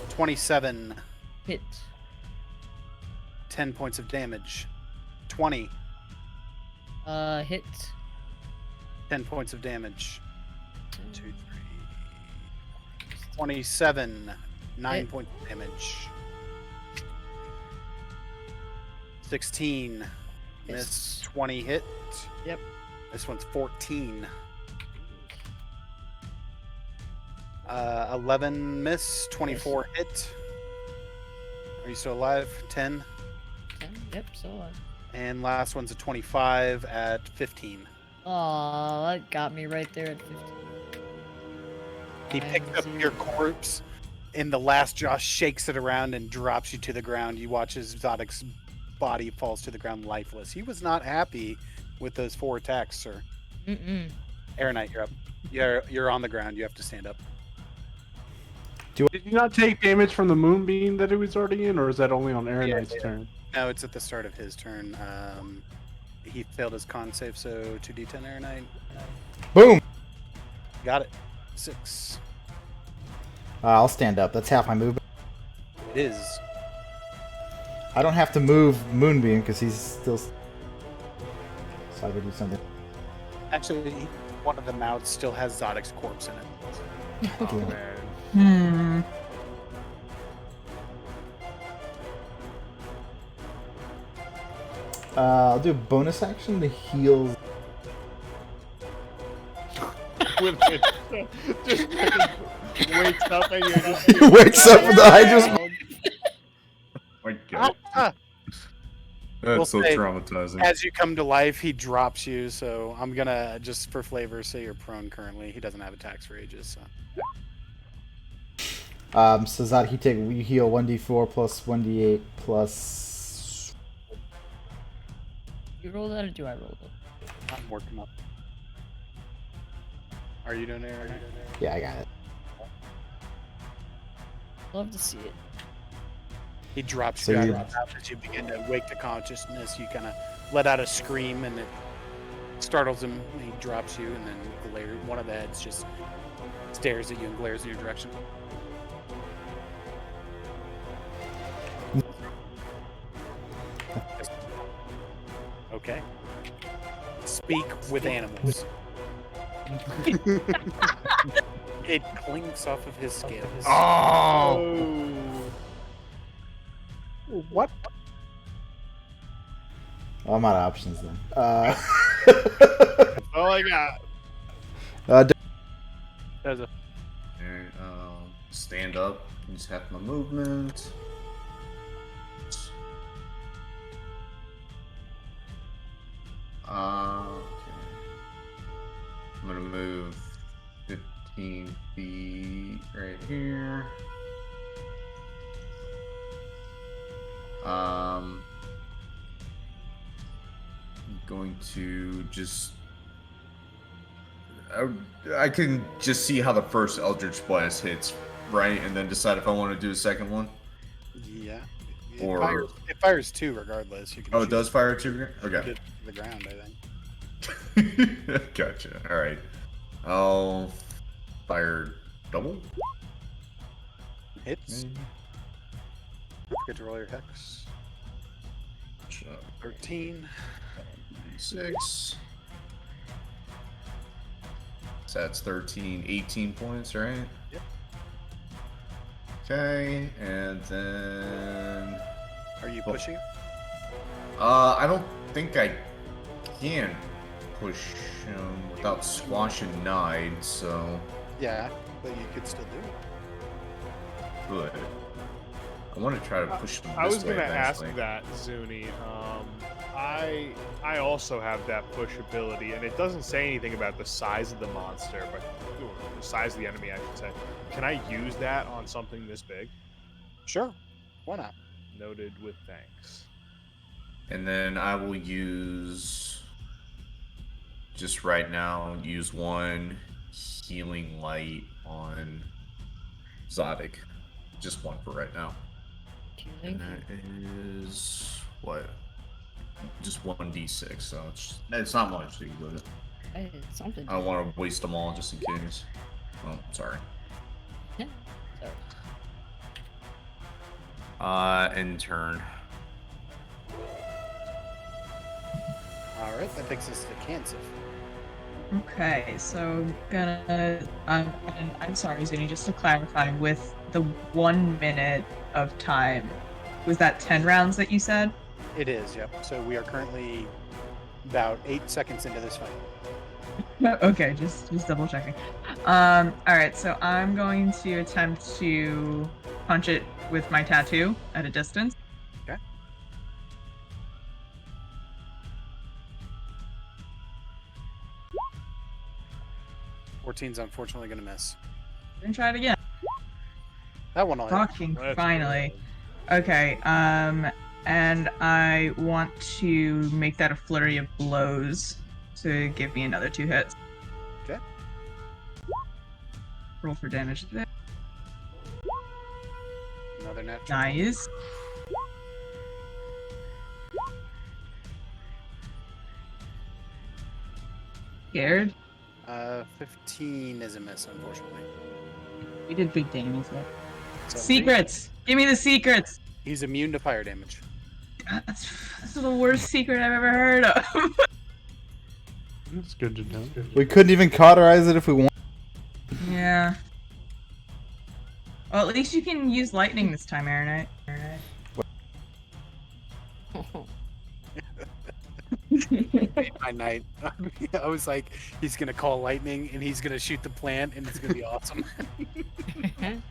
27. Hit. 10 points of damage. 20. Hit. 10 points of damage. 2, 3. 27. 9 Hit. points of damage. 16. Miss. Miss. 20 hit. Yep. This one's 14. 11 miss. 24 hit. Are you still alive? 10. Yep, so on. And last one's a 25 at 15. Aw, that got me right there at 15. He picks up your corpse, in the last jaw shakes it around and drops you to the ground. You watch as Zodic's body falls to the ground lifeless. He was not happy with those 4 attacks, sir. Aeronite, you're up. You're on the ground. You have to stand up. Did you not take damage from the moonbeam that he was already in, or is that only on Aeronite's turn? No, it's at the start of his turn. He failed his con save, so 2d10 Aeronite. Boom! Got it. 6. I'll stand up. That's half my movement. It is. I don't have to move Moonbeam because he's still. So I could do something. Actually, one of the mouths still has Zodic's corpse in it. Oh, man. I'll do a bonus action to heal. With it. Just wakes up and you're just. He wakes up with the Hydra's. My God. That's We'll so say, traumatizing. As you come to life, he drops you, so I'm gonna, just for flavor, say you're prone currently. He doesn't have attacks for ages, so. So Zod, you heal 1d4 plus 1d8 plus. You roll that or do I roll it? I'm working up. Are you doing it? Yeah, I got it. Love to see it. He drops So you out you- of the mouth as you begin to wake to consciousness. You kind of let out a scream, and it startles him. He drops you, and then one of the heads just stares at you and glares in your direction. Okay. Speak with animals. It clinks off of his scales. Oh! What? Oh, I'm out of options then. That's all I got. There's a Alright, stand up. Use half my movement. Okay. I'm gonna move 15 feet right here. I'm going to just. I can just see how the first Eldritch Blast hits, right? And then decide if I want to do a second one. Yeah. Or- It fires 2 regardless. You can Oh, it choose does fire 2? to Okay. get to the ground, I think. Gotcha. Alright. I'll fire double. Hits. Get to roll your hex. 13. 6. So that's 13, 18 points, right? Yep. Okay, and then... Are you pushing? I don't think I can push him without squashing Nide, so... Yeah, but you could still do it. Good. I want to try to push him I this was way gonna ask eventually. that, Zuni. I also have that push ability, and it doesn't say anything about the size of the monster, but the size of the enemy, I should say. Can I use that on something this big? Sure. Why not? Noted with thanks. And then I will use... Just right now, use 1 healing light on Zodic. Just 1 for right now. And that is what? Just 1d6, so it's not much to do. It's something. I don't want to waste them all just in case. Oh, sorry. Yeah. Sorry. End turn. Alright, that takes us to Kansas. Okay, so I'm sorry, Zuni, just to clarify, with the 1 minute of time, was that 10 rounds that you said? It is, yep. So we are currently about 8 seconds into this fight. Okay, just double checking. Alright, so I'm going to attempt to punch it with my tattoo at a distance. Okay. .14's unfortunately going to miss. And try it again. That one will hit. Fucking That's finally. good. Okay, and I want to make that a flurry of blows to give me another 2 hits. Okay. Roll for damage there. Another natural. Nice. Scared? 15 is a miss, unfortunately. We did big damage there. So Secrets! Give me the secrets! He's immune to fire damage. That's the worst secret I've ever heard of. That's good to know. We couldn't even cauterize it if we wanted. Yeah. Well, at least you can use lightning this time, Aranite. By night. I was like, he's gonna call lightning and he's gonna shoot the plant and it's gonna be awesome.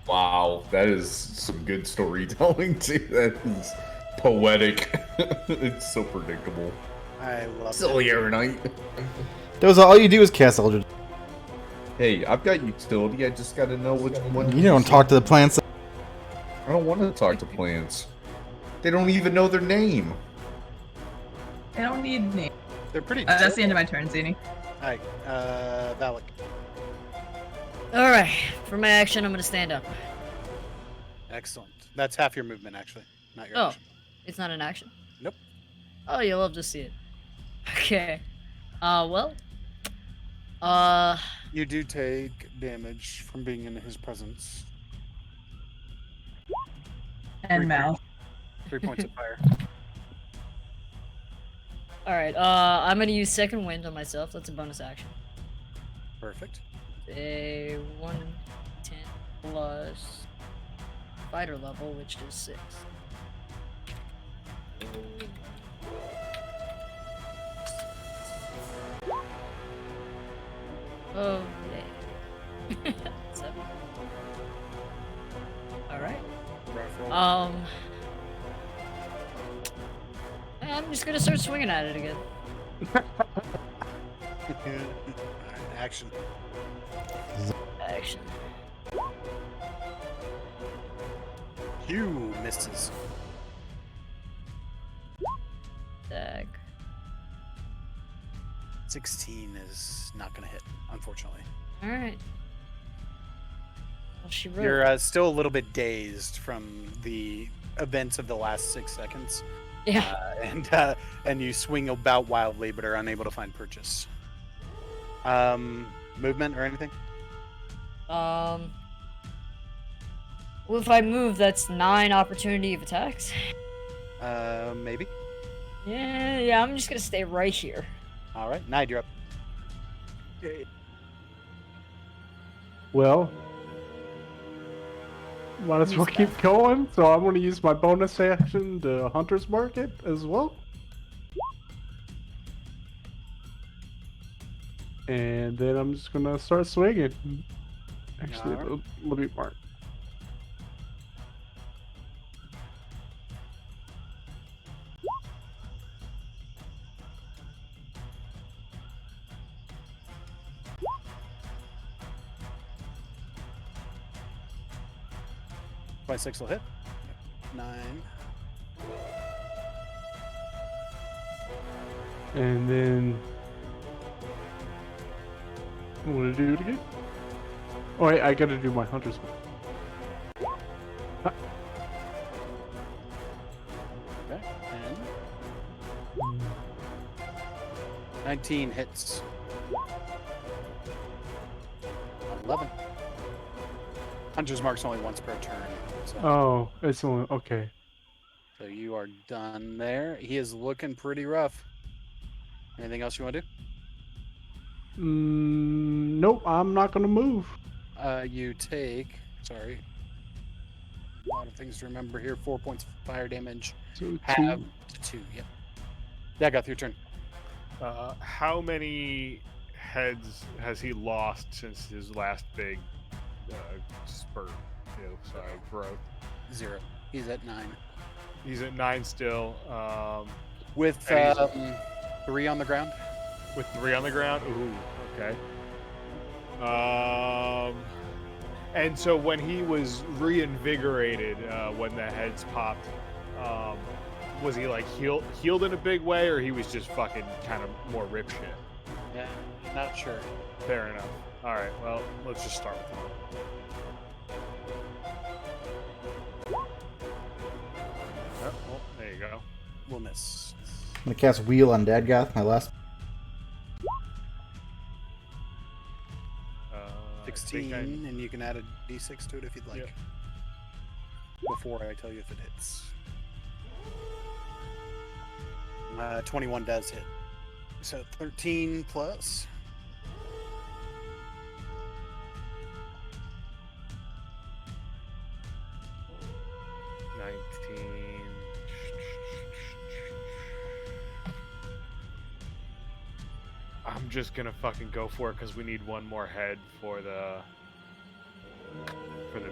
Wow, that is some good storytelling too. That is poetic. It's so predictable. I love Silly it. Aeronite. That was all you do is cast Eldritch. Hey, I've got utility. I just got to know which one. You don't talk to the plants. I don't want to talk to plants. They don't even know their name. I don't need name. They're pretty That's the end of my turn, Zini. Alright, Valak. Alright, for my action, I'm gonna stand up. Excellent. That's half your movement, actually. Not your Oh, action. it's not an action? Nope. Oh, you'll love to see it. Okay. Well. You do take damage from being in his presence. And mouth. 3 points of fire. Alright, I'm gonna use second wind on myself. That's a bonus action. Perfect. A 110 plus fighter level, which is 6. Oh, yeah. 7. Alright. I'm just gonna start swinging at it again. Alright, action. Action. Hugh misses. Attack. 16 is not going to hit, unfortunately. Alright. Well, she wrote. You're still a little bit dazed from the events of the last 6 seconds. Yeah. And you swing about wildly, but are unable to find purchase. Movement or anything? Well, if I move, that's 9 opportunity of attacks. Maybe. Yeah, I'm just gonna stay right here. All right, Nide, you're up. Well, might as well keep going. So I'm going to use my bonus action to Hunter's Market as well. And then I'm just going to start swinging. Actually, Alright. let me mark. By 6 will hit. 9. And then I'm going to do it again. Oh, wait, I got to do my Hunter's Market. Okay. And 19 hits. 11. Hunter's Mark's only once per turn. So, Oh, it's only okay. so you are done there. He is looking pretty rough. Anything else you want to do? Nope, I'm not gonna move. You take. Sorry. A lot of things to remember here. 4 points of fire damage. So Have 2. to 2. Yep. Yeah, got through your turn. How many heads has he lost since his last big spurt? Growth. 0. He's at 9. He's at 9 still. With And he's- 3 on the ground. With 3 on the ground. Ooh, okay. And so when he was reinvigorated, when the heads popped, was he like healed in a big way, or he was just fucking kind of more rip shit? Yeah, not sure. Fair enough. All right, well, let's just start with him. Oh, well, there you go. We'll miss. I'm gonna cast Wheel on Dadgoth, my last. I think 16, and you can add a d6 to it if you'd like. Yep. Before I tell you if it hits. 21 does hit. So 13 plus. I'm just gonna fucking go for it because we need one more head for the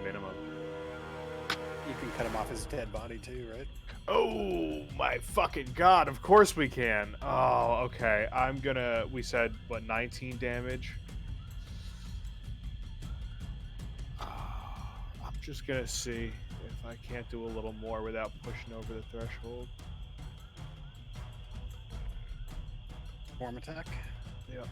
minimum. You can cut him off his dead body too, right? Oh my fucking god! Of course we can. Oh, okay. We said what, 19 damage. I'm just gonna see if I can't do a little more without pushing over the threshold. Form attack. Yep.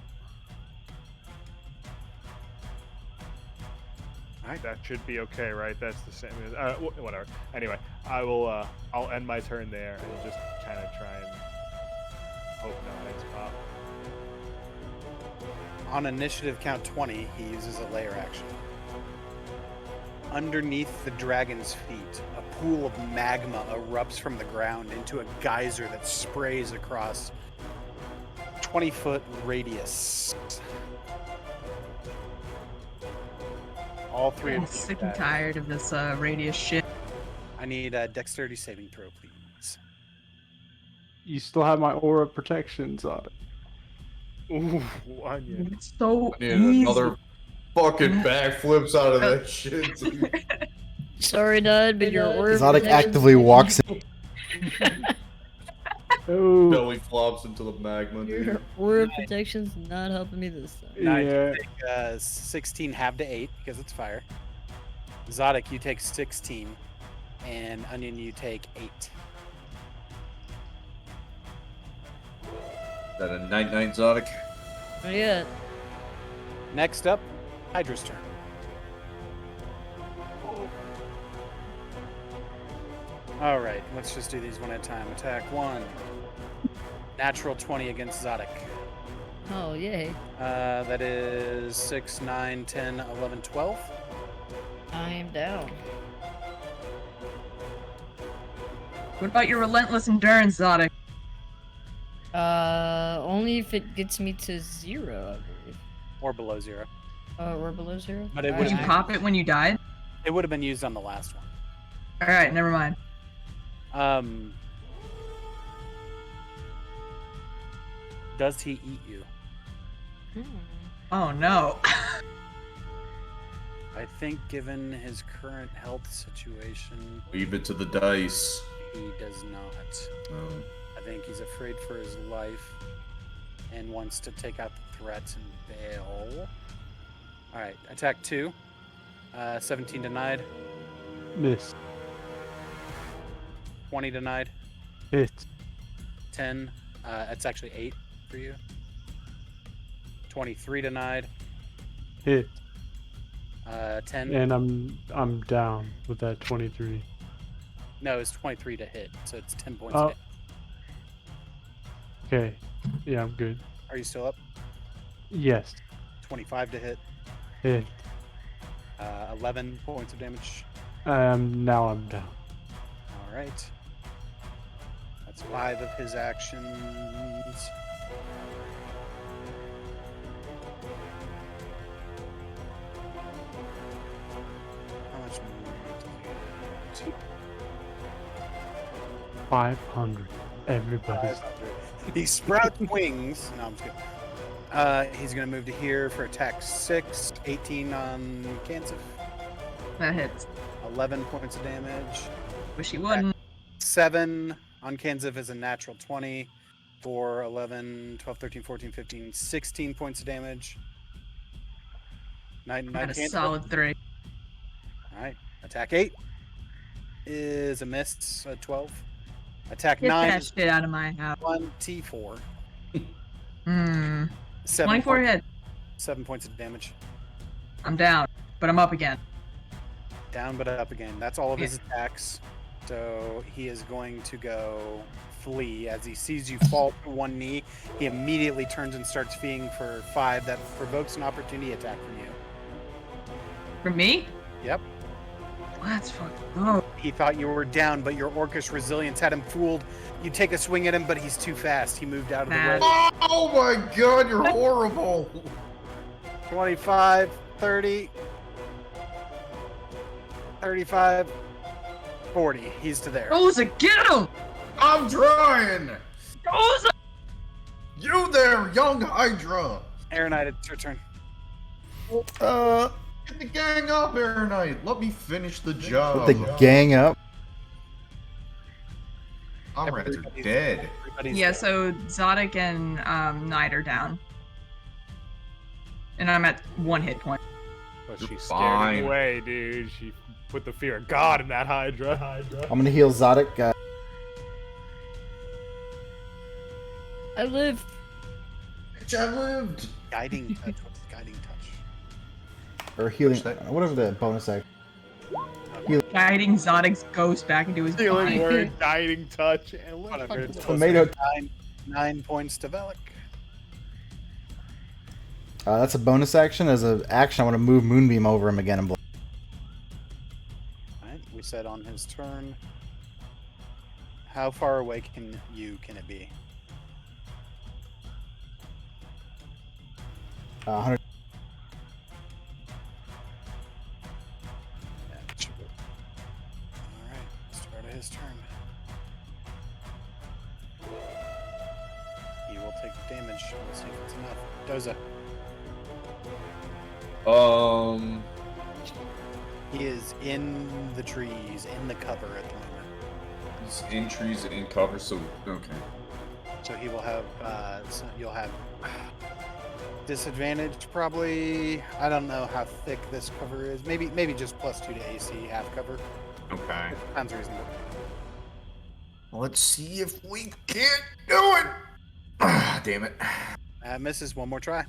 Alright. That should be okay, right? That's the same as whatever. Anyway, I'll end my turn there and just kind of try and hope no heads pop. On initiative count 20, he uses a layer action. Underneath the dragon's feet, a pool of magma erupts from the ground into a geyser that sprays across 20-foot radius. All three I'm of you sick die. and tired of this radius shit. I need a dexterity saving throw, please. You still have my aura protections on it. Ooh, onion. It's so Yeah, easy. another fucking backflips out of that shit, dude. Sorry, Dud, but your aura Exotic protection's actively walks in. Oh, Belly flops into the magma, Your dude. aura protection's not helping me this time. Now yeah. you take 16 half to 8 because it's fire. Exotic, you take 16. And Onion, you take 8. Is that a night exotic? Not yet. Next up, Hydra's turn. All right, let's just do these one at a time. Attack 1. Natural 20 against Zodic. Oh, yay. That is 6, 9, 10, 11, 12. I am down. What about your relentless endurance, Zodic? Only if it gets me to 0, I believe. Or below 0. Or below 0? But it Did you would've pop it when you died? It would have been used on the last one. Alright, never mind. Does he eat you? Oh no. I think given his current health situation, Leave it to the dice. he does not. Oh. I think he's afraid for his life and wants to take out the threats and bail. Alright, attack 2. 17 denied. Miss. 20 denied. Hit. 10. It's actually 8 for you. 23 denied. Hit. 10. And I'm down with that 23. No, it's 23 to hit, so it's 10 points. Oh. Hit. Okay. Yeah, I'm good. Are you still up? Yes. 25 to hit. Hit. 11 points of damage. Now I'm down. All right. That's 5 of his actions. How much movement does he get? 500. Everybody's. 500. He sprouts wings. No, I'm just kidding. He's going to move to here for attack 6. 18 on Kansas. That hits. 11 points of damage. Wish he wouldn't. 7 on Kansas is a natural 20. 4, 11, 12, 13, 14, 15, 16 points of damage. 9 Got a Kansas. solid 3. All right. Attack 8 is a miss. 12. Attack Get 9 that is shit out of my house. 24. 24 7 hit. 7 points of damage. I'm down, but I'm up again. Down but up again. That's all of his attacks. So he is going to go flee. As he sees you fall to one knee, he immediately turns and starts fleeing for 5. That provokes an opportunity attack from you. For me? Yep. Let's fucking go. He thought you were down, but your orcish resilience had him fooled. You take a swing at him, but he's too fast. He moved out of the way. Oh my god, you're horrible! 25, 30, 35, 40. He's to there. Rosa, get him! I'm trying! Rosa! You there, young hydra! Aeronite, it's your turn. Get the gang up, Aeronite! Let me finish the job. Put the gang up. Comrades are dead. Yeah, so Zodic and Knight are down. And I'm at 1 hit point. But You're she scared fine. him away, dude. She put the fear of God in that hydra. I'm gonna heal Zodic. I live. I lived! Guiding touch. What's guiding touch? Or healing. Push that. Whatever the bonus act. Guiding Zodic's ghost back into his Healing body. word, guiding touch, and look. Whatever. It's Tomato. 9 points to Velik. That's a bonus action. As an action, I want to move Moonbeam over him again and block. Alright, we said on his turn. How far away can it be? 100. That should work. Alright, start of his turn. He will take damage. We'll see if it's enough. Doza. He is in the trees, in the cover at the moment. He's in trees, in cover, so okay. So he will have, you'll have disadvantage probably. I don't know how thick this cover is. Maybe just +2 to AC, half cover. Okay. Sounds reasonable. Let's see if we can't do it! Ah, damn it. Misses, one more try.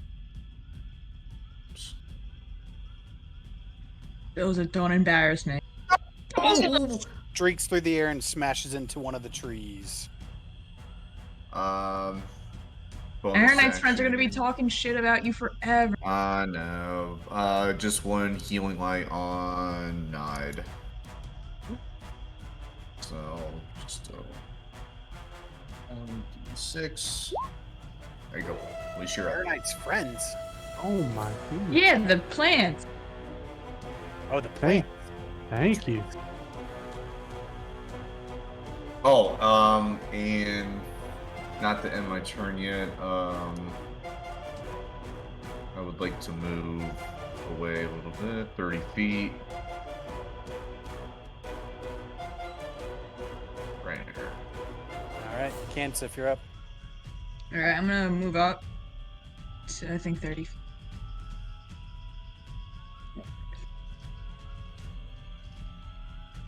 Doza, don't embarrass me. Streaks through the air and smashes into one of the trees. Bonus Aaron Knight's friends are action. gonna be talking shit about you forever. I know. Just one healing light on Nide. So, just 1d6. There you go. At least you're up. Knight's friends. Oh my goodness. Yeah, the plants. Oh, the Hey. plant. Thank you. Oh, and not to end my turn yet, I would like to move away a little bit, 30 feet. Right here. Alright, Kansas, you're up. Alright, I'm gonna move up to, I think, 30 feet.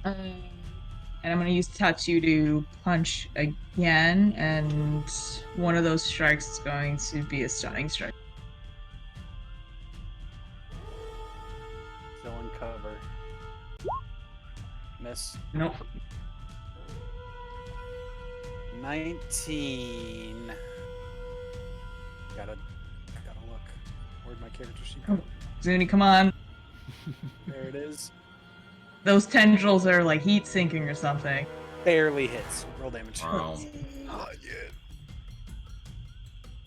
And I'm gonna use Tattoo to punch again, and one of those strikes is going to be a stunning strike. Still in cover. Miss. Nope. 19. Gotta look. Where'd my character sheet Oh. go? Zuni, come on. There it is. Those tendrils are like heat sinking or something. Barely hits. Roll damage. Wow.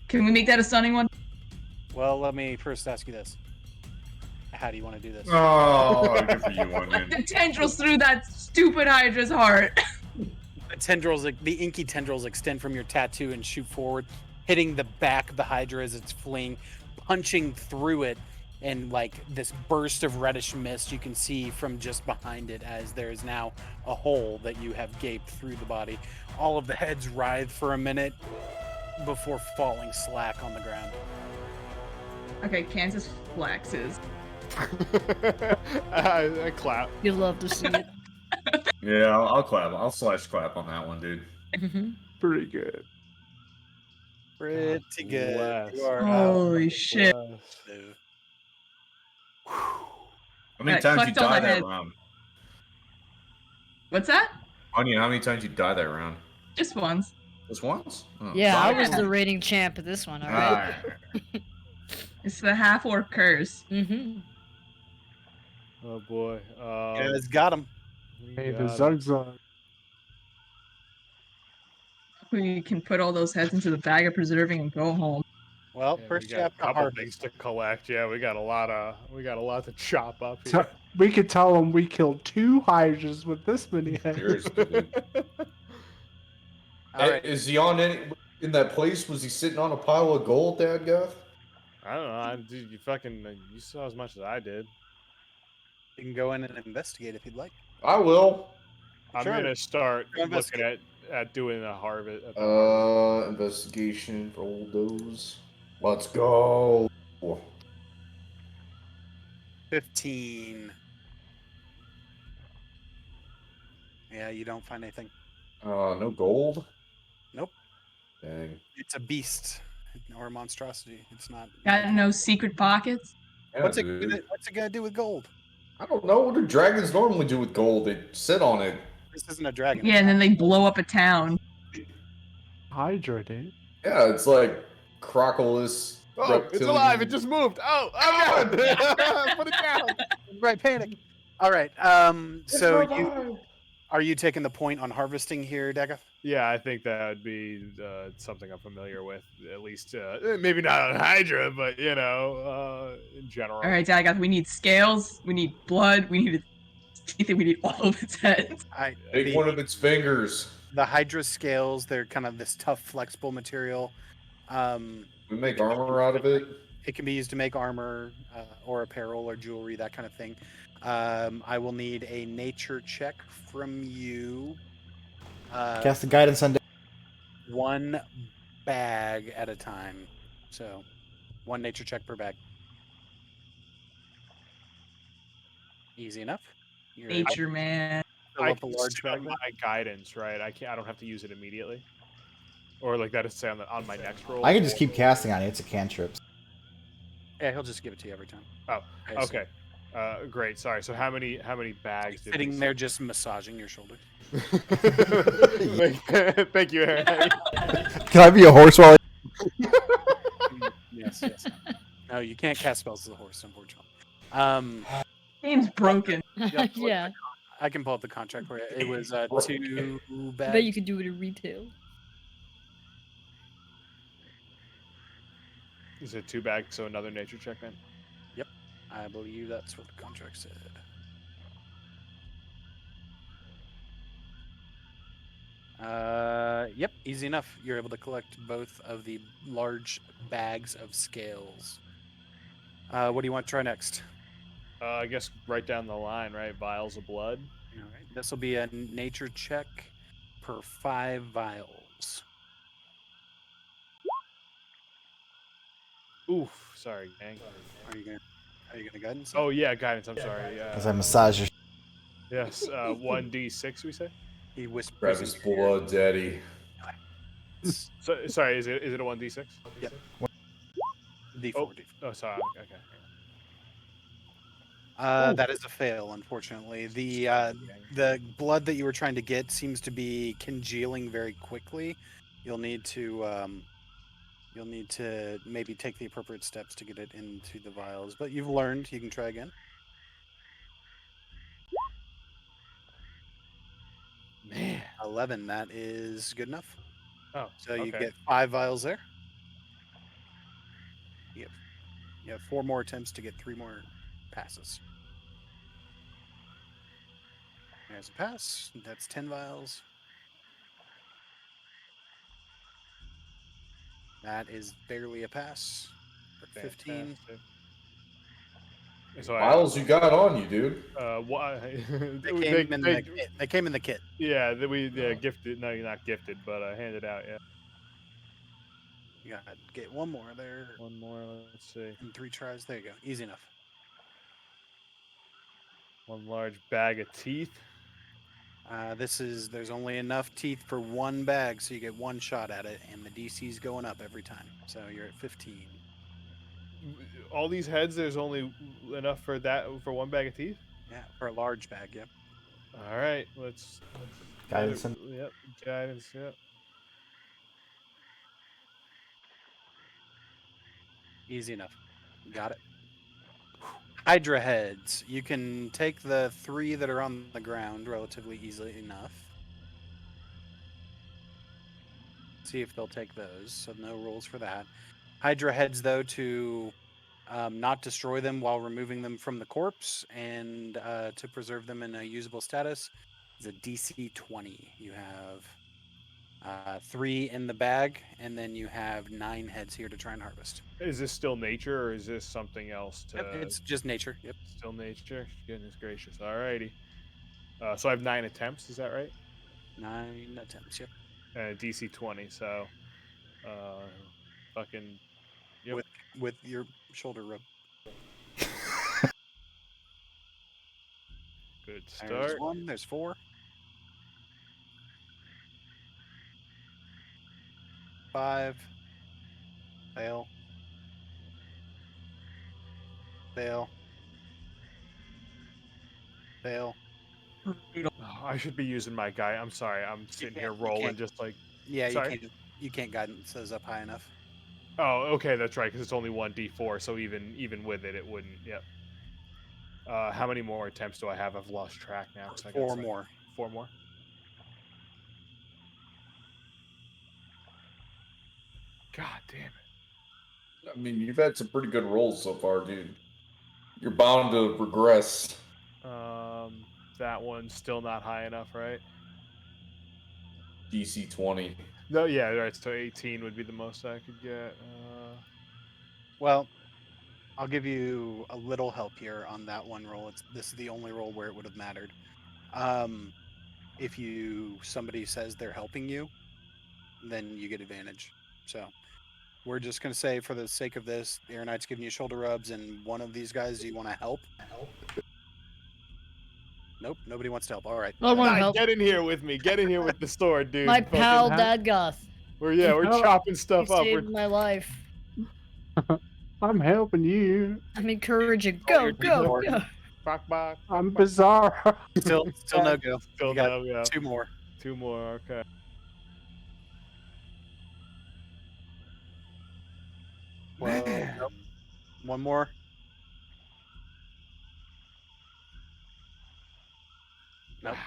Can we make that a stunning one? Well, let me first ask you this. How do you want to do this? Oh, good for you, Onion. The tendrils through that stupid Hydra's heart. The tendrils, the inky tendrils extend from your tattoo and shoot forward, hitting the back of the Hydra as it's fleeing, punching through it, and like this burst of reddish mist you can see from just behind it as there is now a hole that you have gaped through the body. All of the heads writhe for a minute before falling slack on the ground. Okay, Kansas flexes. I clap. You love to see it. Yeah, I'll clap. I'll slash clap on that one, dude. Pretty good. Pretty good. bless. You are Holy shit. positive. How many times you collect all die the that heads. round? What's that? Anya, how many times you die that round? Just once. Just once? Oh, Yeah, I sorry. was the rating champ of this one, alright? It's the half orc curse. Mm-hmm. Oh boy. You guys got him. Hey, the got 'em. Zug Zug. We can put all those heads into the bag of preserving and go home. Well, Yeah, first we you got have a to couple harvest. things to collect. Yeah, we got a lot to chop up So here. we could tell them we killed 2 hydras with this many heads. Seriously, dude. All right. Is he on in that place? Was he sitting on a pile of gold, Dad Guth? I don't know. Dude, you saw as much as I did. You can go in and investigate if you'd like. I will. I'm Sure. gonna start Go looking investigate. at doing a harvest. Investigation for all those. Let's go. 15. Yeah, you don't find anything. No gold? Nope. Dang. It's a beast or a monstrosity. It's not. Got no secret pockets? Yeah, What's it dude. gonna do with gold? I don't know. What do dragons normally do with gold? They sit on it. This isn't a dragon. Yeah, and then they blow up a town. Hydra, dude. Yeah, it's like crocodilus. Oh, it's alive! It just moved. Oh god! Put it down. Right, panic. All right. So are you taking the point on harvesting here, Deka? Yeah, I think that would be something I'm familiar with. At least, maybe not on Hydra, but in general. All right, Dagoth, we need scales, we need blood, we need teeth, and we need all of its heads. Take one of its fingers. The Hydra scales, they're kind of this tough, flexible material. We make armor out of it. It can be used to make armor or apparel or jewelry, that kind of thing. I will need a nature check from you. Cast the guidance on. One bag at a time. So, one nature check per bag. Easy enough. You're able Nature, man. to fill I up a can large set up bag. my guidance, right? I don't have to use it immediately, or like that is say on my next roll. I can just keep casting on it. It's a cantrip. Yeah, he'll just give it to you every time. Oh, I assume. okay. Great. Sorry. So how many bags? Did Sitting we there just massaging your shoulder. Thank you, Aaron. Can I be a horse while Yes, yes. No, you can't cast spells as a horse, unfortunately. Game's broken. Yeah. I can pull up the contract for you. It was 2 I bags. bet you could do it in retail. Is it 2 bags? So another nature check then. Yep, I believe that's what the contract said. Yep, easy enough. You're able to collect both of the large bags of scales. What do you want to try next? I guess right down the line, right? Vials of blood. All right, this will be a nature check per 5 vials. Oof. Sorry, gang. Are you gonna guidance? Oh yeah, guidance. I'm sorry. as I massage your? Yes. 1d6. We say. He whispers. Grab his blood, daddy. So sorry. Is it a 1d6? Yep. D4. Oh. D4. Oh, sorry. Okay. That is a fail, unfortunately. The blood that you were trying to get seems to be congealing very quickly. You'll need to maybe take the appropriate steps to get it into the vials. But you've learned. You can try again. Man. 11. That is good enough. Oh. So you okay. get 5 vials there. You have 4 more attempts to get 3 more passes. There's a pass. That's 10 vials. That is barely a pass. For 15. Fantastic. So Vials you got on you, dude. Why? They came in the kit. Yeah, we gifted. No, you're not gifted, but handed out. Yeah. You gotta get one more there. One more. Let's see. In 3 tries. There you go. Easy enough. One large bag of teeth. There's only enough teeth for one bag, so you get one shot at it, and the DC's going up every time. So you're at 15. All these heads, there's only enough for one bag of teeth. Yeah, for a large bag. Yep. All right, let's Guidance. Yep, guidance. Yep. Easy enough. Got it. Hydra heads. You can take the 3 that are on the ground relatively easily enough. See if they'll take those. So no rules for that. Hydra heads, though, to not destroy them while removing them from the corpse and to preserve them in a usable status is a DC 20. You have 3 in the bag, and then you have 9 heads here to try and harvest. Is this still nature, or is this something else? Yep, it's just nature. Yep. Still nature. Goodness gracious. Alrighty. So I have 9 attempts. Is that right? 9 attempts. Yep. DC 20. So, fucking. Yep. With your shoulder rub. Good start. There's 1. There's 4. 5. Fail. Fail. Fail. Oh, I should be using my guy. I'm sorry. I'm sitting here rolling just like. Yeah, Sorry? you can't guidance those up high enough. Oh, okay, that's right. Because it's only 1d4, so even with it, it wouldn't. Yep. How many more attempts do I have? I've lost track now. 4 more. 4 more. God damn it. I mean, you've had some pretty good rolls so far, dude. You're bound to regress. That one's still not high enough, right? DC 20. No, yeah, right. So 18 would be the most I could get. Well, I'll give you a little help here on that one roll. This is the only roll where it would have mattered. If somebody says they're helping you, then you get advantage. So we're just gonna say, for the sake of this, the Air Knight's giving you shoulder rubs, and one of these guys you want to help. Nope, nobody wants to help. All right. I want to help. Get in here with me. Get in here with the sword, dude. My pal Fucking- Dadgoth. We're chopping stuff He up. saved my life. I'm helping you. I'm encouraging. Go, go, go. Bok. I'm bizarre. Still no go. Still You got no go. 2 more. 2 more. Okay. Well, nope. 1 more. Nope. Wow.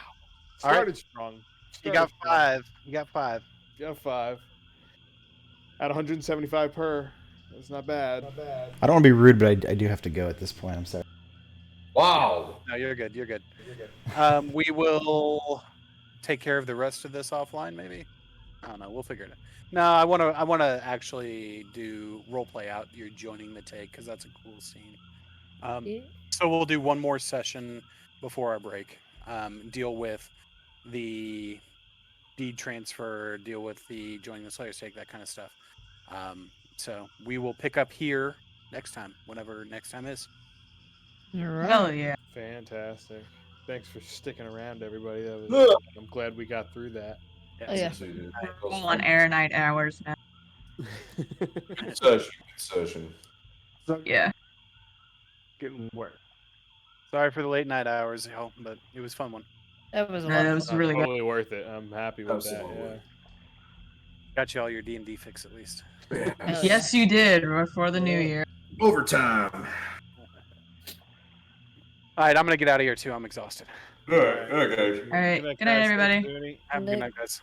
All right. Started strong. You got 5. You got 5. You got 5. At 175 per. That's not bad. I don't want to be rude, but I do have to go at this point. I'm sorry. Wow. No, you're good. You're good. We will take care of the rest of this offline, maybe. I don't know. We'll figure it out. No, I want to actually do role play out. You're joining the take because that's a cool scene. So we'll do one more session before our break. Deal with the deed transfer. Deal with the joining the Slayer's take. That kind of stuff. So we will pick up here next time, whenever next time is. All right. Hell yeah. Fantastic. Thanks for sticking around, everybody. That was. I'm glad we got through that. Oh, yeah. We're all on air night hours now. Good session. Yeah. Getting worse. Sorry for the late night hours, y'all, but it was a fun one. That was a No, lot that of was fun. really good. Totally worth it. I'm happy with Absolutely. that. Yeah. Got you all your D&D fix at least. Hell yeah. Yes, you did before the new year. Overtime. All right, I'm gonna get out of here too. I'm exhausted. All right, okay. All right. Good night, guys. everybody. Thanks, Dooney. Have a good night, guys.